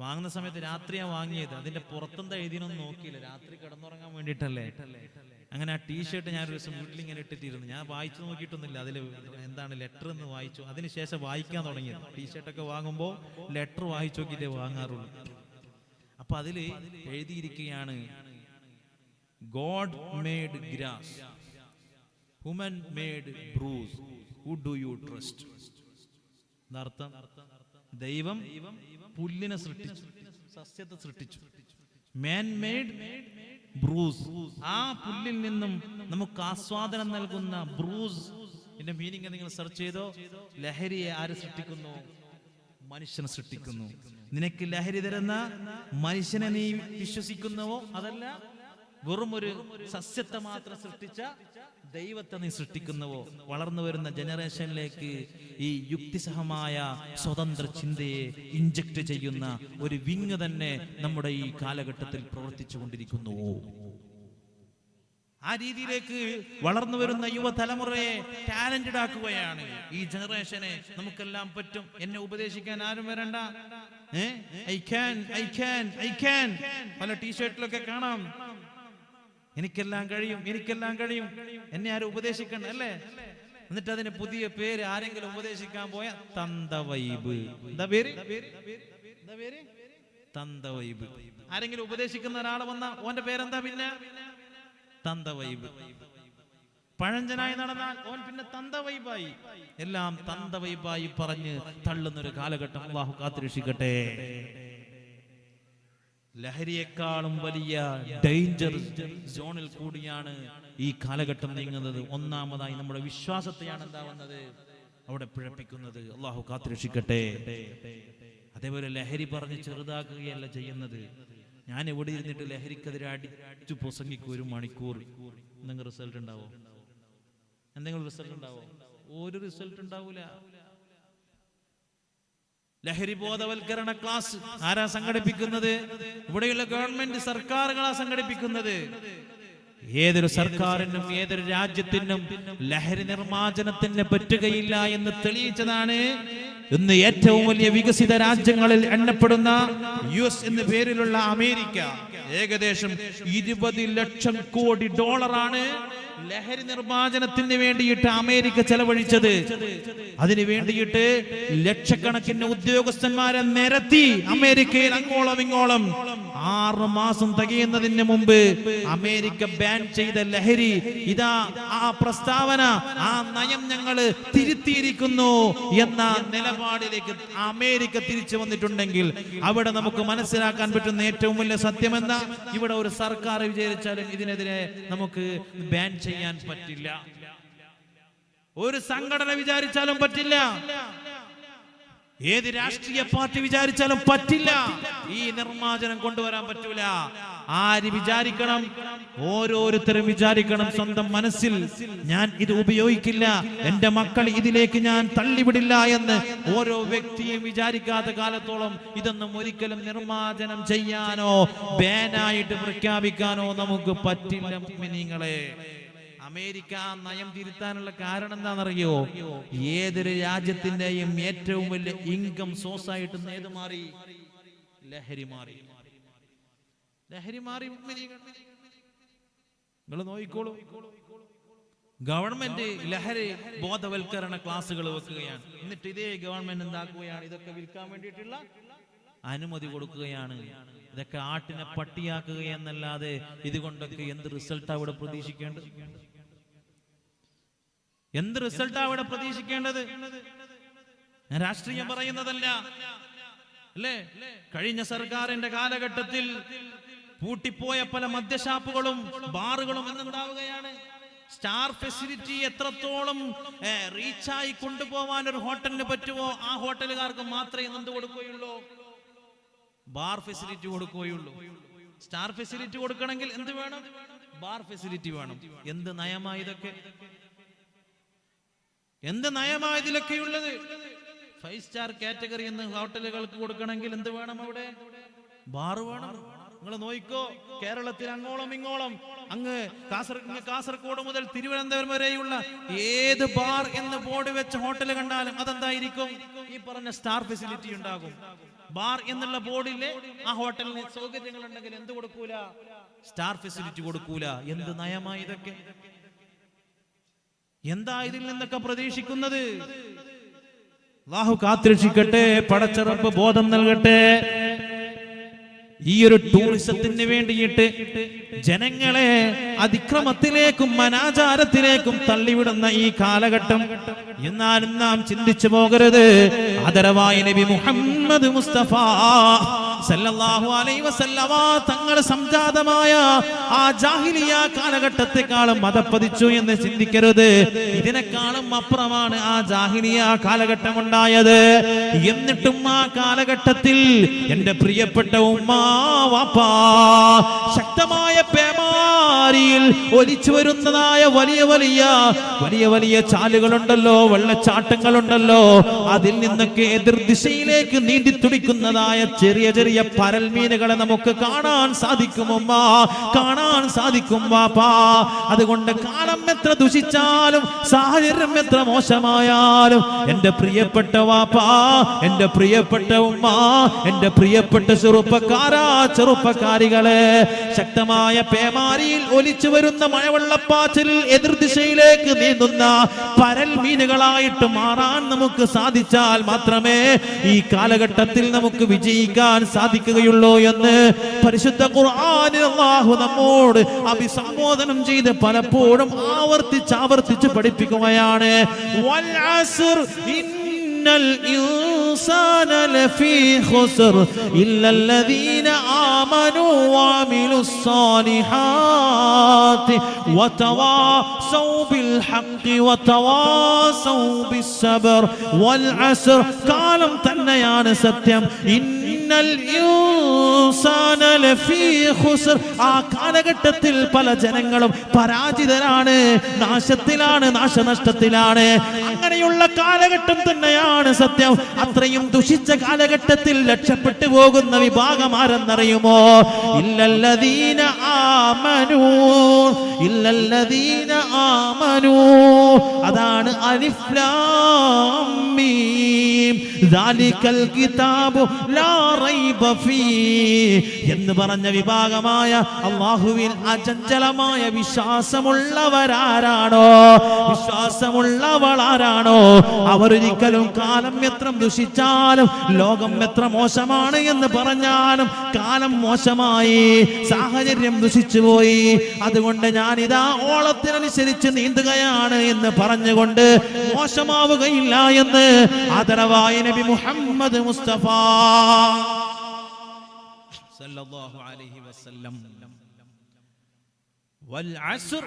[SPEAKER 1] വാങ്ങുന്ന സമയത്ത് രാത്രിയാണ് വാങ്ങിയത്. അതിന്റെ പുറത്തെന്താ എഴുതിനൊന്നും നോക്കിയില്ല, രാത്രി കിടന്നുറങ്ങാൻ വേണ്ടിയിട്ടല്ലേ. അങ്ങനെ ആ ടീഷർട്ട് ഞാൻ ഒരു ദിവസം വീട്ടിൽ ഇങ്ങനെ ഇട്ടിട്ടിരുന്നു. ഞാൻ വായിച്ചു നോക്കിയിട്ടൊന്നുമില്ല അതിൽ എന്താണ് ലെറ്റർ എന്ന് വായിച്ചു. അതിനുശേഷം വായിക്കാൻ തുടങ്ങിയത്. ടീഷർട്ടൊക്കെ വാങ്ങുമ്പോൾ ലെറ്റർ വായിച്ചു നോക്കിയിട്ടേ വാങ്ങാറുള്ളൂ. അപ്പൊ അതില് എഴുതിയിരിക്കുകയാണ്, God made grass, human made booze who do you trust. എന്നർത്ഥം ദൈവം പുല്ലിനെ സൃഷ്ടിച്ചു, സസ്യത്തെ സൃഷ്ടിച്ചു. മാൻ മെയ്ഡ് ബ്രൂസ്, ആ പുല്ലിൽ നിന്നും നമുക്ക് ആസ്വാദനം നൽകുന്ന ബ്രൂസ് ഇതിന്റെ മീനിങ് നിങ്ങൾ സെർച്ച് ചെയ്തോ. ലഹരിയെ ആര് സൃഷ്ടിക്കുന്നു? മനുഷ്യനെ സൃഷ്ടിക്കുന്നു. നിനക്ക് ലഹരി തരുന്ന മനുഷ്യനെ നീ വിശ്വസിക്കുന്നുവോ? അതല്ല വെറും ഒരു സസ്യത്തെ മാത്രം സൃഷ്ടിച്ച ദൈവത്തെ നീ സൃഷ്ടിക്കുന്നുവോ? വളർന്നു വരുന്ന ജനറേഷനിലേക്ക് ഈ യുക്തിസഹമായ സ്വതന്ത്ര ചിന്തയെ ഇഞ്ചക്ട് ചെയ്യുന്ന ഒരു വിങ് തന്നെ നമ്മുടെ ഈ കാലഘട്ടത്തിൽ പ്രവർത്തിച്ചു കൊണ്ടിരിക്കുന്നുവോ? ആ രീതിയിലേക്ക് വളർന്നു വരുന്ന യുവതലമുറയെ ടാലന്റഡ് ആക്കുകയാണ് ഈ ജനറേഷനെ. നമുക്കെല്ലാം പറ്റും, എന്നെ ഉപദേശിക്കാൻ ആരും വരണ്ട. ഐ ക്യാൻ പല ടീഷർട്ടിലൊക്കെ കാണാം, എനിക്കെല്ലാം കഴിയും, എനിക്കെല്ലാം കഴിയും, എന്നെ ആരും ഉപദേശിക്കണ്ട അല്ലേ? എന്നിട്ട് അതിന് പുതിയ പേര് ആരെങ്കിലും ഉപദേശിക്കാൻ പോയ തന്തവൈബ്. എന്താ പേര്? തന്തവൈബ്. ആരെങ്കിലും ഉപദേശിക്കുന്ന ഒരാളെ വന്ന ഓന്റെ പേരെന്താ? പിന്നെ തന്തവൈബ്. പഴഞ്ചനായി നടന്നാൽ ഓൻ പിന്നെ തന്തവൈബായി. എല്ലാം തന്തവൈബായി പറഞ്ഞ് തള്ളുന്നൊരു കാലഘട്ടം അല്ലാഹു കാത്തുരക്ഷിക്കട്ടെ. ലഹരിയെക്കാളും വലിയ ഡേഞ്ചർ സോണിൽ കൂടിയാണ് ഈ കാലഘട്ടം നീങ്ങുന്നത്. ഒന്നാമതായി നമ്മുടെ വിശ്വാസത്തെയാണ് എന്താവുന്നത് അവിടെ പിഴപ്പിക്കുന്നത്. അല്ലാഹു കാത്തുരക്ഷിക്കട്ടെ. അതേപോലെ ലഹരി പറഞ്ഞ് ചെറുതാക്കുകയല്ല ചെയ്യുന്നത്. ഞാൻ എവിടെ ഇരുന്നിട്ട് ലഹരിക്കെതിരെ അടിച്ചു പ്രസംഗിക്കും 1 മണിക്കൂർ, എന്തെങ്കിലും റിസൾട്ട് ഉണ്ടാവോ? എന്തെങ്കിലും റിസൾട്ട് ഉണ്ടാവോ? ഒരു റിസൾട്ട് ഉണ്ടാവൂല. ലഹരി ബോധവൽക്കരണ ക്ലാസ് ആരാ സംഘടിപ്പിക്കുന്നത്? ഇവിടെയുള്ള ഗവൺമെന്റ് സർക്കാരുകളാ സംഘടിപ്പിക്കുന്നത്. ഏതൊരു സർക്കാരിനും ഏതൊരു രാജ്യത്തിനും ലഹരി നിർമ്മാർജ്ജനത്തിന് പറ്റുകയില്ല എന്ന് തെളിയിച്ചതാണ് ഇന്ന് ഏറ്റവും വലിയ വികസിത രാജ്യങ്ങളിൽ എണ്ണപ്പെടുന്ന US എന്ന പേരിലുള്ള അമേരിക്ക. ഏകദേശം 20 ലക്ഷം കോടി ഡോളറാണ് ലഹരി നിർമ്മാർജ്ജനത്തിന് വേണ്ടിയിട്ട് അമേരിക്ക ചെലവഴിച്ചത്. അതിനു വേണ്ടിയിട്ട് ലക്ഷക്കണക്കിന് ഉദ്യോഗസ്ഥന്മാരെ നിരത്തി അമേരിക്കയിൽ അങ്ങോളം ഇങ്ങോളം. 6 മാസം തികയുന്നതിന് മുമ്പ് അമേരിക്ക ബാൻ ചെയ്ത ലഹരി ഇതാ ആ പ്രസ്താവന, ആ നയം ഞങ്ങള് തിരുത്തിയിരിക്കുന്നു എന്ന നിലപാടിലേക്ക് അമേരിക്ക തിരിച്ചു വന്നിട്ടുണ്ടെങ്കിൽ അവിടെ നമുക്ക് മനസ്സിലാക്കാൻ പറ്റുന്ന ഏറ്റവും വലിയ സത്യം എന്താ? ഇവിടെ ഒരു സർക്കാർ വിചാരിച്ചാലും ഇതിനെതിരെ നമുക്ക് ബാൻ ചെയ്യാൻ പറ്റില്ല. ഒരു സംഘടന വിചാരിച്ചാലും പറ്റില്ല. ഏത് രാഷ്ട്രീയ പാർട്ടി വിചാരിച്ചാലും പറ്റില്ല. ഈ നിർമ്മാർജ്ജനം കൊണ്ടുവരാൻ പറ്റൂല. ആര് വിചാരിക്കണം? ഓരോരുത്തരും വിചാരിക്കണം സ്വന്തം മനസ്സിൽ, ഞാൻ ഇത് ഉപയോഗിക്കില്ല, എന്റെ മക്കൾ ഇതിലേക്ക് ഞാൻ തള്ളിവിടില്ല എന്ന് ഓരോ വ്യക്തിയും വിചാരിക്കാത്ത കാലത്തോളം ഇതൊന്നും ഒരിക്കലും നിർമ്മാർജ്ജനം ചെയ്യാനോ ബാനായിട്ട് പ്രഖ്യാപിക്കാനോ നമുക്ക് പറ്റില്ല. മുഅ്മിനീങ്ങളെ, അമേരിക്ക നയം തിരുത്താനുള്ള കാരണം എന്താണെന്നറിയോ? ഏതൊരു രാജ്യത്തിന്റെയും ഏറ്റവും വലിയ ഇൻകം സോഴ്സ് ആയിട്ട് ഏത് മാറി? ലഹരി മാറി. ലഹരി മാറി. നിങ്ങൾ നോക്കിക്കോളൂ. ഗവൺമെന്റ് ലഹരി ബോധവൽക്കരണ ക്ലാസുകൾ വെക്കുകയാണ്. എന്നിട്ട് ഇതേ ഗവൺമെന്റ് എന്താക്കുകയാണ്? ഇതൊക്കെ വിൽക്കാൻ വേണ്ടിയിട്ടുള്ള അനുമതി കൊടുക്കുകയാണ്. ഇതൊക്കെ ആട്ടിനെ പട്ടിയാക്കുക എന്നല്ലാതെ ഇതുകൊണ്ടൊക്കെ എന്ത് റിസൾട്ടാ അവിടെ പ്രതീക്ഷിക്കേണ്ടത്? എന്ത് റിസൾട്ടാ അവിടെ പ്രതീക്ഷിക്കേണ്ടത്? ഞാൻ രാഷ്ട്രീയം പറയുന്നതല്ല അല്ലേ. കഴിഞ്ഞ സർക്കാരിന്റെ കാലഘട്ടത്തിൽ പൂട്ടിപ്പോയ പല മദ്യഷാപ്പുകളും ബാറുകളും എന്നുണ്ടാവുകയാണ്. സ്റ്റാർ ഫെസിലിറ്റി എത്രത്തോളം റീച്ചായി കൊണ്ടുപോവാൻ ഒരു ഹോട്ടലിന് പറ്റുമോ ആ ഹോട്ടലുകാർക്ക് മാത്രമേ എന്ത് കൊടുക്കുകയുള്ളൂ? ബാർ ഫെസിലിറ്റി കൊടുക്കുകയുള്ളൂ. സ്റ്റാർ ഫെസിലിറ്റി കൊടുക്കണമെങ്കിൽ എന്ത് വേണം? ബാർ ഫെസിലിറ്റി വേണം. എന്ത് നയമായതൊക്കെ? എന്ത് നയമായതിലൊക്കെയുള്ളത്? 5 സ്റ്റാർ കാറ്റഗറി എന്ന് ഹോട്ടലുകൾക്ക് കൊടുക്കണമെങ്കിൽ എന്ത് വേണം? അവിടെ ബാർ വേണം. നിങ്ങൾ നോയിക്കോ, കേരളത്തിൽ അങ്ങോളം ഇങ്ങോളം അങ്ങ് കാസർഗോഡ് മുതൽ തിരുവനന്തപുരം വരെയുള്ള ഏത് ബാർ എന്ന് ബോർഡ് വെച്ച ഹോട്ടൽ കണ്ടാലും അതെന്തായിരിക്കും? ഈ പറഞ്ഞ സ്റ്റാർ ഫെസിലിറ്റി ഉണ്ടാകും. ബാർ എന്നുള്ള ബോർഡിലെ ആ ഹോട്ടലിന് സൗകര്യങ്ങൾ ഉണ്ടെങ്കിൽ എന്ത് കൊടുക്കൂല? സ്റ്റാർ ഫെസിലിറ്റി കൊടുക്കൂല. എന്ത് നയമായി ഇതൊക്കെ? എന്താ ഇതിൽ നിന്നൊക്കെ പ്രതീക്ഷിക്കുന്നത്? അല്ലാഹു കാത്തുരക്ഷിക്കട്ടെ. പടച്ച റബ്ബ് ബോധം നൽകട്ടെ. ഈ ഒരു ടൂറിസത്തിന് വേണ്ടിയിട്ട് ജനങ്ങളെ അതിക്രമത്തിലേക്കും അനാചാരത്തിലേക്കും തള്ളിവിടുന്ന ഈ കാലഘട്ടം എന്നാലും നാം ചിന്തിച്ചു പോകരുത്. ആദരവായ നബി മുഹമ്മദ് മുസ്തഫ സല്ലല്ലാഹു അലൈഹി വസല്ലമ തങ്ങൾ സംജാതമായ ആ ജാഹിലിയ കാലഘട്ടത്തെക്കാളും മതപ്പതിച്ചു എന്ന് ചിന്തിക്കരുത്. ഇതിനേക്കാളും അപ്പുറമാണ് ആ ജാഹിലിയ കാലഘട്ടം ഉണ്ടായത്. എന്നിട്ടും ആ കാലഘട്ടത്തിൽ എന്റെ പ്രിയപ്പെട്ട ഉമ്മാ വാപ്പാ ശക്തമായ പേമാരിയിൽ ഒലിച്ചു വരുന്നതായ വലിയ വലിയ ചാലുകളുണ്ടല്ലോ, വെള്ളച്ചാട്ടങ്ങളുണ്ടല്ലോ, അതിൽ നിന്നൊക്കെ എതിർദിശയിലേക്ക് നീന്തിത്തുടിക്കുന്നതായ ചെറിയ ചെറിയ പരൽമീനുകളെ നമുക്ക് കാണാൻ സാധിക്കും ഉമ്മ, കാണാൻ സാധിക്കും വാപ്പാ. അതുകൊണ്ട് കാലം എത്ര ദുഷിച്ചാലും സാഹചര്യം എത്ര മോശമായാലും എന്റെ പ്രിയപ്പെട്ട വാപ്പാ, എന്റെ പ്രിയപ്പെട്ട ഉമ്മ, എന്റെ പ്രിയപ്പെട്ട ചെറുപ്പക്കാരികളെ, ശക്തമായ പേമാരിയിൽ ഒലിച്ചു വരുന്ന മഴവെള്ളപ്പാച്ചിലിൽ എതിർദിശയിലേക്ക് നീന്തുന്ന പരൽ മീനുകളായിട്ട് മാറാൻ നമുക്ക് സാധിച്ചാൽ മാത്രമേ ഈ കാലഘട്ടത്തിൽ നമുക്ക് വിജയിക്കാൻ സാധിക്കുകയുള്ളൂ എന്ന് പരിശുദ്ധ ഖുർആനിൽ അല്ലാഹു നമ്മോട് അഭിസംബോധനം ചെയ്ത് പലപ്പോഴും ആവർത്തിച്ച് പഠിപ്പിക്കുകയാണ്. വൽ അസ്ർ ഇന്നൽ ഇൻസാന ലഫീ ഖുസ്ർ ഇല്ലല്ലദീന ആമനൂ വഅമിലുസ് സാലിഹാത്തി വതവാസൗ ബിൽ ഹഖ് വതവാസൗ ബിസ് സബ്ർ. വൽ അസ്ർ കാലം തന്നെയാണ് സത്യം. ഇന്നൽ ഇൻസാന ലഫീ ഖുസ്ർ ആ കാലഘട്ടത്തിൽ പല ജനങ്ങളും പരാജിതരാണ്, നാശത്തിലാണ്, നാശനഷ്ടത്തിലാണ്. അങ്ങനെയുള്ള കാലഘട്ടം തന്നെയാണ് സത്യം. അത്രയും ദുഷിച്ച കാലഘട്ടത്തിൽ രക്ഷപ്പെട്ടു പോകുന്ന വിഭാഗം ആരെന്നറിയുമോ? ഇല്ലല്ലദീന ആമനൂ, ഇല്ലല്ലദീന ആമനൂ. അതാണ് അലിഫ് ലാം മീം ദാലികൽ കിതാബു ലാ റൈബ ഫീഹ് എന്ന് പറഞ്ഞ വിഭാഗമായ അല്ലാഹുവിൽ അചഞ്ചലമായ വിശ്വാസമുള്ളവരാരാണോ, വിശ്വാസമുള്ളവളാരാണോ, അവരൊരിക്കലും കാലം എത്ര ദുഷിച്ചാലും ലോകം എത്ര മോശമാണ് എന്ന് പറഞ്ഞാലും കാലം മോശമായി, സാഹചര്യം ദുഷിച്ചുപോയി, അതുകൊണ്ട് ഞാനിതാ ഓളത്തിനനുസരിച്ച് നീന്തുകയാണ് എന്ന് പറഞ്ഞുകൊണ്ട് മോശമാവുകയില്ല എന്ന് ആദരവായ നബി മുഹമ്മദ് മുസ്തഫ സല്ലല്ലാഹു അലൈഹി വസല്ലം. വൽ അസ്ർ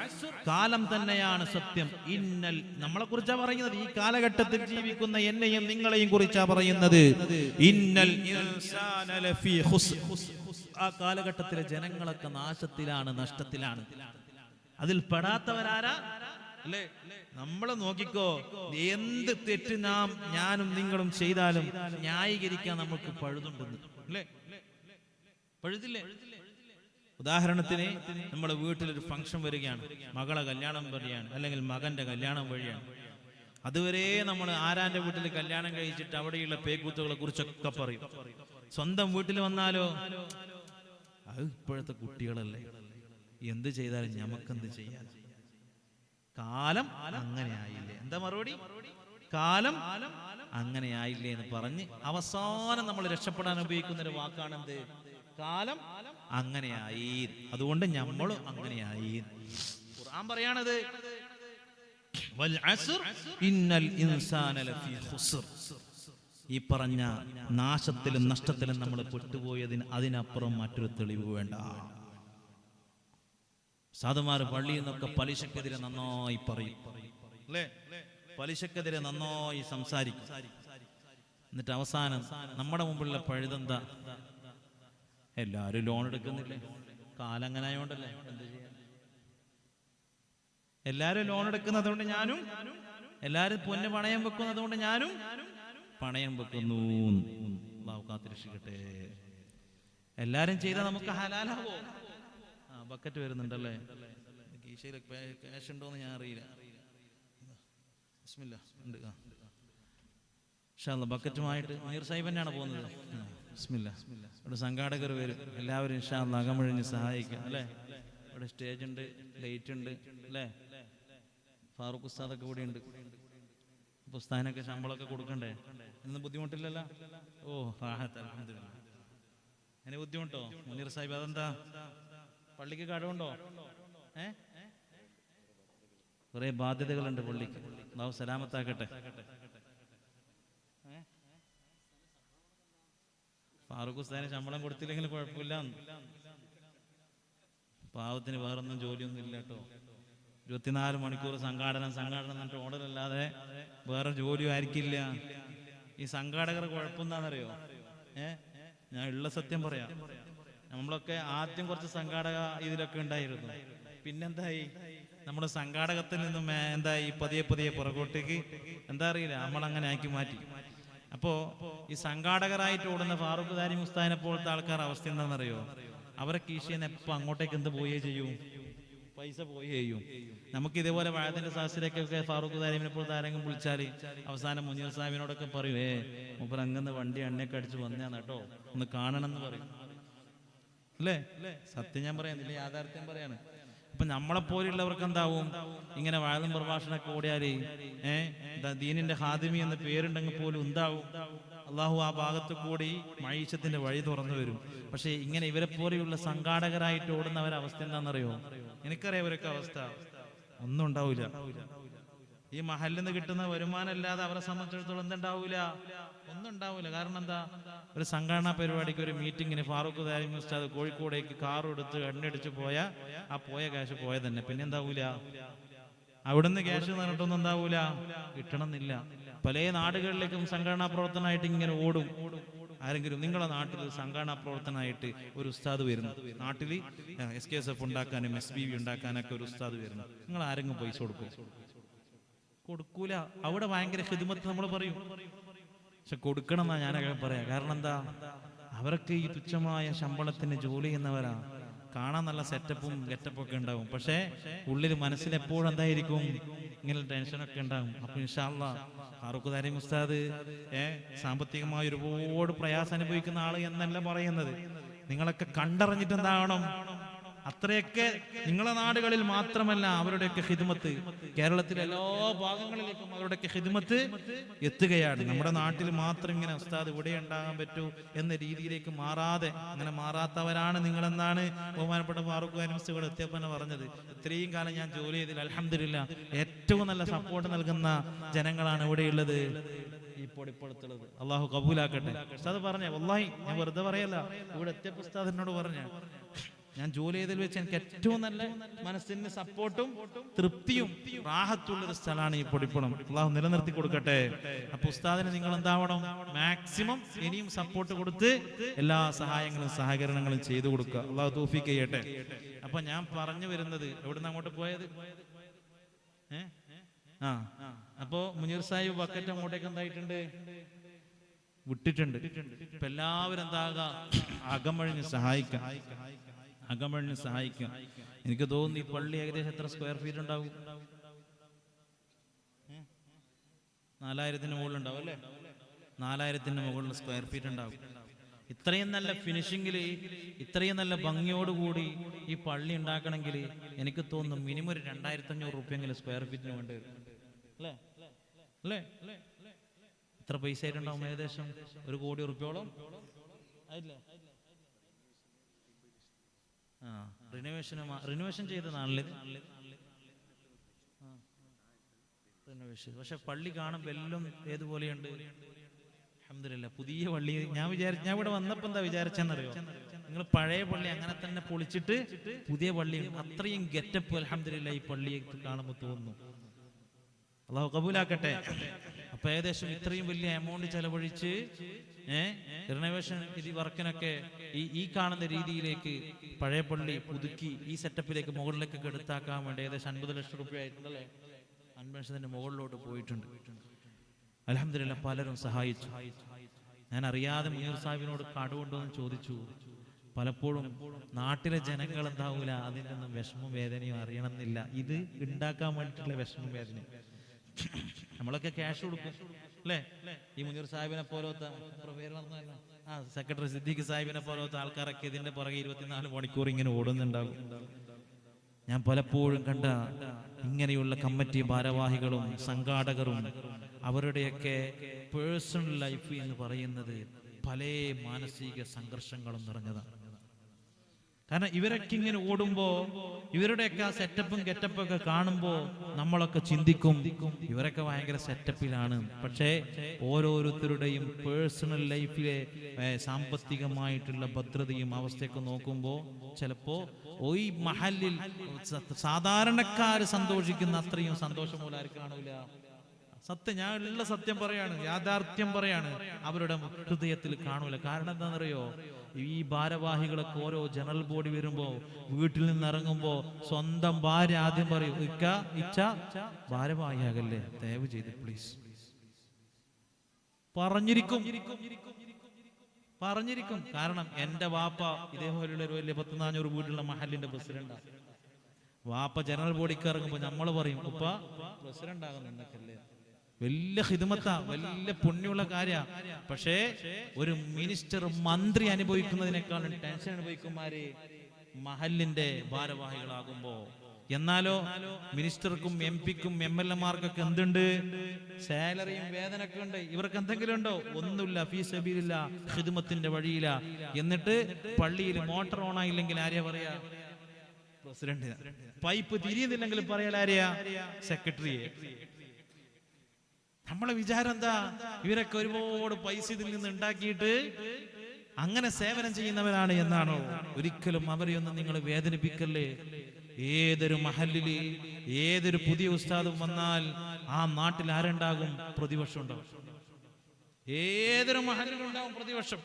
[SPEAKER 1] കാലം തന്നെയാണ് സത്യം. ഇന്നൽ നമ്മളെ കുറിച്ചാ പറയുന്നത്, ഈ കാലഘട്ടത്തിൽ ജീവിക്കുന്ന എന്നെയും നിങ്ങളെയും കുറിച്ചാ പറയുന്നത്. ഇന്നൽ ഇൻസാന ലഫീ ഖുസ്ർ ആ കാലഘട്ടത്തിലെ ജനങ്ങളൊക്കെ നാശത്തിലാണ്, നഷ്ടത്തിലാണ്. അതിൽ പെടാത്തവരാരാ അല്ലേ? നമ്മൾ നോക്കിക്കോ, എന്ത് തെറ്റ് ഞാനും നിങ്ങളും ചെയ്താലും ന്യായീകരിക്കാൻ നമുക്ക് പഴുതുണ്ടെന്ന് അല്ലേ? പഴുതില്ലേ? ഉദാഹരണത്തിന് നമ്മുടെ വീട്ടിലൊരു ഫംഗ്ഷൻ വരികയാണ്, മകളെ കല്യാണം വരികയാണ്, അല്ലെങ്കിൽ മകന്റെ കല്യാണം വഴിയാണ്. അതുവരെ നമ്മൾ ആരാന്റെ വീട്ടിൽ കല്യാണം കഴിച്ചിട്ട് അവിടെയുള്ള പേക്കൂത്തുകളെ കുറിച്ചൊക്കെ പറയും. സ്വന്തം വീട്ടിൽ വന്നാലോ അത് ഇപ്പോഴത്തെ കുട്ടികളല്ലേ, എന്ത് ചെയ്താലും ഞമക്കെന്ത് ചെയ്യാൻ, കാലം അങ്ങനെയായില്ലേ. എന്താ മറുപടി? കാലം അങ്ങനെയായില്ലേ എന്ന് പറഞ്ഞ് അവസാനം നമ്മൾ രക്ഷപ്പെടാൻ ഉപയോഗിക്കുന്ന ഒരു വാക്കാണെന്ത്? കാലം അങ്ങനെയായി, അതുകൊണ്ട് നമ്മളും അങ്ങനെയായി. ഖുർആൻ പറയാണത് വൽ അസ്ർ ഇന്നൽ ഇൻസാന ലഫീ ഖുസ്ർ. ഈ പറഞ്ഞ നാശത്തിലും നഷ്ടത്തിലും നമ്മൾ പെട്ടുപോയതിന് അതിനപ്പുറം മറ്റൊരു തെളിവ് വേണ്ട. സാധുമാർ പള്ളിയിൽ നിന്നൊക്കെ പലിശക്കെതിരെ നന്നായി പറയും അല്ലേ? പലിശക്കെതിരെ നന്നായി സംസാരിക്കും. എന്നിട്ട് അവസാനം നമ്മുടെ മുമ്പിലുള്ള പഴുതെന്താ? എല്ലാരും ലോൺ എടുക്കുന്നില്ലേ? കാലം അങ്ങനെ ആയോണ്ടല്ലേ. എന്ത് ചെയ്യാൻ? എല്ലാരും ലോൺ എടുക്കുന്നതുകൊണ്ട് ഞാനും, എല്ലാരും പൊന്ന് പണയം വെക്കുന്നതുകൊണ്ട് ഞാനും പണയം വെക്കുന്നു. അല്ലാഹു കാത്തിരക്ഷിക്കട്ടെ. എല്ലാരും ചെയ്താൽ നമുക്ക് ഹലാലാവോ? ബക്കറ്റ് വരുന്നുണ്ടല്ലേ? കീശയിൽ ക്യാഷ് ഉണ്ടോന്ന് ഞാൻ അറിയില്ല. ബിസ്മില്ലാ ഉണ്ട്. ഇൻഷാ അല്ലാഹ് ബക്കറ്റുമായിട്ട് മീർ സാഹിബ് തന്നെയാണ് പോകുന്നത്. ബിസ്മില്ലാ. ഇവിടെ സംഘാടകർ വരും, എല്ലാവരും ഇൻഷാ അല്ലാഹ് അകമഴിഞ്ഞ് സഹായിക്കാം അല്ലേ? ഇവിടെ സ്റ്റേജ് ഉണ്ട്, ലൈറ്റ് ഉണ്ട് അല്ലേ? ഫാറൂഖ് ഉസ്താദൊക്കെ കൂടി ഉണ്ട്. ഉസ്താദിനൊക്കെ ശമ്പളമൊക്കെ കൊടുക്കണ്ടേ? ഇന്ന് ബുദ്ധിമുട്ടില്ലല്ലോ? ഓ അൽഹംദുലില്ലാ. അതിന് ബുദ്ധിമുട്ടോ മുനീർ സാഹിബ്? അതെന്താ, പള്ളിക്ക് കടമുണ്ടോ? കുറെ ബാധ്യതകളുണ്ട് പള്ളിക്ക്. അല്ലാഹു സലാമത്താക്കട്ടെ. ഫാറൂഖ് ഉസ്താദിന് ശമ്പളം കൊടുത്തില്ലെങ്കിൽ കുഴപ്പമില്ല. പാവത്തിന് വേറൊന്നും ജോലിയൊന്നും ഇല്ല കേട്ടോ. 24 മണിക്കൂർ സംഘാടനം എന്നിട്ട് ഓർഡറല്ലാതെ വേറെ ജോലിയും ആയിരിക്കില്ല. ഈ സംഘാടകരുടെ കുഴപ്പം എന്താണെന്നറിയോ? ഞാൻ ഉള്ള സത്യം പറയാം. നമ്മളൊക്കെ ആദ്യം കുറച്ച് സംഘാടക ഇതിലൊക്കെ ഉണ്ടായിരുന്നു. പിന്നെന്തായി? നമ്മുടെ സംഘാടകത്തിൽ നിന്നും എന്തായി പതിയെ പതിയെ പുറകോട്ടേക്ക് എന്താ അറിയില്ല, നമ്മളങ്ങനെ ആക്കി മാറ്റി. അപ്പോ ഈ സംഘാടകരായിട്ട് ഓടുന്ന ഫാറൂഖ് ദാരിമി ഉസ്താദിനെ പോലത്തെ ആൾക്കാർ അവസ്ഥ എന്താണെന്നറിയോ? അവരെ കീശിന്ന് എപ്പോൾ അങ്ങോട്ടേക്ക് എന്ത് പോയേ ചെയ്യും? പൈസ പോയേ ചെയ്യും. നമുക്ക് ഇതേപോലെ വാഴത്തിന്റെ സാഹചര്യമൊക്കെ ഫാറൂഖ് ദാരിമിനെ പോലത്തെ ആരെങ്കിലും വിളിച്ചാൽ അവസാനം മുനീർ സാഹിബിനോടൊക്കെ പറയും, മൂപ്പർ അങ്ങനെ വണ്ടി എണ്ണയൊക്കെ അടിച്ച് വന്നതാണ് കേട്ടോ, ഒന്ന് കാണണം എന്ന് പറയും. അല്ലേ? സത്യം ഞാൻ പറയാം, യാഥാർത്ഥ്യം പറയാണ്. അപ്പൊ നമ്മളെപ്പോലുള്ളവർക്ക് എന്താവും? ഇങ്ങനെ വാഴലും പ്രഭാഷണമൊക്കെ ഓടിയാല് ദീനിന്റെ ഹാദിമി എന്ന പേരുണ്ടെങ്കിൽ പോലും എന്താവും? അള്ളാഹു ആ ഭാഗത്ത് കൂടി മഈശത്തിന്റെ വഴി തുറന്നു വരും. പക്ഷെ ഇങ്ങനെ ഇവരെ പോലെയുള്ള സംഘാടകരായിട്ട് ഓടുന്നവരവസ്ഥ എന്താണെന്നറിയോ? എനിക്കറിയാം ഇവരൊക്കെ അവസ്ഥ. ഒന്നും ഉണ്ടാവില്ല. ഈ മഹലിൽ നിന്ന് കിട്ടുന്ന വരുമാനം അല്ലാതെ അവരെ സംബന്ധിച്ചിടത്തോളം എന്തുണ്ടാവൂല? ഒന്നും ഉണ്ടാവൂല. കാരണം എന്താ? ഒരു സംഘടനാ പരിപാടിക്ക്, ഒരു മീറ്റിങ്ങിന് ഫാറൂഖ് ദാരിമി ഉസ്താദ് കോഴിക്കോടേക്ക് കാറും എടുത്ത് എണ്ണയടിച്ച് ആ പോയ ക്യാഷ് പോയ തന്നെ. പിന്നെ എന്താവൂല? അവിടുന്ന് ക്യാഷ് പറഞ്ഞിട്ടൊന്നും എന്താവൂല, കിട്ടണമെന്നില്ല. പല നാടുകളിലേക്കും സംഘടനാ പ്രവർത്തനമായിട്ട് ഇങ്ങനെ ഓടും. ആരെങ്കിലും നിങ്ങളെ നാട്ടിൽ സംഘടനാ പ്രവർത്തനമായിട്ട് ഒരു ഉസ്താദ് വരുന്നു, നാട്ടിൽ SKSF ഉണ്ടാക്കാനും SBB ഉണ്ടാക്കാനൊക്കെ ഒരു ഉസ്താദ് വരുന്നു, നിങ്ങൾ ആരെങ്കിലും പൈസ കൊടുക്കൂല. അവിടെ ഭയങ്കര ഖിദ്മത്ത് നമ്മൾ പറയും. പക്ഷെ കൊടുക്കണം എന്നാ ഞാനൊക്കെ പറയാം. കാരണം എന്താ? അവർക്ക് ഈ തുച്ഛമായ ശമ്പളത്തിന് ജോലി ചെയ്യുന്നവരാ. കാണാൻ നല്ല സെറ്റപ്പും ഗെറ്റപ്പും ഒക്കെ ഉണ്ടാവും. പക്ഷെ ഉള്ളിൽ മനസ്സിൽ എപ്പോഴും എന്തായിരിക്കും? ഇങ്ങനെ ടെൻഷനൊക്കെ ഉണ്ടാകും. അപ്പൊ ഇൻഷാ അല്ലാഹ് ഫാറൂഖ് ദാരിമി ഉസ്താദ് സാമ്പത്തികമായി ഒരുപാട് പ്രയാസം അനുഭവിക്കുന്ന ആള് എന്നല്ല പറയുന്നത്. നിങ്ങളൊക്കെ കണ്ടറിഞ്ഞിട്ട് എന്താവണം? അത്രയൊക്കെ നിങ്ങളെ നാടുകളിൽ മാത്രമല്ല അവരുടെയൊക്കെ ഖിദ്മത്ത് കേരളത്തിലെ എല്ലാ ഭാഗങ്ങളിലേക്കും അവരുടെയൊക്കെ ഖിദ്മത്ത് എത്തുകയാണ്. നമ്മുടെ നാട്ടിൽ മാത്രം ഇങ്ങനെ ഉസ്താദ് ഇവിടെ ഉണ്ടാകാൻ പറ്റൂ എന്ന രീതിയിലേക്ക് മാറാതെ, അങ്ങനെ മാറാത്തവരാണ് നിങ്ങളെന്നാണ് ബഹുമാനപ്പെട്ട ഫാറൂഖ് ദാരിമി ഉസ്താദ് എത്തിയപ്പോൾ പറഞ്ഞത്. ഇത്രയും കാലം ഞാൻ ജോലി ചെയ്തതിൽ അൽഹംദുലില്ലാഹ് ഏറ്റവും നല്ല സപ്പോർട്ട് നൽകുന്ന ജനങ്ങളാണ് ഇവിടെയുള്ളത്, ഇപ്പോഴത്തുള്ളത്. അള്ളാഹു കബൂലാക്കട്ടെ. ഉസ്താദ് പറഞ്ഞേ, വല്ലാഹി ഞാൻ വെറുതെ പറയല്ല, ഇവിടെ എത്തിയപ്പോൾ ഉസ്താദ് എന്നോട് പറഞ്ഞ, ഞാൻ ജോലി ചെയ്തതിൽ വെച്ച് എനിക്ക് ഏറ്റവും നല്ല മനസ്സിന് സപ്പോർട്ടും തൃപ്തിയും റാഹത്തുള്ളൊരു സ്ഥലമാണ് ഈ പൊടിപ്പണം. അള്ളാഹു നിലനിർത്തി കൊടുക്കട്ടെ. അപ്പൊ ഉസ്താദിന് നിങ്ങൾ എന്താവണം? മാക്സിമം ഇനിയും സപ്പോർട്ട് കൊടുത്ത് എല്ലാ സഹായങ്ങളും സഹകരണങ്ങളും ചെയ്തു കൊടുക്കുക. അള്ളാഹു തൗഫീഖ് ചെയ്യട്ടെ. അപ്പൊ ഞാൻ പറഞ്ഞു വരുന്നത്, എവിടുന്ന് അങ്ങോട്ട് പോയത്? അപ്പോ മുനീർ സാഹിബ് ബക്കറ്റ് അങ്ങോട്ടേക്ക് എന്തായിട്ടുണ്ട്? വിട്ടിട്ടുണ്ട്. ഇപ്പൊ എല്ലാവരും എന്താകുക? അകമഴിഞ്ഞ് സഹായിക്കാം. എനിക്ക് തോന്നുന്നു ഈ പള്ളി ഏകദേശം എത്ര സ്ക്വയർ ഫീറ്റ് ഉണ്ടാവും? 4000-ന് മുകളിൽ ഉണ്ടാവും അല്ലേ? 4000-ന് മുകളിൽ സ്ക്വയർ ഫീറ്റ് ഉണ്ടാവും. ഇത്രയും നല്ല ഫിനിഷിങ്ങിൽ, ഇത്രയും നല്ല ഭംഗിയോടുകൂടി ഈ പള്ളി ഉണ്ടാക്കണമെങ്കിൽ എനിക്ക് തോന്നുന്നു മിനിമം ഒരു 2500 രൂപയെങ്കിലും സ്ക്വയർ ഫീറ്റിന് വേണ്ടി വരും അല്ലേ? അല്ലേ? എത്ര പൈസ ആയിട്ടുണ്ടാവും? ഏകദേശം 1 കോടി രൂപയോളം ആയില്ലേ? റിനോവേഷൻ ചെയ്തതാണല്ലേ റിനോവേഷൻ. പക്ഷെ പള്ളി കാണുമ്പോൾ എല്ലാം ഏതുപോലെയുണ്ട്? അൽഹംദുലില്ലാഹ് പുതിയ പള്ളി. ഞാൻ ഇവിടെ വന്നപ്പോ എന്താ വിചാരിച്ചെന്നറിയോ? നിങ്ങൾ പഴയ പള്ളി അങ്ങനെ തന്നെ പൊളിച്ചിട്ട് പുതിയ പള്ളി, അത്രയും ഗെറ്റപ്പ് അൽഹംദുലില്ലാഹ് ഈ പള്ളിയെ കാണുമ്പോൾ തോന്നുന്നു. അള്ളാഹു കബൂലാക്കട്ടെ. അപ്പൊ ഏകദേശം ഇത്രയും വലിയ എമൗണ്ട് ചെലവഴിച്ച് റിനോവേഷൻ വർക്കിനൊക്കെ ഈ കാണുന്ന രീതിയിലേക്ക് പഴയ പള്ളി പുതുക്കി ഈ സെറ്റപ്പിലേക്ക് മുകളിലേക്കൊക്കെ എടുത്താക്കാൻ വേണ്ടി ഏകദേശം 50 ലക്ഷം രൂപ ആയിട്ടുണ്ടല്ലേ? 50 ലക്ഷത്തിന്റെ മുകളിലോട്ട് പോയിട്ടുണ്ട്. അൽഹംദുലില്ലാഹ് പലരും സഹായിച്ചു. ഞാൻ അറിയാതെ മുനീർ സാഹിബിനോട് കടമുണ്ടോ എന്ന് ചോദിച്ചു. പലപ്പോഴും നാട്ടിലെ ജനങ്ങൾ എന്താവൂല, അതിനൊന്നും വിഷമവും വേദനയും അറിയണമെന്നില്ല. ഇത് ഉണ്ടാക്കാൻ വേണ്ടിയിട്ടുള്ള വിഷമവും വേദനയും. നമ്മളൊക്കെ ക്യാഷ് കൊടുക്കും അല്ലേ? ഈ മുനീർ സാഹിബിനെ പോലത്തെ സെക്രട്ടറി സിദ്ദീഖ് സാഹിബിനെ പോലത്തെ ആൾക്കാരൊക്കെ ഇതിന്റെ പുറകെ 24 മണിക്കൂർ ഇങ്ങനെ ഓടുന്നുണ്ടാകും. ഞാൻ പലപ്പോഴും കണ്ട ഇങ്ങനെയുള്ള കമ്മിറ്റി ഭാരവാഹികളും സംഘാടകരും അവരുടെയൊക്കെ പേഴ്സണൽ ലൈഫ് എന്ന് പറയുന്നത് പല മാനസിക സംഘർഷങ്ങളും നിറഞ്ഞതാണ്. കാരണം ഇവരൊക്കെ ഇങ്ങനെ ഓടുമ്പോ ഇവരുടെയൊക്കെ ആ സെറ്റപ്പും ഗെറ്റപ്പും ഒക്കെ കാണുമ്പോ നമ്മളൊക്കെ ചിന്തിക്കും ഇവരൊക്കെ ഭയങ്കര സെറ്റപ്പിലാണ്. പക്ഷേ ഓരോരുത്തരുടെയും പേഴ്സണൽ ലൈഫിലെ സാമ്പത്തികമായിട്ടുള്ള ഭദ്രതയും അവസ്ഥയൊക്കെ നോക്കുമ്പോ ചിലപ്പോ ഈ മഹല്ലിൽ സാധാരണക്കാര് സന്തോഷിക്കുന്ന അത്രയും സന്തോഷം പോലെ ആർക്കും കാണൂല. സത്യം, ഞാൻ ഉള്ള സത്യം പറയാണ്, യാഥാർത്ഥ്യം പറയാണ്, അവരുടെ ഹൃദയത്തിൽ കാണൂല. കാരണം എന്താണെന്നറിയോ? ഈ ഭാരവാഹികളൊക്കെ ഓരോ ജനറൽ ബോഡി വരുമ്പോ വീട്ടിൽ നിന്ന് ഇറങ്ങുമ്പോ സ്വന്തം ഭാര്യ ആദ്യം പറയും, ഇച്ച ഭാരവാഹിയാകല്ലേ, ദയവ് ചെയ്ത് പ്ലീസ്. പറഞ്ഞിരിക്കും. കാരണം എന്റെ വാപ്പ ഇതേപോലെയുള്ള ഒരു വലിയ 100-400 വീട്ടിലുള്ള മഹലിന്റെ പ്രസിഡന്റാണ്. വാപ്പ ജനറൽ ബോഡിക്ക് ഇറങ്ങുമ്പോ നമ്മൾ പറയും, ഉപ്പ പ്രസിഡന്റ് ആകുന്ന നിന്നൊക്കെല്ലേ, വലിയ ഹിദ്മത്താ, വലിയ പുണ്യമുള്ള കാര്യ. പക്ഷേ ഒരു മിനിസ്റ്റർ, മന്ത്രി അനുഭവിക്കുന്നതിനേക്കാളും ടെൻഷൻ അനുഭവിക്കുമാര് മഹലിന്റെ ഭാരവാഹികളാകുമ്പോ. എന്നാലോ മിനിസ്റ്റർക്കും MP-ക്കും MLA-മാർക്കൊക്കെ എന്തുണ്ട്? സാലറിയും വേതനൊക്കെ ഉണ്ട്. ഇവർക്ക് എന്തെങ്കിലും ഉണ്ടോ? ഒന്നുമില്ല. ഫീ സബീലില്ല, ഹിദ്മത്തിന്റെ വഴിയില്ല. എന്നിട്ട് പള്ളിയിൽ മോട്ടർ ഓൺ ആയില്ലെങ്കിൽ ആരെയാ പറയാ? പ്രസിഡന്റ്. പൈപ്പ് തിരിയുന്നില്ലെങ്കിൽ പറയാൻ ആരെയാ? സെക്രട്ടറിയെ. നമ്മളെ വിചാരം എന്താ? ഇവരൊക്കെ ഒരുപാട് പൈസ ഇതിൽ നിന്ന് ഉണ്ടാക്കിയിട്ട് അങ്ങനെ സേവനം ചെയ്യുന്നവരാണ് എന്നാണോ? ഒരിക്കലും അവരെയൊന്നും നിങ്ങൾ വേദനിപ്പിക്കല്ലേ. ഏതൊരു മഹല്ലില് ഏതൊരു പുതിയ ഉസ്താദും വന്നാൽ ആ നാട്ടിൽ ആരുണ്ടാകും? പ്രതിപക്ഷം ഉണ്ടാവും. ഏതൊരു മഹല്ലിലുണ്ടാവും പ്രതിപക്ഷം.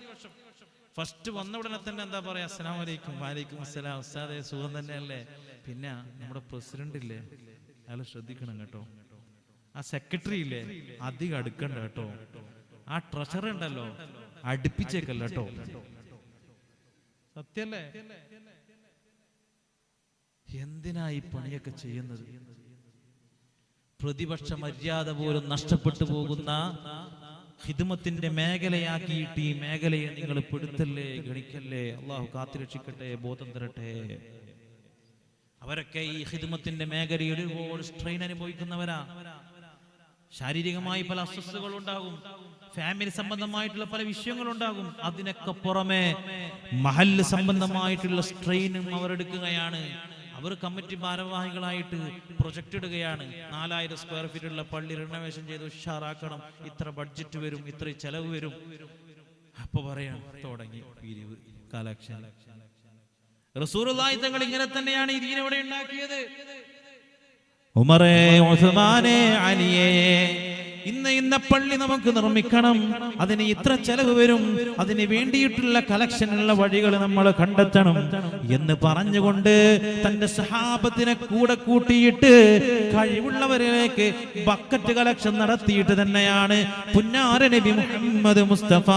[SPEAKER 1] ഫസ്റ്റ് വന്ന ഉടനെ തന്നെ എന്താ പറയാ? അസ്സലാമു അലൈക്കും. വലൈക്കും അസ്സലാം. ഉസ്താദേ സുഖം തന്നെയല്ലേ? പിന്നെ നമ്മുടെ പ്രസിഡന്റ് ഇല്ലേ, അയാൾ ശ്രദ്ധിക്കണം കേട്ടോ. ആ സെക്രട്ടറി ഇല്ലേ, അധികം അടുക്കണ്ട കേട്ടോ. ആ ട്രഷറർ ഉണ്ടല്ലോ, അടുപ്പിച്ചേക്കല്ല കേട്ടോ. സത്യല്ലേ? എന്തിനാ ഈ പണിയൊക്കെ ചെയ്യുന്നത്? പ്രതിപക്ഷ മര്യാദ പോലും നഷ്ടപ്പെട്ടു പോകുന്ന ഹിദ്മത്തിന്റെ മേഖലയാക്കിയിട്ട് ഈ മേഖലയെ നിങ്ങൾ പെടുത്തല്ലേ, ഗണിക്കല്ലേ. അള്ളാഹു കാത്തുരക്ഷിക്കട്ടെ, ബോധം തരട്ടെ. അവരൊക്കെ ഈ ഹിദ്മത്തിന്റെ മേഖലയിൽ ഒരുപാട് സ്ട്രെയിൻ അനുഭവിക്കുന്നവരാ. ശാരീരികമായി പല അസ്വസ്ഥതകൾ ഉണ്ടാകും, ഫാമിലി സംബന്ധമായിട്ടുള്ള പല വിഷയങ്ങളുണ്ടാകും. അതിനൊക്കെ പുറമെ മഹല്ല് സംബന്ധമായിട്ടുള്ള സ്ട്രെയിനും അവരെടുക്കുകയാണ്. അവർ കമ്മിറ്റി ഭാരവാഹികളായിട്ട് പ്രൊജക്ട് ഇടുകയാണ്. 4000 സ്ക്വയർ ഫീറ്റ് ഉള്ള പള്ളി റിനോവേഷൻ ചെയ്ത് ഉഷാറാക്കണം, ഇത്ര ബഡ്ജറ്റ് വരും, ഇത്ര ചെലവ് വരും. അപ്പൊ പറയാണ് തുടങ്ങി പിരിവ്, കളക്ഷൻ. റസൂലുള്ളാഹി തങ്ങൾ ഇങ്ങനെ തന്നെയാണ് ഈ ദീൻ ഇവിടെ ഉണ്ടാക്കിയത്. ഉമറേ, ഉസ്മാനെ, അലിയേ, ഇന്ന പള്ളി നമുക്ക് നിർമ്മിക്കണം, അതിന് ഇത്ര ചെലവ് വരും, അതിന് വേണ്ടിയിട്ടുള്ള കളക്ഷനുള്ള വഴികൾ നമ്മൾ കണ്ടെത്തണം എന്ന് പറഞ്ഞുകൊണ്ട് തന്റെ സഹാബത്തിനെ കൂടെ കൂട്ടിയിട്ട് കഴിവുള്ളവരിലേക്ക് ബക്കറ്റ് കളക്ഷൻ നടത്തിയിട്ട് തന്നെയാണ് പുന്നാര നബി മുഹമ്മദ് മുസ്തഫ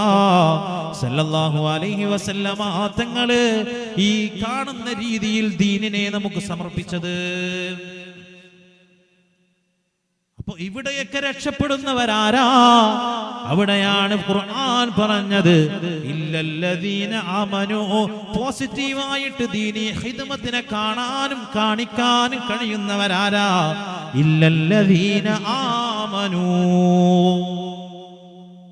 [SPEAKER 1] സല്ലല്ലാഹു അലൈഹി വസല്ലമ തങ്ങള് ഈ കാണുന്ന രീതിയിൽ ദീനിനെ നമുക്ക് സമർപ്പിച്ചത്. അപ്പൊ ഇവിടെയൊക്കെ രക്ഷപ്പെടുന്നവരാരാ? അവിടെയാണ് ഖുർആൻ പറഞ്ഞത്, ഇല്ലല്ലദീന ആമനൂ. പോസിറ്റീവായിട്ട് ദീനി ഹിദ്മത്തിനെ കാണാനും കാണിക്കാനും കഴിയുന്നവരാരാ? ഇല്ലല്ലദീന ആമനൂ.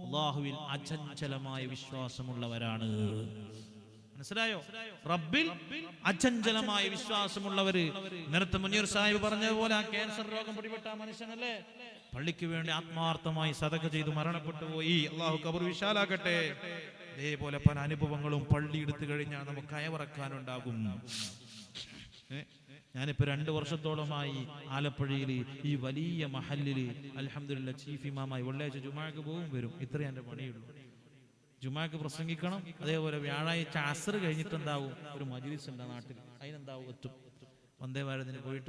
[SPEAKER 1] അല്ലാഹുവിൽ അചഞ്ചലമായ വിശ്വാസമുള്ളവരാണ്. മനസ്സിലായോ? റബ്ബിൽ അചഞ്ചലമായ വിശ്വാസമുള്ളവര്. നേരത്തെ മുനീർ സാഹിബ് പറഞ്ഞതുപോലെ ആ ക്യാൻസർ രോഗം പിടിപെട്ട മനുഷ്യനല്ലേ, പള്ളിക്ക് വേണ്ടി ആത്മാർത്ഥമായി സദഖ ചെയ്ത് മരണപ്പെട്ടു പോയി. അള്ളാഹു ഖബർ വിശാലാക്കട്ടെ. ഇതേപോലെ പല അനുഭവങ്ങളും പള്ളി എടുത്തു കഴിഞ്ഞാൽ നമുക്ക് അയവറക്കാനുണ്ടാകും. ഞാനിപ്പോ 2 വർഷത്തോളമായി ആലപ്പുഴയിൽ ഈ വലിയ മഹല്ലില് അൽഹംദുലില്ലാഹ് ചീഫ് ഇമാമായി വെള്ളിയാഴ്ച ജുമാക്ക് പോകും വരും. ഇത്രയും എന്റെ പണിയുള്ളൂ. ജുമാക്ക് പ്രസംഗിക്കണം, അതേപോലെ വ്യാഴാഴ്ച അസ്ർ കഴിഞ്ഞിട്ടുണ്ടാവും ഒരു മജ്‌ലിസ് ഉണ്ട് നാട്ടിൽ, അതിനെന്താവും എത്തും. വന്ദേ ഭാരതിന് പോയി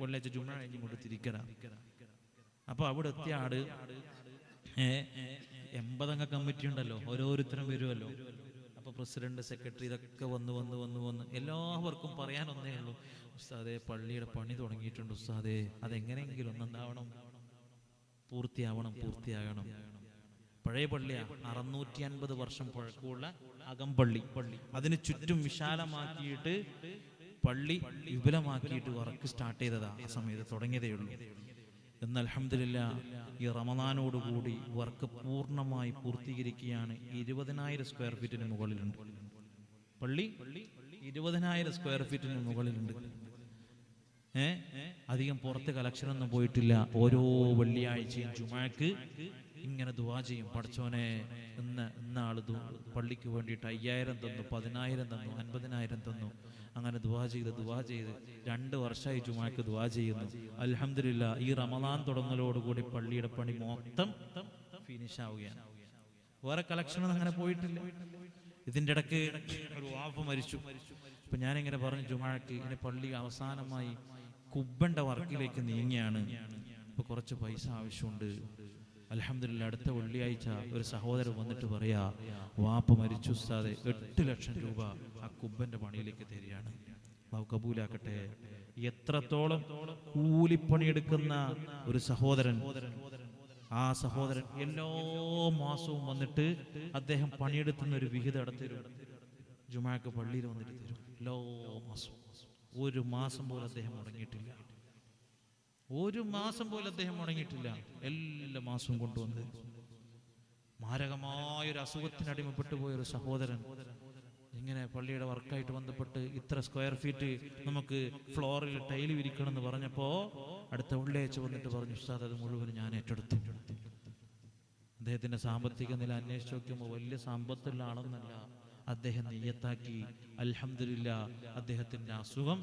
[SPEAKER 1] വെള്ളിയാഴ്ച ജുമാ കഴിഞ്ഞ് ഇങ്ങോട്ട് തിരിക്കരാം. അപ്പൊ അവിടെ എത്തിയ ആട് 80 അംഗ കമ്മിറ്റി ഉണ്ടല്ലോ, ഓരോരുത്തരും വരുമല്ലോ. അപ്പൊ പ്രസിഡന്റ്, സെക്രട്ടറി ഇതൊക്കെ വന്ന് എല്ലാവർക്കും പറയാനൊന്നേ ഉള്ളൂ, ഉസ്താദേ പള്ളിയുടെ പണി തുടങ്ങിയിട്ടുണ്ട് ഉസ്താദേ, അതെങ്ങനെയെങ്കിലും ഒന്നെന്താവണം, പൂർത്തിയാകണം. പഴയ പള്ളിയാ, 650 വർഷം പഴക്കമുള്ള അകമ്പള്ളി. അതിന് ചുറ്റും വിശാലമാക്കിയിട്ട് പള്ളി വിപുലമാക്കിയിട്ട് വർക്ക് സ്റ്റാർട്ട് ചെയ്തതാ. ആ സമയത്ത് തുടങ്ങിയതേ ഉള്ളൂ. എന്ന് അൽഹംദുലില്ലാഹ് ഈ റമദാനോടുകൂടി വർക്ക് പൂർണ്ണമായി പൂർത്തീകരിക്കുകയാണ്. 20,000 സ്ക്വയർ ഫീറ്റിന് മുകളിലുണ്ട് പള്ളി. 20,000 സ്ക്വയർ ഫീറ്റിന് മുകളിലുണ്ട്. അധികം പുറത്ത് കളക്ഷനൊന്നും പോയിട്ടില്ല. ഓരോ വെള്ളിയാഴ്ചയും ജുമാക്ക് ഇങ്ങനെ ദുആ ചെയ്യും. പടച്ചോനെ ഇന്നാള് പള്ളിക്ക് വേണ്ടിയിട്ട് 5,000 തന്നു, 10,000 തന്നു, 50,000 തന്നു. അങ്ങനെ ദുആ ചെയ്ത് 2 വർഷമായി ജുമാക്ക് ദുആ ചെയ്യുന്നു. അൽഹംദുലില്ലാഹ് ഈ റമദാൻ തുടങ്ങലോടുകൂടി പള്ളിയുടെ പണി മൊത്തം ഫിനിഷ് ആവുകയാണ്. വേറെ കളക്ഷനൊന്നും അങ്ങനെ പോയിട്ടില്ല. ഇതിൻ്റെ ഇടയ്ക്ക് ഒരു വാപ്പ മരിച്ചു. ഇപ്പൊ ഞാനിങ്ങനെ പറഞ്ഞു ജുമാക്ക് ഇങ്ങനെ പള്ളി അവസാനമായി കുബ്ബന്റെ വർക്കിലേക്ക് നീങ്ങിയാണ്. ഇപ്പൊ കുറച്ച് പൈസ ആവശ്യമുണ്ട്. അൽഹംദുലില്ലാഹ് അടുത്ത വെള്ളിയാഴ്ച ഒരു സഹോദരൻ വന്നിട്ട് പറയാ, വാപ്പ മരിച്ചു ഉസ്താദെ, 8 ലക്ഷം രൂപ ആ കുബ്ബന്റെ പണിയിലേക്ക് തരികയാണ്. അല്ലാഹു കബൂലാക്കട്ടെ. എത്രത്തോളം കൂലിപ്പണിയെടുക്കുന്ന ഒരു സഹോദരൻ. ആ സഹോദരൻ എല്ലാ മാസവും വന്നിട്ട് അദ്ദേഹം പണിയെടുക്കുന്ന ഒരു വിഹിതം എടുത്തരും. ജുമാക്ക് പള്ളിയിൽ വന്നിട്ട് തരും എല്ലാ മാസവും. 1 മാസം പോലും അദ്ദേഹം മുടങ്ങിയിട്ടില്ല. 1 മാസം പോലും അദ്ദേഹം മുടങ്ങിയിട്ടില്ല. എല്ലാ മാസവും കൊണ്ടുവന്ന്. മാരകമായൊരു അസുഖത്തിന് അടിമപ്പെട്ടു പോയൊരു സഹോദരൻ ഇങ്ങനെ പള്ളിയുടെ വർക്കായിട്ട് ബന്ധപ്പെട്ട് ഇത്ര സ്ക്വയർ ഫീറ്റ് നമുക്ക് ഫ്ലോറിൽ ടൈല് വിരിക്കണം എന്ന് പറഞ്ഞപ്പോ അടുത്ത വെള്ളിയാഴ്ച വന്നിട്ട് പറഞ്ഞു, ഉസ്താദ് അത് മുഴുവൻ ഞാൻ ഏറ്റെടുത്തു. അദ്ദേഹത്തിന്റെ സാമ്പത്തിക നില അന്വേഷിച്ച് നോക്കുമ്പോൾ വലിയ സമ്പത്തുള്ള ആളൊന്നല്ല. അദ്ദേഹം നിയ്യത്താക്കി. അൽഹംദുലില്ലാഹ് അദ്ദേഹത്തിന്റെ അസുഖം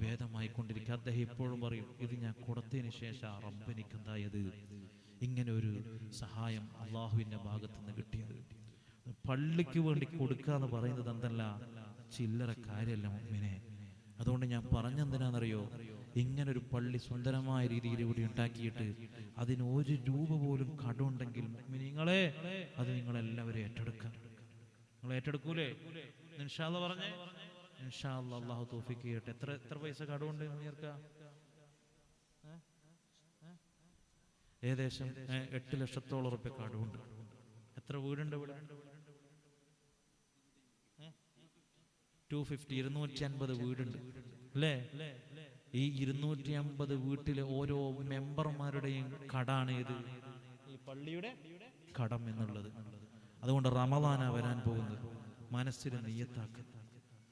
[SPEAKER 1] ഭേദമായി കൊണ്ടിരിക്കുക. അദ്ദേഹം ഇപ്പോഴും പറയും, ഇത് ഞാൻ കൊടുത്തതിന് ശേഷം റബ്ബെനിക്കുണ്ടായത് ഇങ്ങനെ ഒരു സഹായം അള്ളാഹുവിന്റെ ഭാഗത്തു നിന്ന് കിട്ടിയത്. പള്ളിക്ക് വേണ്ടി കൊടുക്കുക എന്ന് പറയുന്നത് എന്തല്ല ചില്ലറ കാര്യമല്ല മുഅ്മിനെ. അതുകൊണ്ട് ഞാൻ പറഞ്ഞെന്തിനാണെന്നറിയോ, ഇങ്ങനൊരു പള്ളി സുന്ദരമായ രീതിയിൽ ഇവിടെ ഉണ്ടാക്കിയിട്ട് അതിന് 1 രൂപ പോലും കടമുണ്ടെങ്കിൽ മുഅ്മിനീങ്ങളെ അത് നിങ്ങളെല്ലാവരും ഏറ്റെടുക്കുക. നിങ്ങൾ ഏറ്റെടുക്കൂലേ? ഇൻഷാ അല്ലാഹ് പറഞ്ഞേ. ഇൻഷാ അല്ലാഹ് അല്ലാഹു തൗഫീഖ് ചെയ്യട്ടെ. എത്ര പൈസ കടമുണ്ട് മുനീർക്ക? ഏകദേശം 8 ലക്ഷത്തോളം റുപ്യ കടമുണ്ട്. എത്ര വീടുണ്ട് ഇവിടെ? 250 250 വീടുണ്ട് അല്ലേ? ഈ 250 വീട്ടിലെ ഓരോ മെമ്പർമാരുടെയും കടാണ് ഇത് ഈ പള്ളിയുടെ കടം എന്നുള്ളത്. അതുകൊണ്ട് റമദാനാ വരാൻ പോകുന്നത്. മനസ്സിന് നിയ്യത്താക്കുക.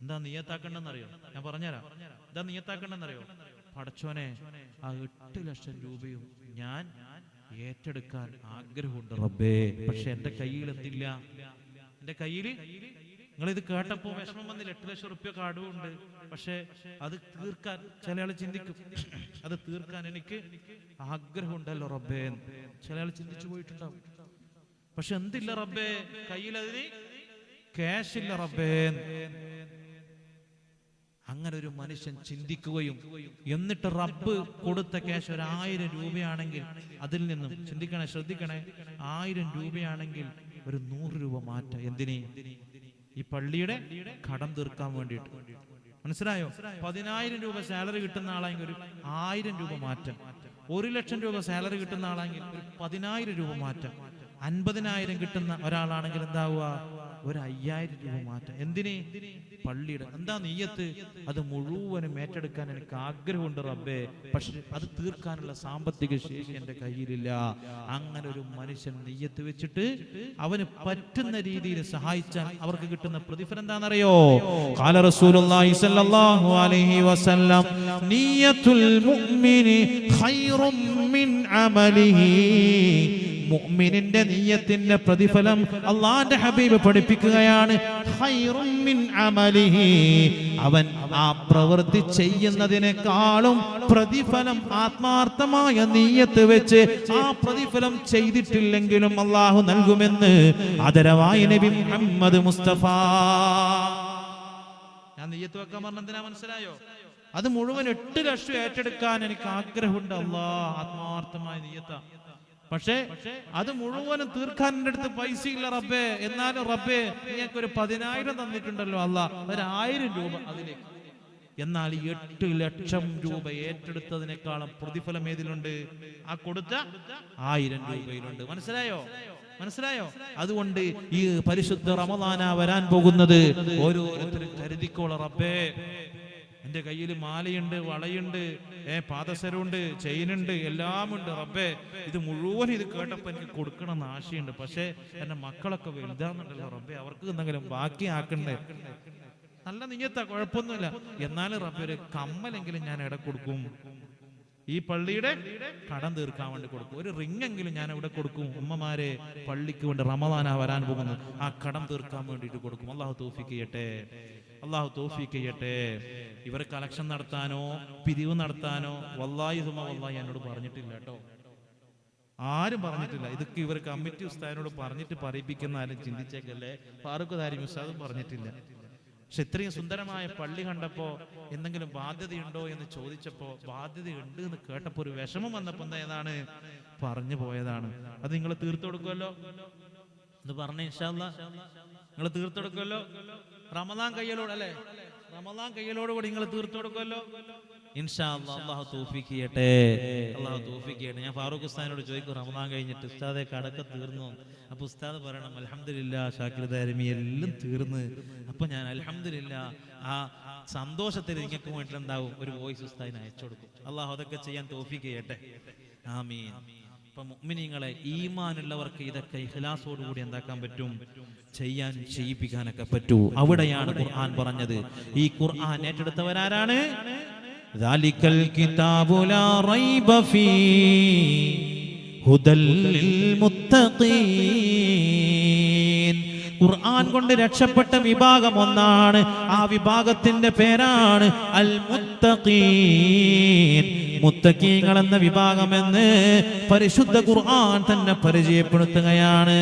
[SPEAKER 1] എന്താ നിയ്യത്താക്കണ്ടെന്നറിയോ? ഞാൻ പറഞ്ഞുതരാം. എന്താ നിയ്യത്താക്കണ്ടെന്നറിയോ? പടച്ചോനെ, ആ 8 ലക്ഷം രൂപയും ഞാൻ ഏറ്റെടുക്കാൻ ആഗ്രഹമുണ്ട് റബ്ബേ, പക്ഷെ എന്റെ കയ്യിലെത്തില്ല. എന്റെ കയ്യിൽ നിങ്ങളിത് കേട്ടപ്പോ വിഷമം വന്നില്ല. 8 ലക്ഷം റുപ്യ കടവുണ്ട്, പക്ഷെ അത് തീർക്കാൻ ചില ആൾ ചിന്തിക്കും, അത് തീർക്കാൻ എനിക്ക് ആഗ്രഹമുണ്ടല്ലോ റബ്ബേ. ചില ആൾ ചിന്തിച്ചു പോയിട്ടുണ്ടാവും. പക്ഷെ എന്തില്ല റബ്ബേ, കയ്യിലതിന് ക്യാഷ് ഇല്ല റബ്ബേ. അങ്ങനെ ഒരു മനുഷ്യൻ ചിന്തിക്കുകയും എന്നിട്ട് റബ്ബ് കൊടുത്ത ക്യാഷ് 1000 രൂപയാണെങ്കിൽ അതിൽ നിന്നും ചിന്തിക്കണേ, ശ്രദ്ധിക്കണേ, 1000 രൂപയാണെങ്കിൽ ഒരു 100 രൂപ മാറ്റാം. എന്തിന്? ഈ പള്ളിയുടെ കടം തീർക്കാൻ വേണ്ടിയിട്ട്. മനസ്സിലായോ? 10,000 രൂപ സാലറി കിട്ടുന്ന ആളാണെങ്കിൽ ഒരു 1000 രൂപ മാറ്റാം. 1 ലക്ഷം രൂപ സാലറി കിട്ടുന്ന ആളാണെങ്കിൽ ഒരു 10,000 രൂപ മാറ്റാം. 50,000 കിട്ടുന്ന ഒരാളാണെങ്കിൽ എന്താവുക? ഒരു 5,000 രൂപ മാറ്റാം. എന്തിന്? പള്ളിയുടെ. എന്താ നിയ്യത്ത്? അത് മുഴുവനും ഏറ്റെടുക്കാൻ എനിക്ക് ആഗ്രഹമുണ്ട് റബ്ബേ, പക്ഷെ അത് തീർക്കാനുള്ള സാമ്പത്തിക ശേഷി എന്റെ കയ്യിലില്ല. അങ്ങനെ ഒരു മനുഷ്യൻ നിയ്യത്ത് വെച്ചിട്ട് അവന് പറ്റുന്ന രീതിയിൽ സഹായിച്ചാൽ അവർക്ക് കിട്ടുന്ന പ്രതിഫലം എന്താണെന്നറിയോ? ഖാല റസൂലുള്ളാഹി സ്വല്ലല്ലാഹു അലൈഹി വസല്ലം, നിയ്യത്തുൽ മുഅ്മിനി ഖൈറും മിൻ അമലിഹി. മുഅ്മിനിന്റെ നിയ്യത്തിന്റെ പ്രതിഫലം അല്ലാഹുവിന്റെ ഹബീബ് പഠിപ്പിക്കുകയാണ്, ഖൈറും മിൻ അമലിഹി. അവൻ ആ പ്രവൃത്തി ചെയ്യുന്നതിനേക്കാളും പ്രതിഫലം ആത്മാർത്ഥമായ നിയ്യത്ത് വെച്ച് ആ പ്രതിഫലം ചെയ്തിട്ടില്ലെങ്കിലും അല്ലാഹു നൽകുമെന്ന് ആദരവായ നബി മുഹമ്മദ് മുസ്തഫ. ഞാൻ നിയ്യത്ത് വെക്കാൻ പറഞ്ഞെന്തിനാ മനസ്സിലായോ? അത് മുഴുവൻ 8 ലക്ഷം ഏറ്റെടുക്കാൻ എനിക്ക് ആഗ്രഹമുണ്ട് അല്ലാഹ്, ആത്മാർത്ഥമായ നിയ്യത്ത. പക്ഷേ അത് മുഴുവനും തീർക്കാൻ എൻ്റെ അടുത്ത് പൈസ ഇല്ല റബ്ബേ. എന്നാലും റബ്ബേ നിങ്ങൾക്ക് ഒരു 10,000 തന്നിട്ടുണ്ടല്ലോ അല്ലാഹ്, ഒരു 1000 രൂപ അതിലേക്ക്. എന്നാൽ 8 ലക്ഷം രൂപ ഏറ്റെടുത്തതിനേക്കാളും പ്രതിഫലം ഏതിലുണ്ട്? ആ കൊടുത്ത 1000 രൂപയിലുണ്ട്. മനസ്സിലായോ? മനസ്സിലായോ? അതുകൊണ്ട് ഈ പരിശുദ്ധ റമദാന വരാൻ പോകുന്നത് ഓരോരുത്തരും കരുതിക്കോള റബ്ബേ. എൻ്റെ കയ്യിൽ മാലയുണ്ട്, വളയുണ്ട്, പാദസരമുണ്ട്, ചെയിനുണ്ട്, എല്ലാം ഉണ്ട്. റബ്ബേ, ഇത് മുഴുവൻ ഇത് കേട്ടപ്പോൾ എനിക്ക് കൊടുക്കണം എന്ന് ആശയുണ്ട്. പക്ഷേ എൻ്റെ മക്കളൊക്കെ വലുതാന്നുണ്ടല്ലോ റബ്ബേ, അവർക്ക് എന്തെങ്കിലും ബാക്കിയാക്കണ്ടേ. നല്ല നീയത്താ, കുഴപ്പമൊന്നുമില്ല. എന്നാലും റബ്ബേ ഒരു കമ്മലെങ്കിലും ഞാൻ എവിടെ കൊടുക്കും, ഈ പള്ളിയുടെ കടം തീർക്കാൻ വേണ്ടി കൊടുക്കും. ഒരു റിങ്ങെങ്കിലും ഞാൻ ഇവിടെ കൊടുക്കും. ഉമ്മമാരെ, പള്ളിക്ക് വേണ്ടി റമദാനാ വരാൻ പോകുന്നു, ആ കടം തീർക്കാൻ വേണ്ടിയിട്ട് കൊടുക്കും. അള്ളാഹു തൗഫീഖ് ചെയ്യട്ടെ, അള്ളാഹു തൗഫീഖ് ചെയ്യട്ടെ. ഇവർ കളക്ഷൻ നടത്താനോ പിരിവ് നടത്താനോ വല്ലാഹി സുമ്മ വല്ലാഹി എന്നോട് പറഞ്ഞിട്ടില്ല കേട്ടോ, ആരും പറഞ്ഞിട്ടില്ല. ഇതൊക്കെ ഇവർ കമ്മിറ്റി ഉസ്താദിനോട് പറഞ്ഞിട്ട് പറയിപ്പിക്കുന്ന ആരും ചിന്തിച്ചേക്കല്ലേ. ഫാറൂഖ് ദാരിമി ഉസ്താദും പറഞ്ഞിട്ടില്ല. പക്ഷെ ഇത്രയും സുന്ദരമായ പള്ളി കണ്ടപ്പോ എന്തെങ്കിലും ബാധ്യതയുണ്ടോ എന്ന് ചോദിച്ചപ്പോ ബാധ്യതയുണ്ട് എന്ന് കേട്ടപ്പോ ഒരു വിഷമം വന്നപ്പോ ഏതാണ് പറഞ്ഞു പോയതാണ്. അത് നിങ്ങൾ തീർത്തു കൊടുക്കുമല്ലോ എന്ന് പറഞ്ഞ ഇൻഷാ അല്ലാഹ് നിങ്ങൾ തീർത്തു കൊടുക്കുമല്ലോ. റമദാൻ കയ്യലോട് അല്ലെ, റമദാൻ കയ്യലോടുകൂടി നിങ്ങൾ തീർത്തു കൊടുക്കുമല്ലോ ഇൻഷാ അല്ലാഹ്. അല്ലാഹു തൗഫീഖ് ചെയ്യട്ടെ, അല്ലാഹു തൗഫീഖ് ചെയ്യട്ടെ. ഞാൻ ഫാറൂഖ് ഉസ്താദിനോട് ചോദിക്കും, റമദാൻ കഴിഞ്ഞിട്ട് ഉസ്താദെ കടക്കെ തീർന്നു? അപ്പൊ ഉസ്താദ് പറയണം, അൽഹംദുലില്ലാ ഷാക്കിർ ദാരിമി എല്ലാം തീർന്ന്. അപ്പൊ ഞാൻ അൽഹംദുലില്ലാ ആ സന്തോഷത്തിൽ നിങ്ങൾക്ക് വേണ്ടിയിട്ടുണ്ടാവും ഒരു വോയിസ് ഉസ്താദിന് അയച്ചു കൊടുക്കും. അല്ലാഹു അതൊക്കെ ചെയ്യാൻ തൗഫീഖ് ചെയ്യട്ടെ, ആമീൻ. അപ്പൊ മുഅ്മിനീങ്ങളെ, ഈമാനുള്ളവർക്ക് ഇതൊക്കെ ഇഖ്ലാസോടുകൂടി എന്താക്കാൻ പറ്റും, ചെയ്യാൻ ചെയ്യിപ്പിക്കാനൊക്കെ പറ്റൂ. അവിടെയാണ് ഖുർആൻ പറഞ്ഞത്. ഈ ഖുർആൻ ഏറ്റെടുത്തവരാരാണ്? ദാലിക്കൽ കിതാബു ലാ റൈബ ഫീഹി ഹുദൽ ലിൽ മുത്തഖീൻ. ഖുർആൻ കൊണ്ട് രക്ഷപ്പെട്ട വിഭാഗം ഒന്നാണ്. ആ വിഭാഗത്തിന്റെ പേരാണ് അൽ മുത്തഖീൻ. മുത്തഖീങ്ങൾ എന്ന വിഭാഗമെന്ന് പരിശുദ്ധ ഖുർആൻ തന്നെ പരിചയപ്പെടുത്തുകയാണ്.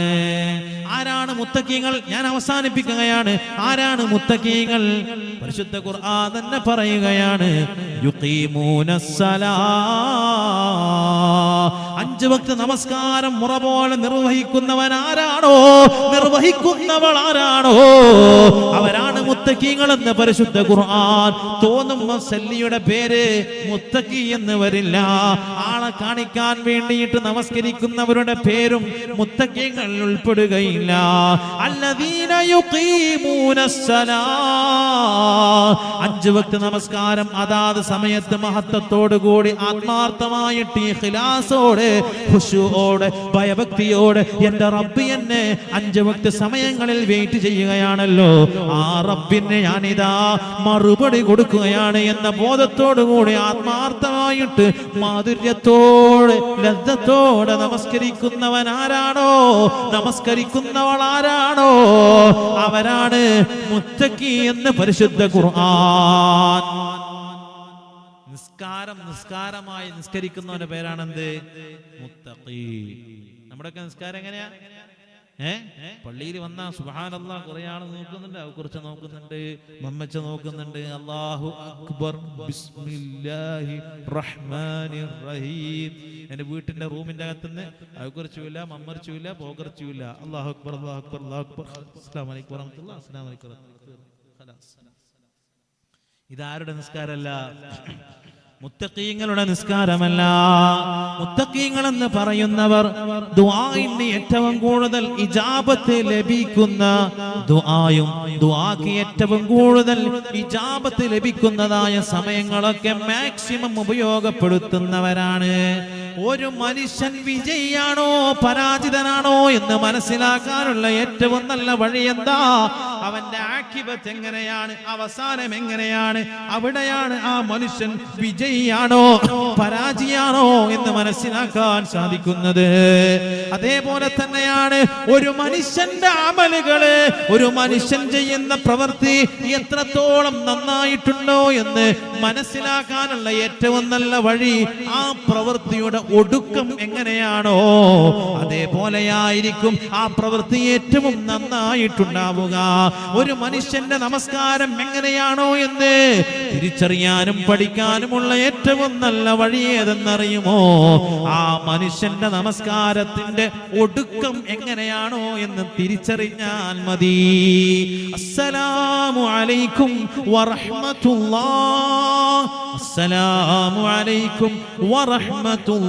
[SPEAKER 1] ആരാണ് മുത്തഖീങ്ങൾ? ഞാൻ അവസാനിപ്പിക്കുകയാണ്. ആരാണ് മുത്തഖീങ്ങൾ? പരിശുദ്ധ ഖുർആൻ തന്നെ പറയുകയാണ്, യുഖീമൂനസ്സലാ, 5 വക്ത് നമസ്കാരം മുറ പോലെ നിർവഹിക്കുന്നവൻ ആരാണോ, നിർവഹിക്കുന്നവൾ ആരാണോ, അവരാണ് മുത്തഖീങ്ങൾ എന്ന് പരിശുദ്ധ ഖുർആൻ. തോന്നും സല്ലിയുടെ പേര് മുത്തഖി എന്ന് വരില്ല. ആളെ കാണിക്കാൻ വേണ്ടിയിട്ട് നമസ്കരിക്കുന്നവരുടെ പേരും മുത്തഖീങ്ങൾ ഉൾപ്പെടുകയില്ല. അല്ലദീന യുഖീമൂനസ്സലാ, 5 വക്ത് നമസ്കാരം അതാത് സമയത്ത് മഹത്വത്തോടു കൂടി ആത്മാർത്ഥമായിട്ട് ഇഖ്ലാസോടെ ഖുശൂഓടെ ഭയഭക്തിയോടെ എൻ്റെ റബ്ബ് എന്നെ 5 വക്ത് സമയങ്ങളിൽ വെയിറ്റ് ചെയ്യുകയാണല്ലോ, ആ റബ്ബിനെ ഞാനിതാ മറുപടി കൊടുക്കുകയാണ് എന്ന ബോധത്തോടു കൂടി ആത്മാർത്ഥമായിട്ട് മാധുര്യത്തോടെ ലദ്ദത്തോടെ നമസ്കരിക്കുന്നവൻ ആരാണോ, നമസ്കരിക്കുന്നവൾ ആരാണോ, അവരാണ് മുത്തഖി എന്ന് പരിശുദ്ധ ഖുർആൻ. നിസ്കാരമായി നിസ്കരിക്കുന്നവന്റെ പേരാണെന്ത്? മുത്തഖി. നമ്മുടെയൊക്കെ നിസ്കാരം എങ്ങനെയാ? പള്ളിയിൽ വന്ന സുബ്ഹാനല്ലാഹ് കുറെ ആള് നോക്കുന്നുണ്ട്, അവ കുറിച്ച് നോക്കുന്നുണ്ട്, മമ്മച്ച നോക്കുന്നുണ്ട്. അല്ലാഹു അക്ബർ ബിസ്മില്ലാഹി റഹ്മാനിർ റഹീം. എന്റെ വീട്ടിന്റെ റൂമിന്റെ അകത്തുനിന്ന് അവ കുറിച്ചുമില്ല, മമ്മറിച്ചുമില്ല, പോകർച്ചുമില്ല. അല്ലാഹു അക്ബർ അല്ലാഹു അക്ബർ അല്ലാഹു അക്ബർ, അസ്സലാമു അലൈക്കും വറഹ്മത്തുള്ളാഹി, അസ്സലാമു അലൈക്കും വറഹ്മത്തുള്ളാഹി. ഇതാരുടെ നിസ്കാരമല്ല, മുത്തഖീങ്ങളുടെ നിസ്കാരമല്ല. മുത്തഖീങ്ങൾ എന്ന് പറയുന്നവർ ദുആഇന് ഏറ്റവും കൂടുതൽ ഇജാബത്ത് ലഭിക്കുന്ന ദുആയും ദുആക്ക് ഏറ്റവും കൂടുതൽ ഇജാബത്ത് ലഭിക്കുന്നതായ സമയങ്ങളൊക്കെ മാക്സിമം ഉപയോഗപ്പെടുത്തുന്നവരാണ്. ഒരു മനുഷ്യൻ വിജയിയാണോ പരാജിതനാണോ എന്ന് മനസ്സിലാക്കാനുള്ള ഏറ്റവും നല്ല വഴി എന്താ? അവന്റെ ആഖിബത്ത് എങ്ങനെയാണ്, അവസാനം എങ്ങനെയാണ്, അവിടെയാണ് ആ മനുഷ്യൻ വിജയിയാണോ പരാജയാണോ എന്ന് മനസ്സിലാക്കാൻ സാധിക്കുന്നത്. അതേപോലെ തന്നെയാണ് ഒരു മനുഷ്യന്റെ അമലുകള്, ഒരു മനുഷ്യൻ ചെയ്യുന്ന പ്രവൃത്തി എത്രത്തോളം നന്നായിട്ടുണ്ടോ എന്ന് മനസ്സിലാക്കാനുള്ള ഏറ്റവും നല്ല വഴി ആ പ്രവൃത്തിയുടെ ഒടുക്കം എങ്ങനെയാണോ അതേപോലെയായിരിക്കും ആ പ്രവൃത്തി ഏറ്റവും നന്നായിട്ടുണ്ടാവുക. ഒരു മനുഷ്യന്റെ നമസ്കാരം എങ്ങനെയാണോ എന്ന് തിരിച്ചറിയാനും പഠിക്കാനുമുള്ള ഏറ്റവും നല്ല വഴി ഏതെന്നറിയുമോ? ആ മനുഷ്യന്റെ നമസ്കാരത്തിന്റെ ഒടുക്കം എങ്ങനെയാണോ എന്ന് തിരിച്ചറിഞ്ഞാൽ മതി. അസ്സലാമു അലൈക്കും വറഹ്മത്തുള്ളാഹി, അസ്സലാമു അലൈക്കും വറഹ്മത്തുള്ളാഹി.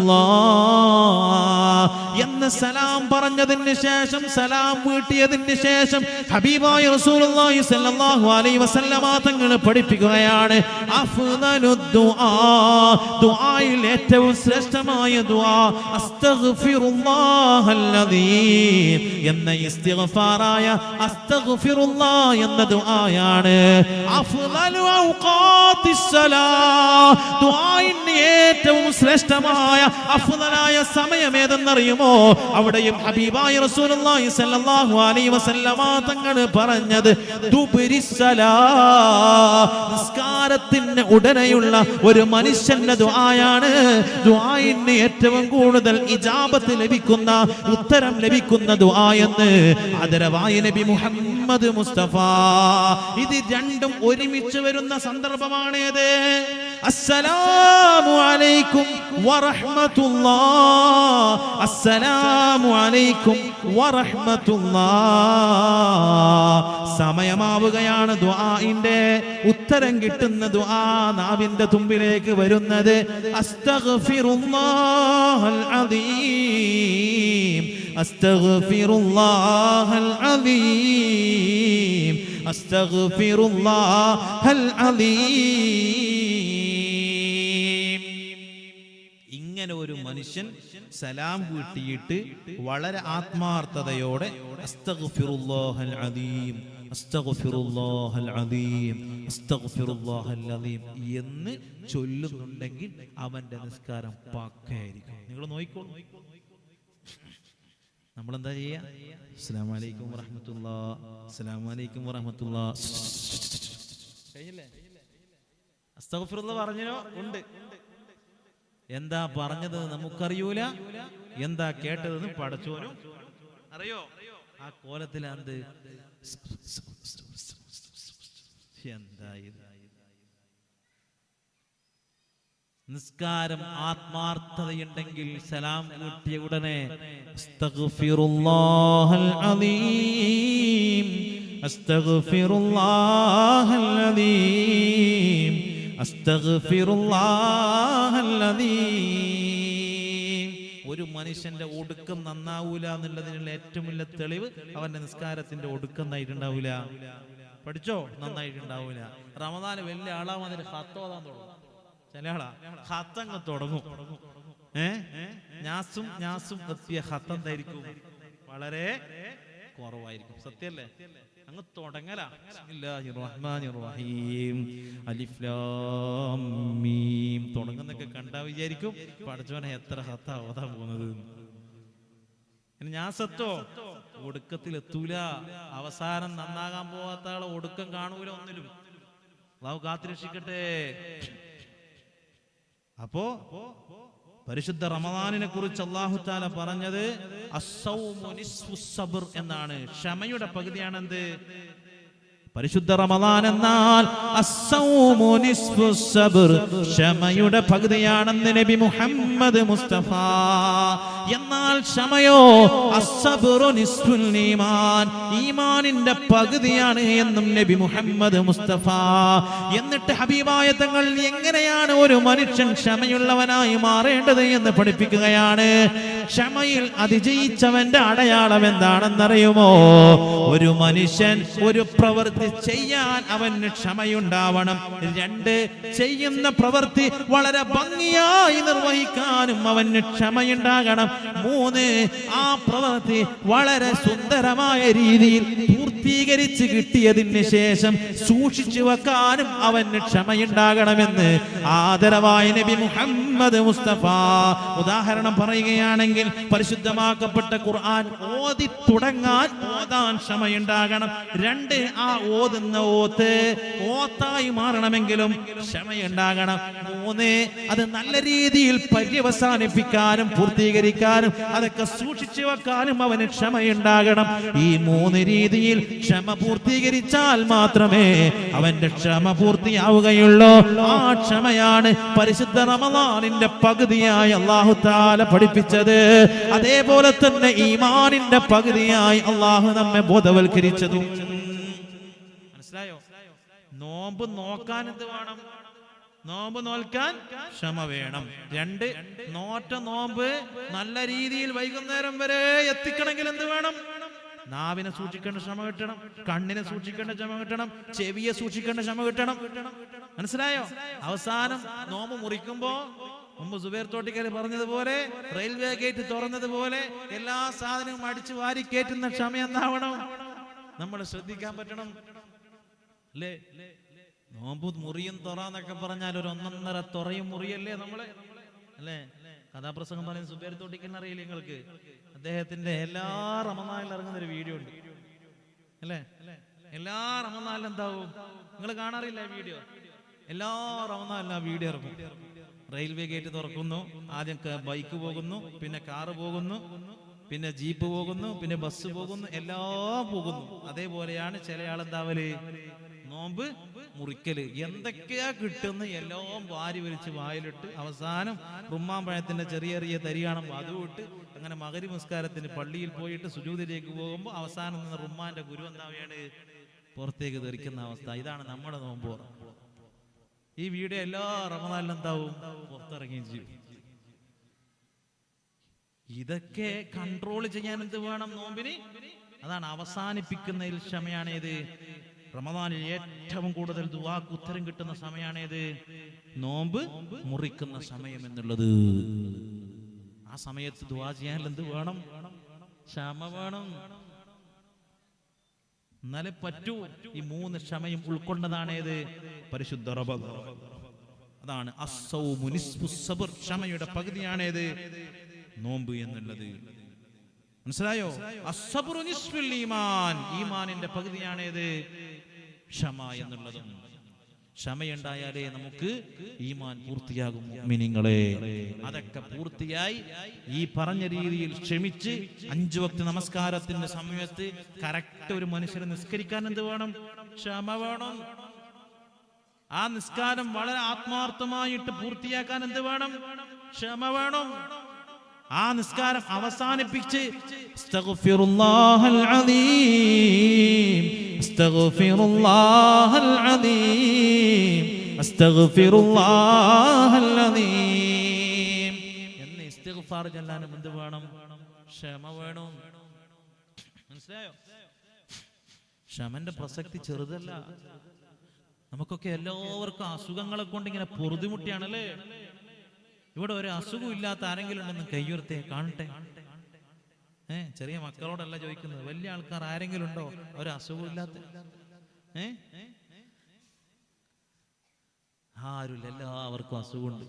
[SPEAKER 1] എന്ന് സലാം പറഞ്ഞതിന് ശേഷം, സലാം വീട്ടിയതിന് ശേഷം ഹബീബായ റസൂലുള്ളാഹി സ്വല്ലല്ലാഹു അലൈഹി വസല്ലമ തങ്ങൾ പഠിപ്പിക്കുകയാണ്, അഫ്ദലുദ് ദുആ, ദുആയിൽ ഏറ്റവും ശ്രേഷ്ഠമായ ദുആ അസ്തഗ്ഫിറുല്ലാഹൽ അദീം എന്ന ഇസ്തിഗ്ഫാറായ അസ്തഗ്ഫിറുല്ലാഹ് എന്ന ദുആയാണ്. അഫ്ദലു ഔഖാത്തിസ് സലാം, ദുആയിന് ഏറ്റവും ശ്രേഷ്ഠമായ അഫ്ദലായ സമയം ഏതെന്നറിയുമോ? അവിടെയും ഹബീബായ റസൂലുള്ളാഹി സ്വല്ലല്ലാഹു അലൈഹി വസല്ലമ തങ്ങൾ പറഞ്ഞത് ദുബരിസ്സലാ, നിസ്കാരത്തിന് ഉടനെയുള്ള ഒരു മനുഷ്യന്റെ ദുആയാണ് ദുആയിന് ഏറ്റവും കൂടുതൽ ഇജാബത്ത് ലഭിക്കുന്ന, ഉത്തരം ലഭിക്കുന്ന ദുആ എന്ന് ആദരവായ നബി മുഹമ്മദ് മുസ്തഫ. ഇത് രണ്ടും ഒരുമിച്ച് വരുന്ന സന്ദർഭമാണേത്. അസ്സലാമു അലൈക്കും വറഹ്മത്തുള്ളാഹ്, അസ്സലാമു അലൈക്കും വറഹ്മത്തുള്ളാഹ്. സമയമാവുകയാണ് ദുആഇന്റെ ഉത്തരം കിട്ടുന്ന ദുആ നാവിന്റെ തുമ്പിലേക്ക് വരുന്നത്. അസ്തഗ്ഫിറുല്ലാഹൽ അദീം, അസ്തഗ്ഫിറുല്ലാഹൽ അദീം, അസ്തഗ്ഫിറുല്ലാഹൽ അദീം. ഇങ്ങനെ ഒരു മനുഷ്യൻ സലാം വീട്ടിയിട്ട് വളരെ ആത്മാർത്ഥതയോടെ അസ്തഗ്ഫിറുല്ലാഹൽ അദീം, അസ്തഗ്ഫിറുല്ലാഹൽ അദീം, അസ്തഗ്ഫിറുല്ലാഹൽ അദീം എന്ന് ചൊല്ലുന്നുണ്ടെങ്കിൽ അവന്റെ നിസ്കാരം പക്കയായിരിക്കും. നിങ്ങൾ നോക്കിക്കോളൂ. നമ്മളെന്താ ചെയ്യാ? അസ്സലാമു അലൈക്കും വറഹ്മത്തുള്ളാഹി, അസ്സലാമു അലൈക്കും വറഹ്മത്തുള്ളാഹി. കഴിഞ്ഞില്ലേ? അസ്തഗ്ഫിറുല്ലാഹ് പറഞ്ഞോ? ഉണ്ട്. എന്താ പറഞ്ഞത് നമുക്കറിയൂല, എന്താ കേട്ടതെന്ന് പടച്ചോനും അറിയോ. ആ കോലത്തിലാന്ത് എന്താ ഇത്? നിസ്കാരം ആത്മാർത്ഥതയുണ്ടെങ്കിൽ സലാം വീട്ടിയ ഉടനെ അസ്തഗ്ഫിറുല്ലാഹൽ അദീം, അസ്തഗ്ഫിറുല്ലാഹൽ അദീം, അസ്തഗ്ഫിറുല്ലാഹൽ അദീം. ഒരു മനുഷ്യന്റെ ഒടുക്കം നന്നാവൂല എന്നുള്ളതിനുള്ള ഏറ്റവും വലിയ തെളിവ് അവന്റെ നിസ്കാരത്തിന്റെ ഒടുക്കം നന്നായിട്ടുണ്ടാവൂല. പഠിച്ചോ? നന്നായിട്ടുണ്ടാവൂല. റമദാന് വലിയ ആളാവും, അതിന് ഹത്തോതാൻ തുടങ്ങും. ചില ആളാ ഹത്തങ്ങ് തുടങ്ങും. ഞാസും എത്തിയ ഹത്തം ധരിക്കും വളരെ കുറവായിരിക്കും. സത്യല്ലേ? അങ്ങ് തുടങ്ങലാ. ബിസ്മില്ലാഹിർ റഹ്മാനിർ റഹീം, അലിഫ് ലാം മീം തുടങ്ങുന്നൊക്കെ കണ്ടാ വിചാരിക്കും പഠിച്ചവനെ എത്ര ഹത്താ ഓതാൻ പോകുന്നത്. ഞാൻ സത്തോ ഒടുക്കത്തിൽ എത്തൂല. അവസാനം നന്നാകാൻ പോവാത്ത ആളെ ഒടുക്കം കാണൂല ഒന്നിലും. അല്ലാഹു കാത്തുരക്ഷിക്കട്ടെ. അപ്പോ പരിശുദ്ധ റമദാനിനെ കുറിച്ച് അല്ലാഹു തആല പറഞ്ഞത് അസ്സൗമു നിസ്ഫുസ് സബ്ർ എന്നാണ്. ക്ഷമയുടെ പകുതിയാണെന്ത്? പരിശുദ്ധ റമദാൻ എന്നാൽ അസ്സൗമു നിസ്ഫുസ് സബ്ർ, ക്ഷമയുടെ പകുതിയാണെന്ന് നബി മുഹമ്മദ് മുസ്തഫ. എന്നാൽ ക്ഷമയോ അസ്സബ്റു നിസ്ഫുൽ ഈമാൻ, ഈമാനിന്റെ പകുതിയാണ് എന്നും നബി മുഹമ്മദ് മുസ്തഫ. എന്നിട്ട് ഹബീബായ തങ്ങൾ എങ്ങനെയാണ് ഒരു മനുഷ്യൻ ക്ഷമയുള്ളവനായി മാറേണ്ടത് എന്ന് പഠിപ്പിക്കുകയാണ്. ക്ഷമയിൽ അതിജയിച്ചവന്റെ അടയാളം എന്താണെന്നറിയുമോ? ഒരു മനുഷ്യൻ ഒരു പ്രവൃത്തി ചെയ്യാൻ അവന് ക്ഷമയുണ്ടാവണം. 2, ചെയ്യുന്ന പ്രവൃത്തി വളരെ ഭംഗിയായി നിർവഹിക്കാനും അവന് ക്ഷമയുണ്ടാകണം. 3, ആ പ്രവൃത്തി വളരെ സുന്ദരമായ രീതിയിൽ പൂർത്തീകരിച്ച് കിട്ടിയതിന് ശേഷം സൂക്ഷിച്ചു വെക്കാനും അവന് ക്ഷമയുണ്ടാകണമെന്ന് ആദരവായ നബി മുഹമ്മദ് മുസ്തഫ. ഉദാഹരണം പറയുകയാണെങ്കിൽ പരിശുദ്ധമാക്കപ്പെട്ട ഖുർആൻ ഓതി തുടങ്ങാൻ ഓതാൻ ക്ഷമയുണ്ടാകണം. 2, ആ ഓതുന്ന ഓത്തായി മാറണമെങ്കിലും ക്ഷമയുണ്ടാകണം. 3, അത് നല്ല രീതിയിൽ പര്യവസാനിപ്പിക്കാനും പൂർത്തീകരിക്കാനും അതൊക്കെ സൂക്ഷിച്ചു വെക്കാനും അവന് ക്ഷമയുണ്ടാകണം. ഈ 3 രീതിയിൽ ക്ഷമ പൂർത്തീകരിച്ചാൽ മാത്രമേ അവന്റെ ക്ഷമ പൂർത്തിയാവുകയുള്ളൂ. ആ ക്ഷമയാണ് പരിശുദ്ധ റമദാനിന്റെ പകുതിയായി അല്ലാഹു തആല പഠിപ്പിച്ചത്. അതേപോലെ തന്നെ ഈമാനിന്റെ പകുതിയായി അല്ലാഹു നമ്മെ ബോധവൽക്കരിച്ചതും. മനസ്സിലായോ? നോമ്പ് നോക്കാൻ എന്ത് വേണം? നോമ്പ് നോൽക്കാൻ ക്ഷമ വേണം. 2, നോറ്റ നോമ്പ് നല്ല രീതിയിൽ വൈകുന്നേരം വരെ എത്തിക്കണമെങ്കിൽ എന്ത് വേണം? നാവിനെ സൂക്ഷിക്കേണ്ട ക്ഷമ കിട്ടണം, കണ്ണിനെ സൂക്ഷിക്കേണ്ട ക്ഷമ കിട്ടണം, ചെവിയെ സൂക്ഷിക്കേണ്ട ക്ഷമ കിട്ടണം. മനസ്സിലായോ? അവസാനം നോമ്പ് മുറിക്കുമ്പോ മുമ്പ് സുബൈർ തോട്ടിക്കൽ പറഞ്ഞതുപോലെ, റെയിൽവേ ഗേറ്റ് തുറന്നതുപോലെ എല്ലാ സാധനവും അടിച്ചു വാരി കയറ്റുന്ന ക്ഷമ എന്താവണം? നമ്മൾ ശ്രദ്ധിക്കാൻ പറ്റണം അല്ലേ? നോമ്പ് മുറിയും തുറന്നൊക്കെ പറഞ്ഞാൽ ഒരു 1.5 തുറയും മുറിയല്ലേ നമ്മള് അല്ലേ? കഥാപ്രസംഗം പറയുന്ന സുബൈർ തോട്ടിക്കലിന് അറിയില്ല നിങ്ങൾക്ക്? അദ്ദേഹത്തിന്റെ എല്ലാ റമദാനിലും ഇറങ്ങുന്ന ഒരു വീഡിയോ ഉണ്ട് അല്ലേ? എല്ലാ റമദാനിലും എന്താവും? നിങ്ങൾ കാണാറില്ല വീഡിയോ? എല്ലാ റമദാനിലും ആ വീഡിയോ ഇറങ്ങും. റെയിൽവേ ഗേറ്റ് തുറക്കുന്നു, ആദ്യം ബൈക്ക് പോകുന്നു, പിന്നെ കാറ് പോകുന്നു, പിന്നെ ജീപ്പ് പോകുന്നു, പിന്നെ ബസ് പോകുന്നു, എല്ലാം പോകുന്നു. അതേപോലെയാണ് ചില ആളെന്താവല്? നോമ്പ് മുറിക്കല്. എന്തൊക്കെയാ കിട്ടുന്ന എല്ലാം വാരി വലിച്ച് വായിലിട്ട് അവസാനം റുമ്മാൻ പഴത്തിന്റെ ചെറിയ ചെറിയ തരി കാണുമ്പോൾ അതും ഇട്ട് അങ്ങനെ മഗ്‌രിബ് നിസ്കാരത്തിന് പള്ളിയിൽ പോയിട്ട് സുജൂദിലേക്ക് പോകുമ്പോൾ അവസാനം നിന്ന് റുമ്മാന്റെ ഗുരു എന്താവുകയാണ്? പുറത്തേക്ക് തെറിക്കുന്ന അവസ്ഥ. ഇതാണ് നമ്മുടെ നോമ്പ്. ഈ വീഡിയോ എല്ലാ റമദാനിലും എന്താവും? പുറത്തിറങ്ങുകയും ചെയ്യും. ഇതൊക്കെ കൺട്രോൾ ചെയ്യാൻ എന്ത് വേണം നോമ്പിന്? അതാണ് അവസാനിപ്പിക്കുന്നതിൽ ക്ഷമയാണേത്? റമദാനിൽ ഏറ്റവും കൂടുതൽ ദുആക്ക് ഉത്തരം കിട്ടുന്ന സമയമാണേത്? നോമ്പ് മുറിക്കുന്ന സമയം എന്നുള്ളത്. ആ സമയത്ത് ദുആ ചെയ്യാൻ എന്ത് വേണം? ക്ഷമ വേണം. എന്നാലേ പറ്റൂ. ഈ 3 ക്ഷമയും ഉൾക്കൊണ്ടതാണേത്? പരിശുദ്ധ റമദാൻ. അതാണ് അസ്സൗമു നിസ്ഫുസ് സബ്ർ. ക്ഷമയുടെ പകുതിയാണേത്? നോമ്പ് എന്നുള്ളത്. മനസ്സിലായോ? അസ്സബ്റു നിസ്ഫുൽ ഈമാൻ. ഈമാനിന്റെ പകുതിയാണേത്? ക്ഷമ എന്നുള്ളതും. ക്ഷമയുണ്ടായാലേ നമുക്ക് ഈമാൻ പൂർത്തിയാകും മുഅ്മിനീങ്ങളെ. അതൊക്കെ പൂർത്തിയായി ഈ പറഞ്ഞ രീതിയിൽ ക്ഷമിച്ച് 5 വക്ത് നമസ്കാരത്തിന്റെ സമയത്ത് കറക്റ്റ് ഒരു മനുഷ്യനെ നിസ്കരിക്കാൻ എന്ത് വേണം? ക്ഷമ വേണം. ആ നിസ്കാരം വളരെ ആത്മാർത്ഥമായിട്ട് പൂർത്തിയാക്കാൻ എന്ത് വേണം? ക്ഷമ വേണം. ആ നിസ്കാരം അവസാനിപ്പിച്ച് അസ്തഗ്ഫിറുല്ലാഹൽ അദീം, അസ്തഗ്ഫിറുല്ലാഹൽ അദീം, അസ്തഗ്ഫിറുല്ലാഹൽ അദീം എന്ന് ഇസ്തിഗ്ഫാർ ചൊല്ലാനും എന്ത് വേണം? ക്ഷമ വേണം. മനസ്സിലായോ? ക്ഷമന്റെ പ്രസക്തി ചെറുതല്ല. നമുക്കൊക്കെ എല്ലാവർക്കും അസുഖങ്ങളെ കൊണ്ട് ഇങ്ങനെ പൊറുതിമുട്ടിയാണല്ലേ? ഇവിടെ ഒരു അസുഖം ഇല്ലാത്ത ആരെങ്കിലും ഉണ്ടെന്ന് കയ്യുയർത്തേ കാണട്ടെ. ചെറിയ മക്കളോടല്ല ചോദിക്കുന്നത്, വലിയ ആൾക്കാർ ആരെങ്കിലും ഉണ്ടോ ഒരു അസുഖം ഇല്ലാത്ത? ആരുമില്ല, എല്ലാവർക്കും അസുഖമുണ്ട്.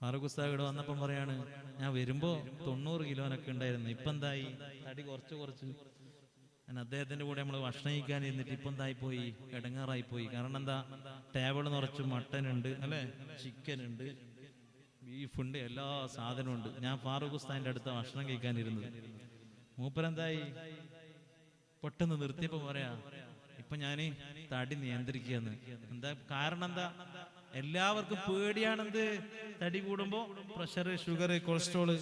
[SPEAKER 1] ഫാറൂഖ് ഉസ്താദ് ഇവിടെ വന്നപ്പം പറയാണ്, ഞാൻ വരുമ്പോ 90 കിലോനൊക്കെ ഉണ്ടായിരുന്നു, ഇപ്പൊ എന്തായി? തടി കുറച്ച്. ഞാൻ അദ്ദേഹത്തിന്റെ കൂടെ നമ്മൾ ഭക്ഷണം കഴിക്കാൻ ഇരുന്നിട്ട് ഇപ്പൊ എന്തായി പോയി? ഇടങ്ങാറായി പോയി. കാരണം എന്താ? ടേബിൾ നിറച്ച് മട്ടൻ ഉണ്ട് അല്ലെ, ചിക്കൻ ഉണ്ട്, ബീഫുണ്ട്, എല്ലാ സാധനവും ഉണ്ട്. ഞാൻ ഫാറൂഖ് ഉസ്താദിന്റെ അടുത്ത ഭക്ഷണം കഴിക്കാനിരുന്നത്. മൂപ്പരെന്തായി? പെട്ടെന്ന് നിർത്തിയപ്പോ പറയാ, ഇപ്പൊ ഞാന് തടി നിയന്ത്രിക്കുകയെന്ന്. എന്താ കാരണം? എന്താ? എല്ലാവർക്കും പേടിയാണെന്ത്? തടി കൂടുമ്പോ പ്രഷർ, ഷുഗർ, കൊളസ്ട്രോള്.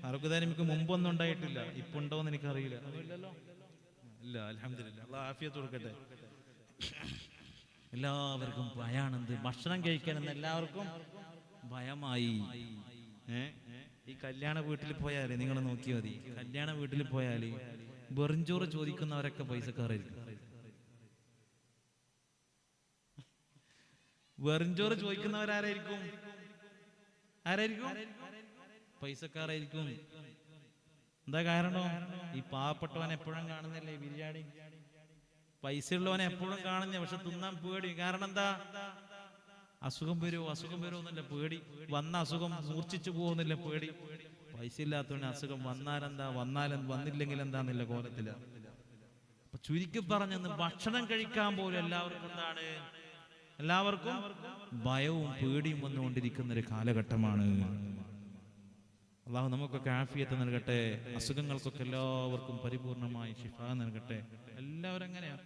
[SPEAKER 1] ആരോഗ്യദാനിക്ക് മുമ്പൊന്നും ഉണ്ടായിട്ടില്ല. ഇപ്പൊ ഉണ്ടോന്ന് എനിക്കറിയില്ല. ഇല്ല, അൽഹംദുലില്ലാ, അല്ലാഹു ആഫിയത്ത് കൊടുക്കട്ടെ. എല്ലാവർക്കും ഭയാണെന്ത്? ഭക്ഷണം കഴിക്കാനെന്ന് എല്ലാവർക്കും ഭയമായി. ഈ കല്യാണ വീട്ടിൽ പോയാല് നിങ്ങൾ നോക്കിയാൽ മതി, കല്യാണ വീട്ടിൽ പോയാല് വെറുംചോറ് ചോദിക്കുന്നവരൊക്കെ പൈസക്കാരായിരിക്കും. വെറുംചോറ് ചോദിക്കുന്നവരാരായിരിക്കും? പൈസക്കാരായിരിക്കും. എന്താ കാരണം? ഈ പാവപ്പെട്ടവനെ എപ്പോഴും കാണുന്നില്ലേ ബിരിയാണി? പൈസ ഉള്ളവനെ എപ്പോഴും കാണുന്ന, പക്ഷെ തിന്നാൻ പേടി. കാരണം എന്താ? അസുഖം വരുമോ എന്നല്ല പേടി. വന്ന അസുഖം മൂർച്ഛിച്ചു പോകുന്നില്ല പേടി. പൈസ ഇല്ലാത്തവന് അസുഖം വന്നാലെന്താ, വന്നില്ലെങ്കിൽ എന്താന്നില്ല കോലത്തില. അപ്പൊ ചുരുക്കി പറഞ്ഞെന്ന് ഭക്ഷണം കഴിക്കാൻ പോലും എല്ലാവർക്കും എന്താണ്? എല്ലാവർക്കും ഭയവും പേടിയും വന്നുകൊണ്ടിരിക്കുന്ന ഒരു കാലഘട്ടമാണ്. അള്ളാഹു നമുക്കൊക്കെ ആഫിയത്ത് നൽകട്ടെ. അസുഖങ്ങൾക്കൊക്കെ എല്ലാവർക്കും പരിപൂർണമായി ശിഫ നൽകട്ടെ. എല്ലാവരും അങ്ങനെയാ.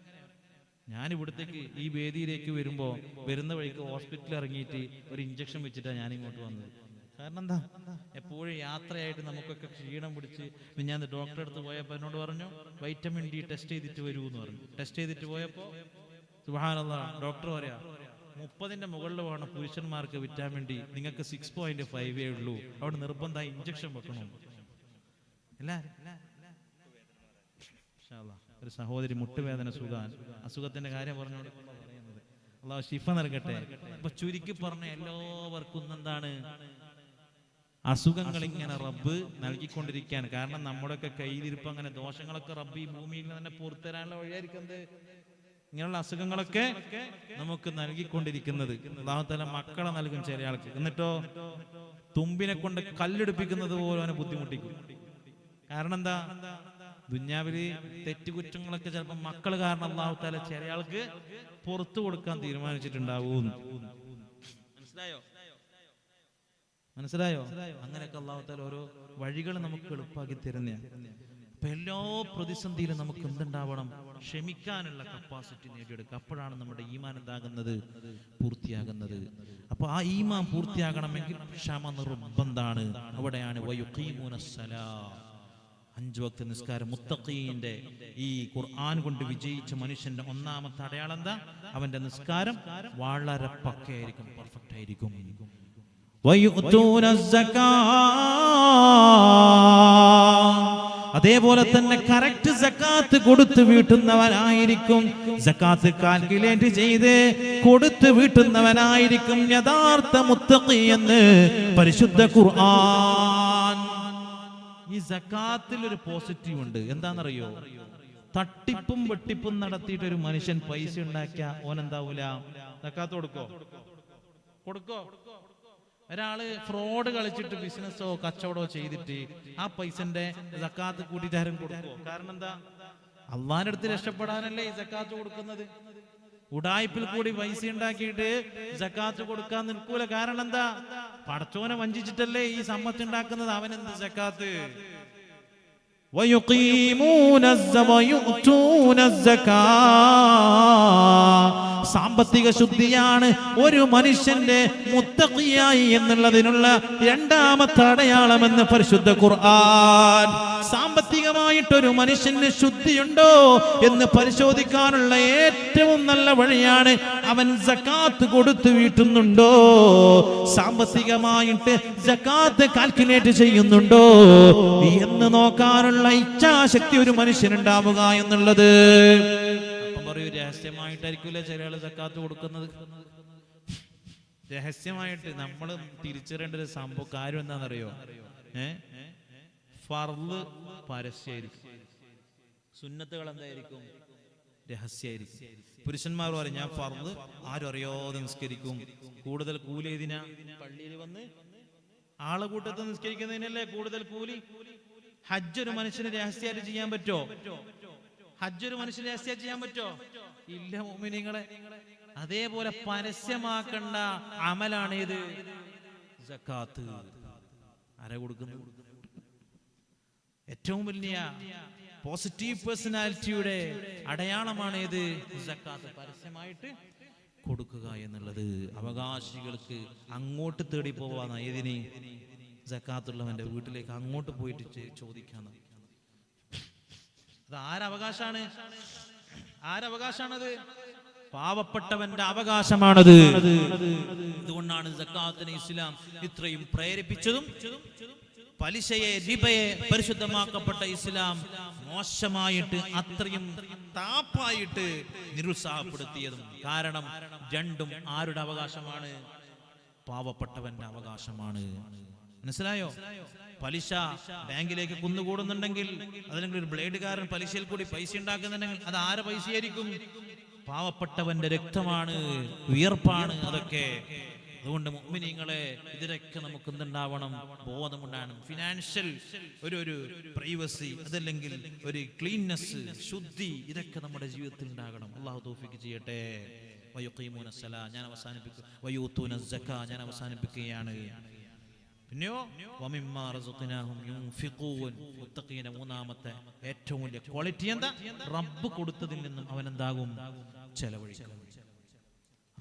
[SPEAKER 1] ഞാൻ ഇവിടത്തേക്ക് ഈ വേദിയിലേക്ക് വരുന്ന വഴിക്ക് ഹോസ്പിറ്റലിൽ ഇറങ്ങിയിട്ട് ഒരു ഇഞ്ചക്ഷൻ വെച്ചിട്ടാണ് ഞാൻ ഇങ്ങോട്ട് വന്നത്. കാരണം എന്താ? എപ്പോഴും യാത്രയായിട്ട് നമുക്കൊക്കെ ക്ഷീണം പിടിച്ച് ഞാൻ ഡോക്ടറെ അടുത്ത് പോയപ്പോൾ എന്നോട് പറഞ്ഞു, വൈറ്റമിൻ ഡി ടെസ്റ്റ് ചെയ്തിട്ട് വരൂ എന്ന് പറഞ്ഞു. ടെസ്റ്റ് ചെയ്തിട്ട് പോയപ്പോ സുബ്ഹാനല്ലാഹ്, ഡോക്ടർ പറയാ 30ന്റെ മുകളിൽ വേണം പുരുഷന്മാർക്ക് വിറ്റാമിൻ ഡി. നിങ്ങൾക്ക് 6.5 ഉള്ളൂ. അവിടെ നിർബന്ധമായി ഇഞ്ചക്ഷൻ വെക്കണം. ഒരു സഹോദരി മുട്ടുവേദന അസുഖത്തിന്റെ കാര്യം പറഞ്ഞോട് പറയുന്നത്. അള്ളാഹു ശിഫ നൽകട്ടെ. അപ്പൊ ചുരുക്കി പറഞ്ഞ എല്ലാവർക്കും എന്താണ് അസുഖങ്ങൾ ഇങ്ങനെ റബ്ബ് നൽകിക്കൊണ്ടിരിക്കുകയാണ്. കാരണം നമ്മുടെയൊക്കെ കയ്യിലിരിപ്പ് അങ്ങനെ ദോഷങ്ങളൊക്കെ റബ്ബ് ഈ ഭൂമിയിൽ തന്നെ പുറത്തരാനുള്ള വഴിയായിരിക്കുന്നത്. ഇങ്ങനെയുള്ള അസുഖങ്ങളൊക്കെ നമുക്ക് നൽകിക്കൊണ്ടിരിക്കുന്നത്. അല്ലാഹു തആല മക്കളെ നൽകും ചില ആൾക്ക്. എന്നിട്ടോ തുമ്പിനെ കൊണ്ട് കല്ലെടുപ്പിക്കുന്നത് പോലെ അവനെ ബുദ്ധിമുട്ടിക്കും. കാരണം എന്താ? ദുന്യാവില് തെറ്റുകുറ്റങ്ങളൊക്കെ ചിലപ്പോൾ മക്കൾ കാരണം അല്ലാഹു തആല ചില ആൾക്ക് പുറത്തു കൊടുക്കാൻ തീരുമാനിച്ചിട്ടുണ്ടാവും. മനസ്സിലായോ? അങ്ങനെയൊക്കെ അല്ലാഹു തആല ഓരോ വഴികൾ നമുക്ക് എളുപ്പമാക്കി തരുന്നതാണ്. അപ്പൊ എല്ലാ പ്രതിസന്ധിയിലും നമുക്ക് എന്തുണ്ടാവണം? ക്ഷമിക്കാനുള്ള കപ്പാസിറ്റി നേടിയെടുക്കുക. അപ്പോഴാണ് നമ്മുടെ ഈമാൻ എന്താകുന്നത്? പൂർത്തിയാകുന്നത്. അപ്പൊ ആ ഈമാൻ പൂർത്തിയാകണമെങ്കിൽ ക്ഷമ നിർബന്ധാണ്. അവിടെയാണ് വയുഖീമൂനസ്സലാ, 5 വക്ത നിസ്കാരം. മുത്തഖീന്റെ ഈ ഖുർആൻ കൊണ്ട് വിജയിച്ച മനുഷ്യന്റെ ഒന്നാമത്തെ അടയാളം എന്താ? അവന്റെ നിസ്കാരം വളരെ പക്കയായിരിക്കും, പെർഫെക്റ്റ് ആയിരിക്കും. അതേപോലെ തന്നെ കറക്റ്റ് സക്കാത്ത് കൊടുത്തു വീട്ടുന്നവനായിരിക്കും. സക്കാത്ത് കാൽക്കുലേറ്റ് ചെയ്ത് കൊടുത്തു വീട്ടുന്നവനായിരിക്കും യഥാർത്ഥ മുത്തഖി എന്ന് പരിശുദ്ധ ഖുർആൻ. ഈ സക്കാത്തിൽ ഒരു പോസിറ്റീവ് ഉണ്ട്. എന്താണെന്നറിയോ? തട്ടിപ്പും വെട്ടിപ്പും നടത്തിയിട്ട് ഒരു മനുഷ്യൻ പൈസ ഉണ്ടാക്കിയ ഓനെന്താവൂല? സക്കാത്ത് കൊടുക്കോ? ഒരാള് ഫ്രോഡ് കളിച്ചിട്ട് ബിസിനസ്സോ കച്ചവടമോ ചെയ്തിട്ട് ആ പൈസന്റെ സക്കാത്ത് കൂട്ടിയിട്ട് ആരും കൊടുക്കോ? കാരണം എന്താ? അള്ളാന്റെ അടുത്ത് രക്ഷപ്പെടാനല്ലേ ഈ സക്കാത്ത് കൊടുക്കുന്നത്. ഉടായ്പിൽ കൂടി പൈസ ഉണ്ടാക്കിയിട്ട് സക്കാത്ത് കൊടുക്കാൻ നിൽക്കൂല. കാരണം എന്താ? പടച്ചോനെ വഞ്ചിച്ചിട്ടല്ലേ ഈ സമ്പത്ത് ഉണ്ടാക്കുന്നത്. അവനെന്ത് സക്കാത്ത്? സാമ്പത്തിക ശുദ്ധിയാണ് ഒരു മനുഷ്യന്റെ മുത്തഖിയായി എന്നുള്ളതിനുള്ള രണ്ടാമത്തെ അടയാളമെന്ന് പരിശുദ്ധ ഖുർആൻ. സാമ്പത്തികമായിട്ടൊരു മനുഷ്യന് ശുദ്ധിയുണ്ടോ എന്ന് പരിശോധിക്കാനുള്ള ഏറ്റവും നല്ല വഴിയാണ് അവൻ സക്കാത്ത് കൊടുത്തു വീട്ടുന്നുണ്ടോ, സാമ്പത്തികമായിട്ട് സക്കാത്ത് കാൽക്കുലേറ്റ് ചെയ്യുന്നുണ്ടോ എന്ന് നോക്കാനുള്ള ഇച്ഛാശക്തി ഒരു മനുഷ്യനുണ്ടാവുക എന്നുള്ളത്. പറയൂ, രഹസ്യമായിട്ടായിരിക്കില്ല ചില ആള് സക്കാത്ത് കൊടുക്കുന്നത്. രഹസ്യമായിട്ട് നമ്മൾ തിരിച്ചറിയേണ്ട ഒരു സംഭവം കാര്യം എന്താണെന്നറിയോ? ഫർള് പരസ്യമായിരിക്കും, സുന്നത്തുകൾ എന്തായിരിക്കും? രഹസ്യമായിരിക്കും. പുരുഷന്മാർ പറയും ഞാൻ ഫർള് ആരും അറിയാതെ നിസ്കരിക്കും. കൂടുതൽ കൂലി ഏതിനാ? പള്ളിയിൽ വന്ന് ആളെ കൂട്ടത്ത് നിസ്കരിക്കുന്നതിനല്ലേ കൂടുതൽ കൂലി. ഹജ്ജ് ഒരു മനുഷ്യന് രഹസ്യമായിട്ട് ചെയ്യാൻ പറ്റോ? ഹജ്ജ് ഒരു മനുഷ്യന് രഹസ്യമായിട്ട് ചെയ്യാൻ പറ്റോ? ഇല്ല മുഅ്മിനീങ്ങളെ. അതേപോലെ പരസ്യമാക്കേണ്ട അമലാണ് ഇത് സക്കാത്ത്. ആരാ കൊടുക്കുന്നത്? ഏറ്റവും വലിയ പോസിറ്റീവ് പേഴ്സണാലിറ്റിയുടെ അടയാളമാണ് ഇത് സക്കാത്ത്. പരസ്യമായിട്ട് കൊടുക്കുക എന്നുള്ളത്. അവകാശികൾക്ക് അങ്ങോട്ട് തേടി പോവാന്ന ഏതിന്? സക്കാത്തുള്ളവന്റെ വീട്ടിലേക്ക് അങ്ങോട്ട് പോയിട്ട് ചോദിക്കാന്ന്. അത് ആരവകാശാണ്? ആരവകാശാണത്? പാവപ്പെട്ടവന്റെ അവകാശമാണത്. അതുകൊണ്ടാണ് സക്കാത്തിനെ ഇസ്ലാം ഇത്രയും പ്രേരിപ്പിച്ചതും പലിശയെ റിബയെ പരിശുദ്ധമാക്കപ്പെട്ട ഇസ്ലാം മോശമായിട്ട് അത്രയും താപ്പായിട്ട് നിരുത്സാഹപ്പെടുത്തിയതും. കാരണം രണ്ടും ആരുടെ അവകാശമാണ്? പാവപ്പെട്ടവന്റെ അവകാശമാണ്. മനസ്സിലായോ? പലിശ ബാങ്കിലേക്ക് കുന്നുകൂടുന്നുണ്ടെങ്കിൽ, അതല്ലെങ്കിൽ ഒരു ബ്ലേഡുകാരൻ പലിശയിൽ കൂടി പൈസ ഉണ്ടാക്കുന്നുണ്ടെങ്കിൽ അത് ആരെ പൈസയായിരിക്കും? പാവപ്പെട്ടവന്റെ രക്തമാണ്, വിയർപ്പാണ് അതൊക്കെ. അതുകൊണ്ട് മുഅ്മിനീങ്ങളെ ഇതിലൊക്കെ നമുക്ക് എന്തുണ്ടാവണം? ബോധമുണ്ടാകണം. ഫിനാൻഷ്യൽ ഒരു പ്രൈവസി, അതല്ലെങ്കിൽ ഒരു ക്ലീൻനെസ്, ശുദ്ധി, ഇതൊക്കെ നമ്മുടെ ജീവിതത്തിൽ ഉണ്ടാകണം. അല്ലാഹു തൗഫീഖ് ചെയ്യട്ടെ. വയുഖീമൂനസ്സലാ, ഞാൻ അവസാനിപ്പിക്കും. വയൂതൂനസ്സകാ, ഞാൻ അവസാനിപ്പിക്കുകയാണ്. പിന്നെയോ വമിമ്മാ റസഖ്നാഹും യുൻഫിഖൂൻ. മുത്തഖീന്റെ മൂന്നാമത്തെ ഏറ്റവും വലിയ ക്വാളിറ്റി എന്താ? റബ്ബ് കൊടുത്തതിൽ നിന്നും അവൻ എന്താകും? ചെലവഴിക്കും.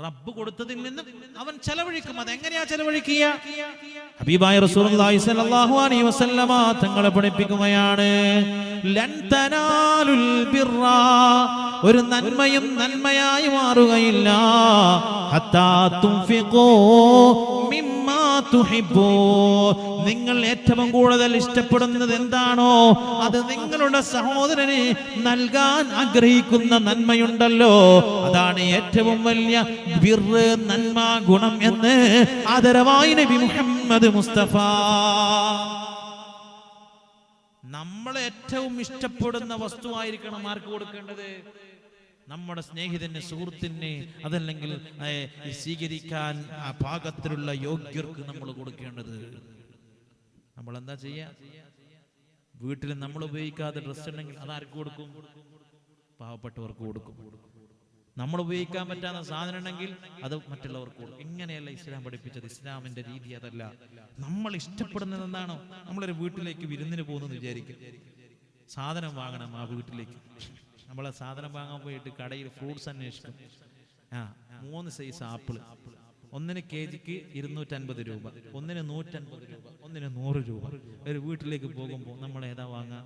[SPEAKER 1] റബ്ബ് കൊടുത്തതിൽ നിന്നും അവൻ ചെലവഴിക്കും. അതെങ്ങനെയാ ചെലവഴിക്കുക? ഹബീബായ റസൂലുള്ളാഹി സ്വല്ലല്ലാഹു അലൈഹി വസല്ലമ തങ്ങളെ പഠിപ്പിക്കുകയാണ്, ലൻ തനാലുൽ ബിർറ, ഒരു നന്മയും നന്മയായി മാറുകയില്ല, ഹത്താ തുൻഫിഖൂ മിമ്മാ തുഹിബ്ബൂ, നിങ്ങൾ ഏറ്റവും കൂടുതൽ ഇഷ്ടപ്പെടുന്നത് എന്താണോ അത് നിങ്ങളുടെ സഹോദരന് നൽകാൻ ആഗ്രഹിക്കുന്ന നന്മയുണ്ടല്ലോ, അതാണ് ഏറ്റവും വലിയ ബിർറ്, നന്മ, ഗുണം എന്ന് ആദരവായി നബി മുഹമ്മദ് മുസ്തഫ. നമ്മൾ ഏറ്റവും ഇഷ്ടപ്പെടുന്ന വസ്തുവായിരിക്കണം ആർക്ക് കൊടുക്കേണ്ടത്? നമ്മുടെ സ്നേഹിതന്, സുഹൃത്തിന്, അതല്ലെങ്കിൽ സ്വീകരിക്കാൻ പാകത്തിലുള്ള യോഗ്യർക്ക് നമ്മൾ കൊടുക്കേണ്ടത്. നമ്മൾ എന്താ ചെയ്യാ? വീട്ടിൽ നമ്മൾ ഉപയോഗിക്കാതെ ഡ്രസ്സ് ഉണ്ടെങ്കിൽ അതാർക്ക് കൊടുക്കും? പാവപ്പെട്ടവർക്ക് കൊടുക്കും. നമ്മൾ ഉപയോഗിക്കാൻ പറ്റാത്ത സാധനം ഉണ്ടെങ്കിൽ അത് മറ്റുള്ളവർക്ക് കൊടുക്കും. ഇങ്ങനെയല്ല ഇസ്ലാം പഠിപ്പിച്ചത്. ഇസ്ലാമിന്റെ രീതി അതല്ല. നമ്മൾ ഇഷ്ടപ്പെടുന്നത് എന്താണോ? നമ്മളൊരു വീട്ടിലേക്ക് വിരുന്നിന് പോകുന്നു വിചാരിക്കും, സാധനം വാങ്ങണം. ആ വീട്ടിലേക്ക് നമ്മളെ സാധനം വാങ്ങാൻ പോയിട്ട് കടയിൽ ഫ്രൂട്ട്സ് അന്വേഷിക്കും. 3 സൈസ് ആപ്പിള്, ഒന്നിന് kg-ക്ക് 250 രൂപ, ഒന്നിന് 150 രൂപ, ഒന്നിന് 100 രൂപ. ഒരു വീട്ടിലേക്ക് പോകുമ്പോൾ നമ്മൾ ഏതാ വാങ്ങാ?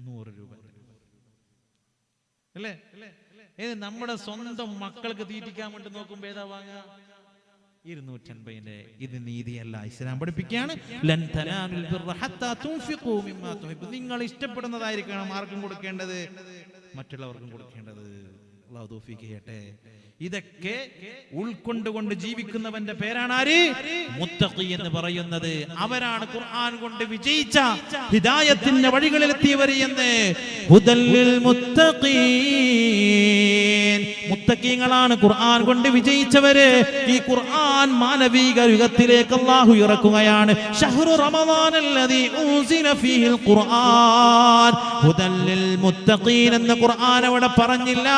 [SPEAKER 1] 100 രൂപ അല്ലേ? നമ്മുടെ സ്വന്തം മക്കൾക്ക് തീറ്റിക്കാൻ വേണ്ടി നോക്കുമ്പോ ഏതാ വാങ്ങാ? 250. ഇത് നീതിയല്ല. ഇസ്ലാം പഠിപ്പിക്കുകയാണ്, ലൻ തനാലുൽ ബിർറ ഹത്താ തുൻഫിഖൂ മിമ്മാ തുഹിബ്ബു, നിങ്ങൾ ഇഷ്ടപ്പെടുന്നതായിരിക്കണം ആർക്കും കൊടുക്കേണ്ടത്, മറ്റുള്ളവർക്കും കൊടുക്കേണ്ടത്. അല്ലാഹു തൗഫീഖ് ചെയ്യട്ടെ. ഇതൊക്കെ ഉൾക്കൊണ്ടുകൊണ്ട് ജീവിക്കുന്നവന്റെ പേരാണ് ആര്? മുത്തഖി എന്ന് പറയുന്നത്. അവരാണ് ഖുർആൻ കൊണ്ട് വിജയിച്ച, ഹിദായത്തിന്റെ വഴികളിലെത്തിയവർ എന്ന്. ഹുദല്ലിൽ മുത്തഖീൻ, മുത്തഖീങ്ങളാണ് ഖുർആൻ കൊണ്ട് വിജയിച്ചവര്. ഈ ഖുർആൻ മാനവിക യുഗത്തിലേക്ക് അല്ലാഹു ഇറക്കുകയാണ്. ശഹ്റു റമളാനല്ലദീ ഉൻസില ഫീഹിൽ ഖുർആൻ ഹുദല്ലിൽ മുത്തഖീൻ എന്ന് ഖുർആൻ അവിടെ പറഞ്ഞില്ല.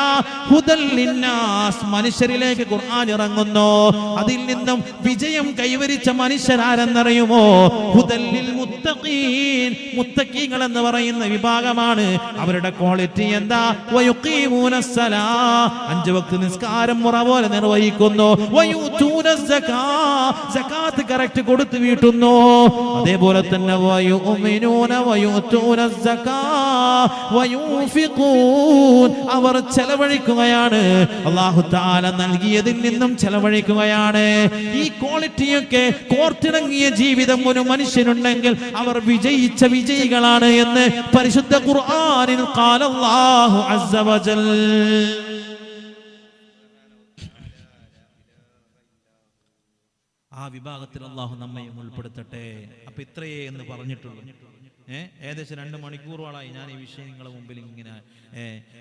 [SPEAKER 1] ഹുദല്ലിന്നാസ്, മനുഷ്യരിലേക്ക് ഖുർആൻ ഇറങ്ങുന്നു. അതിൽ നിന്നും വിജയം കൈവരിച്ച മനുഷ്യരാരെന്നറിയുമോ? ഹുദല്ലിൽ മുത്തഖീൻ, മുത്തഖീങ്ങൾ എന്ന് പറയുന്ന വിഭാഗമാണ്. അവരുടെ ക്വാളിറ്റി എന്താ? വയുഖീമൂനസ് സലാ, 5 വക്ത് നിസ്കാരം മുറ പോലെ നിർവഹിക്കുന്നു. വയുതൂനസ് സകാ, സകാത്ത് കറക്റ്റ് കൊടുത്തു വീട്ടുന്നു. അതേപോലെ തന്നെ വയുമിനൂന വയുതൂനസ് സകാ വയുൻഫിഖൂൻ, അവർ ചെലവഴിക്കുകയാണ്. അല്ലാഹു തആല നൽകിയതിൽ നിന്നും ചെലവഴിക്കുകയാണ്. ഈ ക്വാളിറ്റിയൊക്കെ കോർത്തിണങ്ങിയ ജീവിതം ഒരു മനുഷ്യനുണ്ടെങ്കിൽ അവർ വിജയിച്ച വിജയികളാണ് എന്ന് പരിശുദ്ധ ഖുർആനിൽ ഖാല അല്ലാഹു അസ്സ വജൽ. ആ വിഭാഗത്തിൽ അല്ലാഹു നമ്മയും ഉൾപ്പെടുത്തട്ടെ. അപ്പൊ ഇത്രയേ എന്ന് പറഞ്ഞിട്ടുള്ളൂ. ഏകദേശം 2 മണിക്കൂറോളായി ഞാൻ ഈ വിഷയം നിങ്ങളുടെ മുമ്പിൽ ഇങ്ങനെ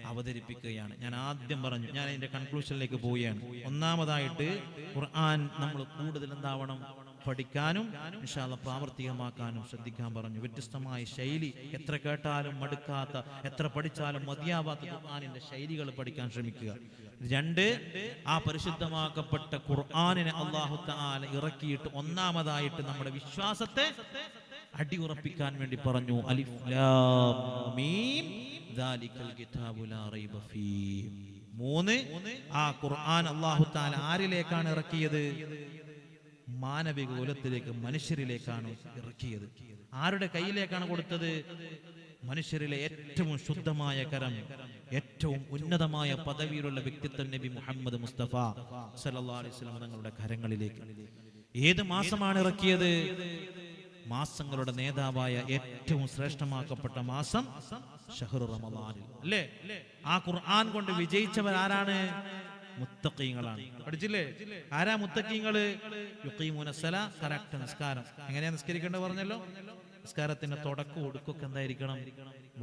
[SPEAKER 1] അവതരിപ്പിക്കുകയാണ്. ഞാൻ ആദ്യം പറഞ്ഞു, ഞാൻ അതിന്റെ കൺക്ലൂഷനിലേക്ക് പോവുകയാണ്. ഒന്നാമതായിട്ട് ഖുർആൻ നമ്മൾ കൂടുതൽ എന്താവണം? പഠിക്കാനും ഇൻഷാ അല്ലാഹ് പ്രാവർത്തികമാക്കാനും ശ്രദ്ധിക്കാൻ പറഞ്ഞു. വ്യത്യസ്തമായ ശൈലി, എത്ര കേട്ടാലും മടുക്കാത്ത, എത്ര പഠിച്ചാലും മതിയാവാത്ത ഖുർആനിന്റെ ശൈലികൾ പഠിക്കാൻ ശ്രമിക്കുക. 2, ആ പരിശുദ്ധമാക്കപ്പെട്ട ഖുർആനിനെ അല്ലാഹു തആല ഇറക്കിയിട്ട് ഒന്നാമതായിട്ട് നമ്മുടെ വിശ്വാസത്തെ അടിയുറപ്പിക്കാൻ വേണ്ടി പറഞ്ഞു. അലിഫ് ലാം മീം ദാലികൽ കിതാബു ലാ റൈബ ഫീഹ്. 3, ആ ഖുർആൻ അല്ലാഹു തആല ആരിലേക്കാണ് ഇറക്കിയത്? മാനവിക കുലത്തിലേക്ക്, മനുഷ്യരിലേക്കാണ് ഇറക്കിയത്. ആരുടെ കയ്യിലേക്കാണ് കൊടുത്തത്? മനുഷ്യരിലെ ഏറ്റവും ശുദ്ധമായ കരം, ഏറ്റവും ഉന്നതമായ പദവിയിലുള്ള വ്യക്തിത്വം നബി മുഹമ്മദ് മുസ്തഫ സല്ലല്ലാഹു അലൈഹി വസല്ലം തങ്ങളുടെ കരങ്ങളിലേക്ക്. ഏത് മാസമാണ് ഇറക്കിയത്? മാസങ്ങളുടെ നേതാവായ ഏറ്റവും ശ്രേഷ്ഠമാക്കപ്പെട്ട മാസം ശഹ്റു റമളാനിൽ അല്ലേ? ആ ഖുർആൻ കൊണ്ട് വിജയിച്ചവർ ആരാണ്? മുത്തഖീങ്ങളാണ്. പഠിച്ചില്ലേ? ആരാ മുത്തഖീങ്ങള്? യുഖീമൂനസ് സലാ, കറക്റ്റ് നിസ്കാരം. എങ്ങനെയാ നിസ്കരിക്കേണ്ടത് പറഞ്ഞല്ലോ. നിസ്കാരത്തിന്റെ തുടക്കം ഒടുക്കൊക്കെ എന്തായിരിക്കണം?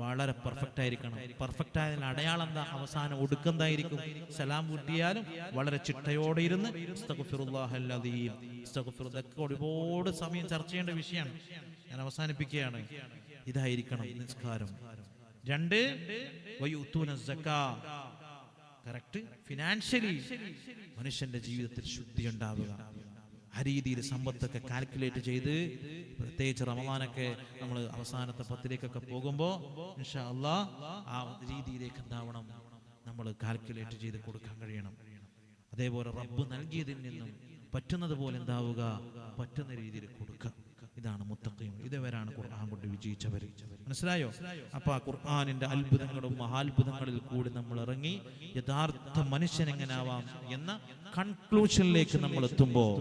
[SPEAKER 1] വളരെ പെർഫെക്റ്റ് ആയിരിക്കണം. പെർഫെക്റ്റ് ആയതിന് അടയാളം എന്താ? അവസാനം ഒടുക്കെന്തായിരിക്കും? സലാം കൂട്ടിയാലും വളരെ ചിട്ടയോടെ ഇരുന്ന് അസ്തഗ്ഫിറുല്ലാഹൽ അദീം, ഇതൊക്കെ ഒരുപാട് സമയം ചർച്ച ചെയ്യേണ്ട വിഷയമാണ്. ഞാൻ അവസാനിപ്പിക്കുകയാണ്. ഇതായിരിക്കണം നിസ്കാരം. 2, വയുതൂനസ് സക്കാ, കറക്റ്റ് ഫിനാൻഷ്യലി മനുഷ്യന്റെ ജീവിതത്തിൽ ശുദ്ധി ഉണ്ടാവുക. ആ രീതിയിൽ സമ്പത്തൊക്കെ കാൽക്കുലേറ്റ് ചെയ്ത്, പ്രത്യേകിച്ച് റമളാനൊക്കെ നമ്മൾ അവസാനത്തെ 10ലേക്കൊക്കെ പോകുമ്പോൾ ഇൻഷാ അല്ലാഹ് ആ രീതിയിലേക്ക് എന്താവണം? നമ്മൾ കാൽക്കുലേറ്റ് ചെയ്ത് കൊടുക്കാൻ കഴിയണം. അതേപോലെ റബ്ബ് നൽകിയതിൽ നിന്നും പറ്റുന്നത് പോലെ എന്താവുക, പറ്റുന്ന രീതിയിൽ കൊടുക്കുക. ഇതാണ് മുത്തഖീൻ. ഇതുവരാണ് ഖുർആൻ കൊണ്ട് വിജയിച്ചവർ. മനസ്സിലായോ? അപ്പൊ ആ ഖുർആനിന്റെ അത്ഭുതങ്ങളും മഹാത്ഭുതങ്ങളിൽ കൂടി നമ്മൾ ഇറങ്ങി യഥാർത്ഥ മനുഷ്യൻ എങ്ങനാവാം എന്ന കൺക്ലൂഷനിലേക്ക് നമ്മൾ എത്തുമ്പോൾ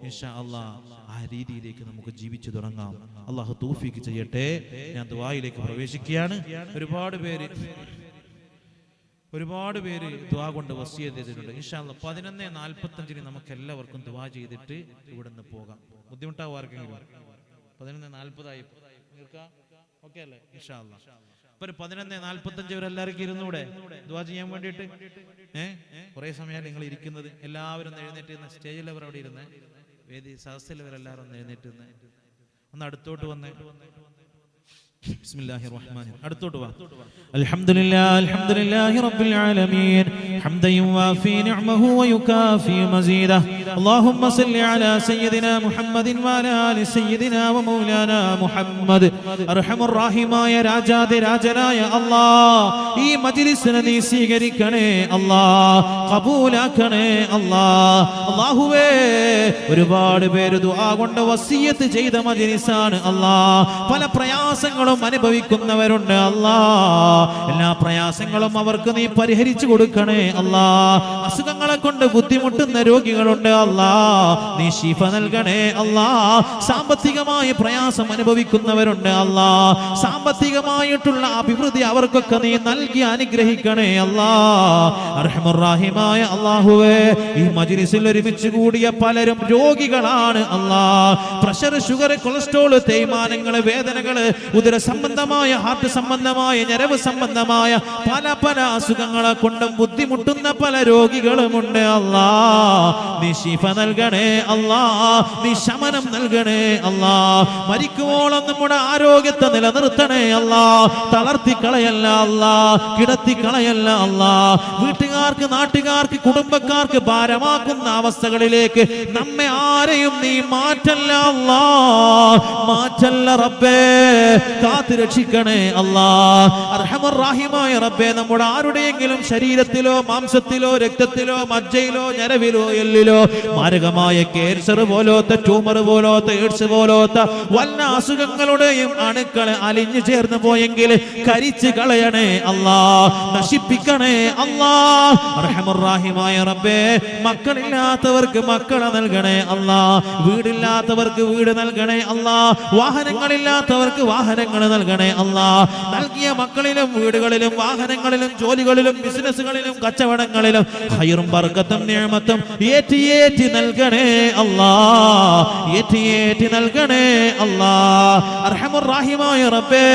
[SPEAKER 1] ഇൻഷാ അല്ലാഹ് ആ രീതിയിലേക്ക് നമുക്ക് ജീവിച്ചു തുടങ്ങാം. അള്ളാഹു തൗഫീഖ് ചെയ്യട്ടെ. ഞാൻ ദുആയിലേക്ക് പ്രവേശിക്കുകയാണ്. ഒരുപാട് പേര് ദുആ കൊണ്ട് വസിയത്ത് ചെയ്തിട്ടുണ്ട്. ഇൻഷാ അല്ലാഹ് 11:45 നമുക്ക് എല്ലാവർക്കും ദുആ ചെയ്തിട്ട് ഇവിടുന്ന് പോകാം. ബുദ്ധിമുട്ടാവും ആർക്കെങ്കിലും? 11:40 ഓക്കെ അല്ലേ? ഇൻഷാ അല്ലാഹ് ഇപ്പൊ 11:45 എല്ലാവർക്കും ഇരുന്നൂടെ ദുആ ചെയ്യാൻ വേണ്ടിയിട്ട്? കുറെ സമയം നിങ്ങൾ ഇരിക്കുന്നത്. എല്ലാവരും എഴുന്നേറ്റ് സ്റ്റേജിൽ അവർ അവിടെ ഇരുന്ന്, വേദി സദസ്സിൽ അവരെല്ലാവരും ഒന്ന് എഴുന്നേറ്റ് ഒന്ന് അടുത്തോട്ട് വന്ന് ബിസ്മില്ലാഹിർ റഹ്മാനിർ റഹീം അടുത്തോട്ട് വാ. അൽഹംദുലില്ലാഹി റബ്ബിൽ ആലമീൻ ഹംദൻ യുവാഫി നിഅമഹു വയുകാഫി മസീദഹു അല്ലാഹുമ്മ സല്ലി അലാ സയ്യിദിനാ മുഹമ്മദിൻ വഅലാ ആലി സയ്യിദിനാ വമൗലാനാ മുഹമ്മദ്. അർഹമുർ റഹീമായ രാജാതിരാജനായ അല്ലാഹ്, ഈ മജ്ലിസിനെ നീ സ്വീകരിക്കണേ അല്ലാഹ്, ഖബൂലാക്കണേ അല്ലാഹ്. അല്ലാഹുവേ, ഒരുപാട് പേര് ദുആ കൊണ്ട് വസിയത്ത് ചെയ്ത മജ്ലിസാണ് അല്ലാഹ്. പല പ്രയാസങ്ങളും അനുഭവിക്കുന്നവരുണ്ട് അല്ലാഹ്. എല്ലാ പ്രയാസങ്ങളും അവർക്ക് നീ പരിഹരിച്ചു കൊടുക്കണേ അല്ലാഹ്. അസുഖങ്ങളെ കൊണ്ട് ബുദ്ധിമുട്ടുന്ന രോഗികളുണ്ട് അല്ലാഹ്, നീ ശിഫ നൽകണേ അല്ലാഹ്. സാമ്പത്തികമായ പ്രയാസം അനുഭവിക്കുന്നവരുണ്ട് അല്ലാഹ്, സാമ്പത്തികമായിട്ടുള്ള അഭിവൃദ്ധി അവർക്കൊക്കെ നീ നൽകി അനുഗ്രഹിക്കണേ അല്ലാഹ്. അർഹമുർ റഹീമായ അല്ലാഹുവേ, ഈ മജ്ലിസിൽ ഒരുമിച്ച് കൂടിയ പലരും രോഗികളാണ് അല്ലാഹ്. പ്രഷർ, ഷുഗർ, കൊളസ്ട്രോൾ, തേയ്മാനങ്ങൾ, വേദനകൾ, ഉദര സംബന്ധമായ, ഹാർട്ട് സംബന്ധമായ, ഞരമ്പ് സംബന്ധമായ പല പല അസുഖങ്ങളെ കൊണ്ടും ബുദ്ധിമുട്ടുന്ന പല രോഗികളുമുണ്ട് അല്ലാഹ്. നീ ശിഫ നൽകണേ അല്ലാഹ്, നീ ശമനം നൽകണേ അല്ലാഹ്. മരിക്കുവോളം നമ്മുടെ ആരോഗ്യത്തെ നിലനിർത്തണേ അല്ലാഹ്. തളർത്തി കളയല്ല അല്ലാഹ്, കിടത്തി കളയല്ല അല്ലാഹ്. വീട്ടുകാർക്ക്, നാട്ടുകാർക്ക്, കുടുംബക്കാർക്ക് ഭാരമാക്കുന്ന അവസ്ഥകളിലേക്ക് നമ്മെ ആരെയും നീ മാറ്റല്ല അല്ലാഹ്, മാറ്റല്ല റബ്ബേ, കാത്തു രക്ഷിക്കണേ അല്ലാഹ്. അർഹമർ റഹീമായ റബ്ബേ, നമ്മുടെ ആരുടെയെങ്കിലും ശരീരത്തിലോ മാംസത്തിലോ രക്തത്തിലോ മജ്ജയിലോ ഞരവിലോ എല്ലിലോ മാരകമായ ക്യാൻസർ പോലത്തെ, ട്യൂമർ പോലത്തെ, എയ്ഡ്സ് പോലത്തെ വല്ല അസുഖങ്ങളുടെയും അണുക്കളെ അലിഞ്ഞു ചേർന്ന് പോയെങ്കിൽ കരിച്ചു കളയണേ അല്ലാഹ്, നശിപ്പിക്കണേ അല്ലാഹ്. അർഹമർ റഹീമായ റബ്ബേ, മക്കളില്ലാത്തവർക്ക് മക്കളെ നൽകണേ അല്ലാഹ്, വീടില്ലാത്തവർക്ക് വീട് നൽകണേ അല്ലാഹ്, വാഹനങ്ങളില്ലാത്തവർക്ക് വാഹനങ്ങൾ നൽകണേ അല്ലാഹ്. നൽകിയ മക്കളിലും വീടുകളിലും വാഹനങ്ങളിലും ജോലികളിലും ബിസിനസ്സുകളിലും കച്ചവടങ്ങളിലും ഖൈറും ബർക്കത്തും നിഅമത്തും ഏറ്റി നൽകണേ അല്ലാഹ്, ഏറ്റി നൽകണേ അല്ലാഹ്. അർഹമുർ റഹീമായ റബ്ബേ,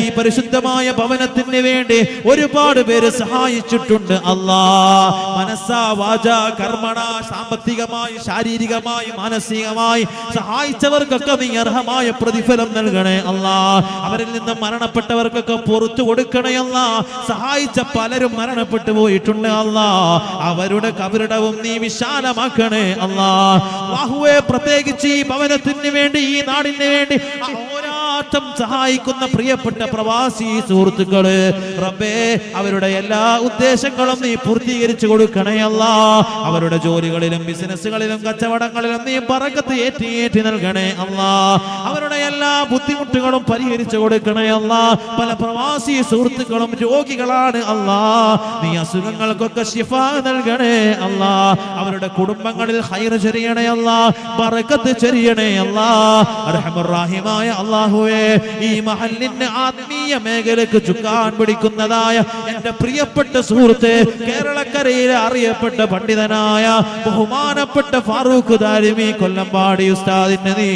[SPEAKER 1] ഈ പരിശുദ്ധമായ ഭവനത്തിന് വേണ്ടി ഒരുപാട് പേര് സഹായിച്ചിട്ടുണ്ട് അല്ലാഹ്. മനസ്സാ വാചാ കർമ്മണ, സാമ്പത്തികമായി, ശാരീരികമായി, മാനസികമായി സഹായിച്ചവർക്കൊക്കെ നീ അർഹമായ പ്രതിഫലം നൽകണേ അല്ലാഹ്. അവരിൽ നിന്ന് മരണപ്പെട്ടവർക്കൊക്കെ പുറത്തു കൊടുക്കണേ അല്ലാഹ്. സഹായിച്ച പലരും മരണപ്പെട്ടു പോയിട്ടുണ്ട് അല്ലാഹ്, അവരുടെ കബറിടവും നീ വിശാലമാക്കണേ അല്ലാഹ്. അല്ലാഹുവേ, പ്രത്യേകിച്ച് ഈ ഭവനത്തിന് വേണ്ടി, ഈ നാടിന് വേണ്ടി അഹോരാത്രം സഹായിക്കുന്ന പ്രിയപ്പെട്ട പ്രവാസി സുഹൃത്തുക്കള് റബ്ബേ, അവരുടെ എല്ലാ ഉദ്ദേശങ്ങളും നീ പൂർത്തീകരിച്ചു കൊടുക്കണേ അല്ലാഹ്. അവരുടെ ജോലികളിലും ബിസിനസ്സുകളിലും കച്ചവടങ്ങളിലും നീ ബറക്കത്ത് ഏറ്റി നൽകണേ അല്ലാഹ്. അവരുടെ എല്ലാ ബുദ്ധിമുട്ടുകളും പരിഹരിച്ചു കൊടുക്കണേ അല്ലാഹ്. പല പ്രവാസി സുഹൃത്തുക്കളും രോഗികളാണ് അല്ലാഹ്, നീ അസുഖങ്ങൾക്കൊക്കെ ശിഫ നൽകണേ അല്ലാഹ്. അവരുടെ കുടുംബങ്ങളിൽ ഖൈർ ചൊരിയണേ അല്ലാഹ്, ബറക്കത്ത് ചൊരിയണേ അല്ലാഹ്. അർഹമുർ റഹീമായ അല്ലാഹുവേ, ഈ മഹല്ലിന്റെ ആത്മീയ മേഖലയ്ക്ക് ചുക്കാൻ പിടിക്കുന്നതായ എന്റെ പ്രിയപ്പെട്ട സുഹൃത്ത്, കേരളക്കരയിലെ അറിയപ്പെട്ട പണ്ഡിതനായ ബഹുമാനപ്പെട്ട ഫാറൂഖ് ദാരിമി കൊല്ലമ്പാടി ഉസ്താദിന് നീ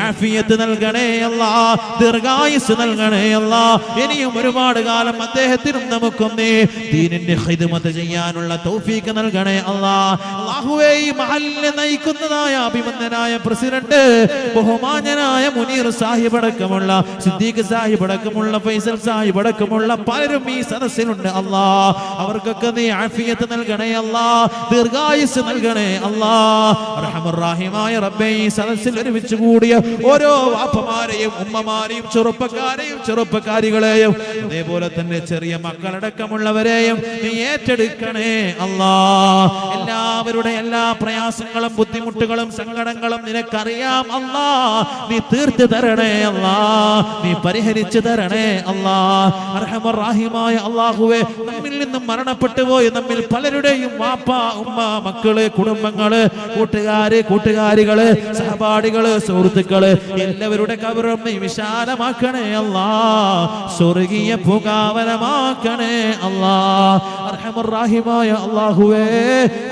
[SPEAKER 1] ആഫിയത്ത് നൽകണേ അല്ലാഹ്, ദീർഘായുസ് നൽകണേ അല്ലാഹ്. ഇനിയും ഒരുപാട് കാലം അദ്ദേഹത്തിനും നമുക്കും നീ ദീനിന്റെ ഖിദ്മത്ത് ചെയ്യാനുള്ള തൗഫീഖ് നൽകണേ അല്ലാഹ്. അല്ലാഹുവേ, ഈ മഹല്ലിനെ നയിക്കുന്നതായ അഭിമന്യനായ പ്രസിഡന്റ് ബഹുമാന്യനായ മുനീർ സാഹിബ് അടക്കമുള്ള അടക്കമുള്ള സിദ്ദീഖ് സാഹിബ് അടക്കമുള്ള ഫൈസൽ സാഹിബ് അടക്കമുള്ള പലരും ഈ സദസ്സിലുണ്ട് അല്ലാ. അവർക്കൊക്കെ നീ ആഫിയത്ത് നൽകണേ അല്ലാ, ദീർഘായുസ് നൽകണേ അല്ലാ. അർഹമർ റഹീമായ റബ്ബേ, ഈ സദസ്സിൽ ഒരുമിച്ച് കൂടിയ ഓരോ വാപ്പമാരെയും ഉമ്മമാരെയും ചെറുപ്പക്കാരെയും ചെറുപ്പക്കാരികളെയും അതേപോലെ തന്നെ ചെറിയ മക്കളടക്കമുള്ളവരെയും നീ ഏറ്റെടുക്കണേ അല്ലാ. എല്ലാവരുടെ എല്ലാ പ്രയാസങ്ങളും ബുദ്ധിമുട്ടുകളും സങ്കടങ്ങളും നിനക്കറിയാം അല്ലാ. നീ തീർത്ത് തരണേ അല്ലാ, നീ പരിഹരിച്ചു തരണേ അല്ലാ. അർഹമർ റഹീമായ അല്ലാഹുവേ, നമ്മിൽ നിന്നും മരണപ്പെട്ടു പോയി നമ്മിൽ പലരുടെയും വാപ്പ ഉമ്മ മക്കള് കുടുംബങ്ങള് കൂട്ടുകാരികള് സഹപാഠികള് സുഹൃത്തുക്കള് എല്ലാവരുടെ കബറും നീ വിശാലമാക്കണേ അല്ലാ, സ്വർഗീയ പൂങ്കാവനമാക്കണേ അല്ലാ. അർഹമർ റഹീമായ അല്ലാഹുവേ,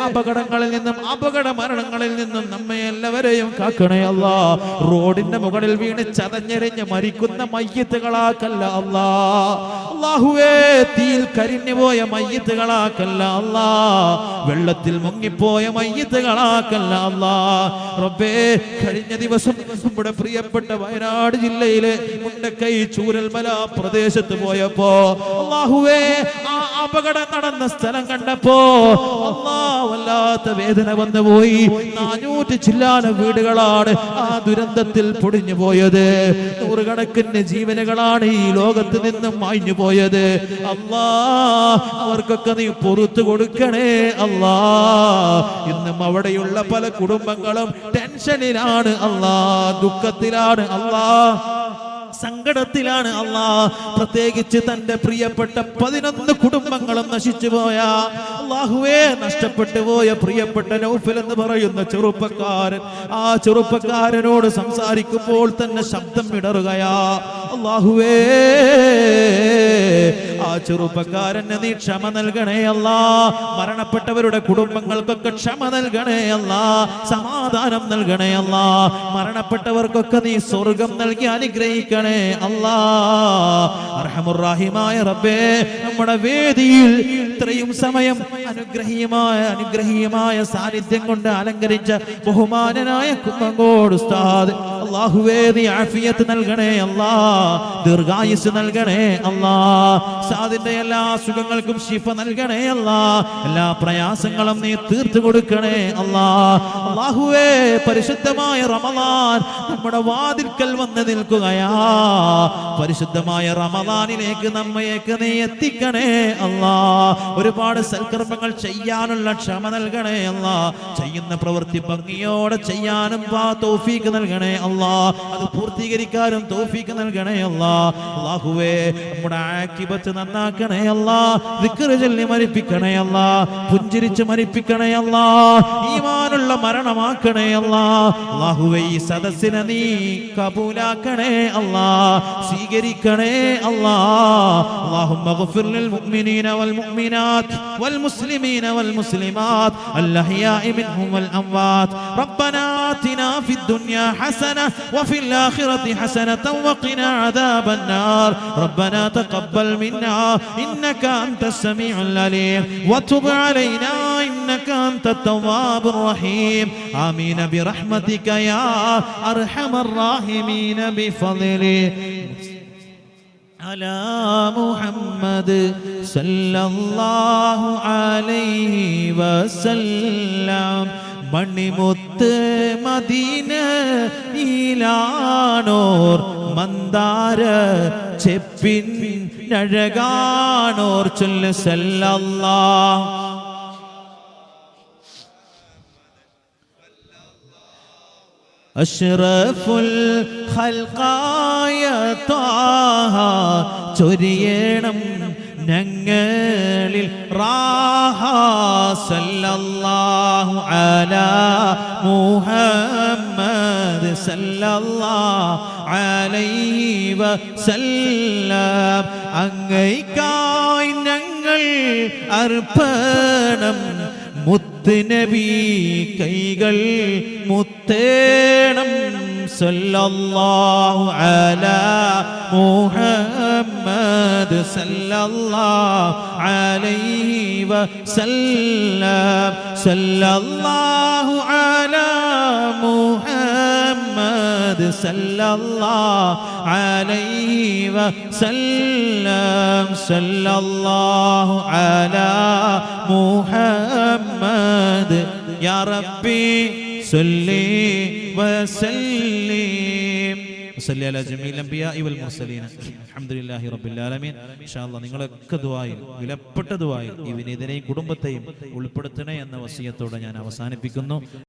[SPEAKER 1] അപകടങ്ങളിൽ നിന്നും അപകട മരണങ്ങളിൽ നിന്നും നമ്മെ എല്ലാവരെയും കാക്കണേ അല്ലാ. റോഡിന്റെ മുകളിൽ വീണ് ചതഞ്ഞെറിഞ്ഞ് മരിക്കുന്ന മയ്യിത്തുകളാക്കല്ല അല്ലാ. അല്ലാഹുവേ, തീയിൽ കരിഞ്ഞു പോയ മയ്യിത്തുകളാക്കല്ല അല്ലാ, വെള്ളത്തിൽ മുങ്ങിപ്പോയ മയ്യിത്തുകളാക്കല്ല അല്ലാ. റബ്ബേ, കഴിഞ്ഞ ദിവസം നമ്മുടെ പ്രിയപ്പെട്ട വയനാട് ജില്ലയിലെ മുണ്ടക്കൈ ചൂരൽമല പ്രദേശത്ത് പോയപ്പോ അല്ലാഹുവേ, ആ അപകടം നടന്ന സ്ഥലം കണ്ടപ്പോ അല്ലാ വല്ലാത്ത വേദന വന്നുപോയി. 400 ചില്ലാന വീടുകളാണ് ആ ദുരന്തത്തിൽ പൊടിഞ്ഞു പോയത്. നൂറുകണക്കിന് ജീവനുകളാണ് ഈ ലോകത്ത് നിന്നും മാഞ്ഞു പോയത്. അല്ലാ, അവർക്കൊക്കെ നീ പുറത്തു കൊടുക്കണേ അല്ലാ. ഇന്നും അവിടെയുള്ള പല കുടുംബങ്ങളും ടെൻഷനിലാണ് അല്ലാ, ദുഃഖത്തിലാണ് അല്ലാ, സങ്കടത്തിലാണ് അല്ലാ. പ്രത്യേകിച്ച് തന്റെ പ്രിയപ്പെട്ട 11 കുടുംബങ്ങളും നശിച്ചു പോയ അല്ലാഹുവേ, നഷ്ടപ്പെട്ടു പോയ പ്രിയപ്പെട്ട നൗഫൽ എന്ന് പറയുന്ന ചെറുപ്പക്കാരൻ, ആ ചെറുപ്പക്കാരനോട് സംസാരിക്കുമ്പോൾ തന്നെ ശബ്ദം ഇടറുകയാ. അല്ലാഹുവേ, ആ ചെറുപ്പക്കാരന് നീ ക്ഷമ നൽകണേ അല്ലാ. മരണപ്പെട്ടവരുടെ കുടുംബങ്ങൾക്കൊക്കെ ക്ഷമ നൽകണേ അല്ലാ, സമാധാനം നൽകണേ അല്ലാ. മരണപ്പെട്ടവർക്കൊക്കെ നീ സ്വർഗം നൽകി അനുഗ്രഹിക്കണേ അല്ലാ. അർഹമുർ റഹീമായ റബ്ബേ, നമ്മുടെ വേദിയിൽ ഇത്രയും സമയം അനുഗ്രഹീയമായ സാന്നിധ്യം കൊണ്ട് അലങ്കരിച്ച ബഹുമാനനായ കുമ്മങ്കോട് ഉസ്താദ്, അല്ലാഹുവേ, നീ ആഫിയത്ത് നൽകണേ അല്ലാ, ദീർഘായുസ് നൽകണേ അല്ലാ. ഉസ്താദിന്റെ എല്ലാ സുഖങ്ങൾക്കും ശിഫ നൽകണേ അല്ലാ, എല്ലാ പ്രയാസങ്ങളും നീ തീർത്തു കൊടുക്കണേ അല്ലാ. അല്ലാഹുവേ, പരിശുദ്ധമായ റമളാൻ നമ്മുടെ വാതിൽക്കൽ വന്ന് നിൽക്കുകയാ. പരിശുദ്ധമായ റമളാനിലേക്ക് നമ്മയൊക്കെ നീ എത്തിക്കണേ അല്ലാ. ഒരുപാട് സൽക്കർമ്മങ്ങൾ ചെയ്യാനുള്ള ക്ഷമ നൽകണേ അല്ലാ. ചെയ്യുന്ന പ്രവൃത്തി ഭംഗിയോടെ ചെയ്യാനും തൗഫീഖ് നൽകണേ അല്ലാ. അത് പൂർത്തീകരിക്കാനും തൗഫീഖ് നൽകണേ അല്ലാ. അല്ലാഹുവേ, നമ്മുടെ ആഖിബത്ത് നന്നാക്കണേ അല്ലാ. ദിക്റ് ചൊല്ലി മരിപ്പിക്കണേ അല്ലാ, പുഞ്ചിരിച്ച് മരിപ്പിക്കണേ അല്ലാ, ഈമാനുള്ള മരണമാക്കണേ അല്ലാ. അല്ലാഹുവേ, ഈ സദസ്സിനെ നീ കബൂലാക്കണേ അല്ലാ, സ്വീകരിക്കണേ അല്ലാ. اللهم اغفر للمؤمنين والمؤمنات والمسلمين والمسلمات الأحياء منهم والأموات. ربنا آتنا في الدنيا حسنة وفي الآخرة حسنة وقنا عذاب النار. ربنا تقبل منا إنك أنت السميع العليم وتب علينا إنك أنت التواب الرحيم. آمين برحمتك يا أرحم الراحمين بفضله. على محمد صلى الله عليه وسلم. മണിമുത്ത് മദീനയിലാണോർ മന്ദാര ചെപ്പിൻ നഴകാണോർ ചൊല്ല് സല്ലല്ലാഹു. അഷ്റഫുൽ ഖൽഖായ ത്വാഹ ചൊരിയണം ഞങ്ങളിൽ റാഹ. സല്ലല്ലാഹു അലാ മുഹമ്മദ് സല്ലല്ലാഹു അലൈഹി വസല്ലം. അങ്ങയ്ക്കായി ഞങ്ങൾ അർപ്പണം മുത്തുനബി കൈകൾ മുത്തേണം. സല്ലല്ലാഹു അലാ മുഹമ്മദ് സല്ലല്ലാഹു അലൈഹി വസല്ലം. സല്ലല്ലാഹു അലാ മുഹമ്മദ് മുഹമ്മദ് സല്ലല്ലാഹു അലൈഹി വസല്ലം സല്ലല്ലാഹു അലാ മുഹമ്മദ് യാ റബ്ബി സല്ലി വസല്ലിം വസല്ലി അലാ ജമീൽ അംബിയാഇ വൽ മുർസലീൻ അൽഹംദുലില്ലാഹി റബ്ബിൽ ആലമീൻ. ഇൻഷാ അല്ലാഹ് നിങ്ങളൊക്കെ ദുആയിൽ, വിലപ്പെട്ട ദുആയിൽ ഈ വിനീതനെയും കുടുംബത്തെയും ഉൾപ്പെടുത്തണേ എന്ന വസിയത്തോടെ ഞാൻ അവസാനിപ്പിക്കുന്നു.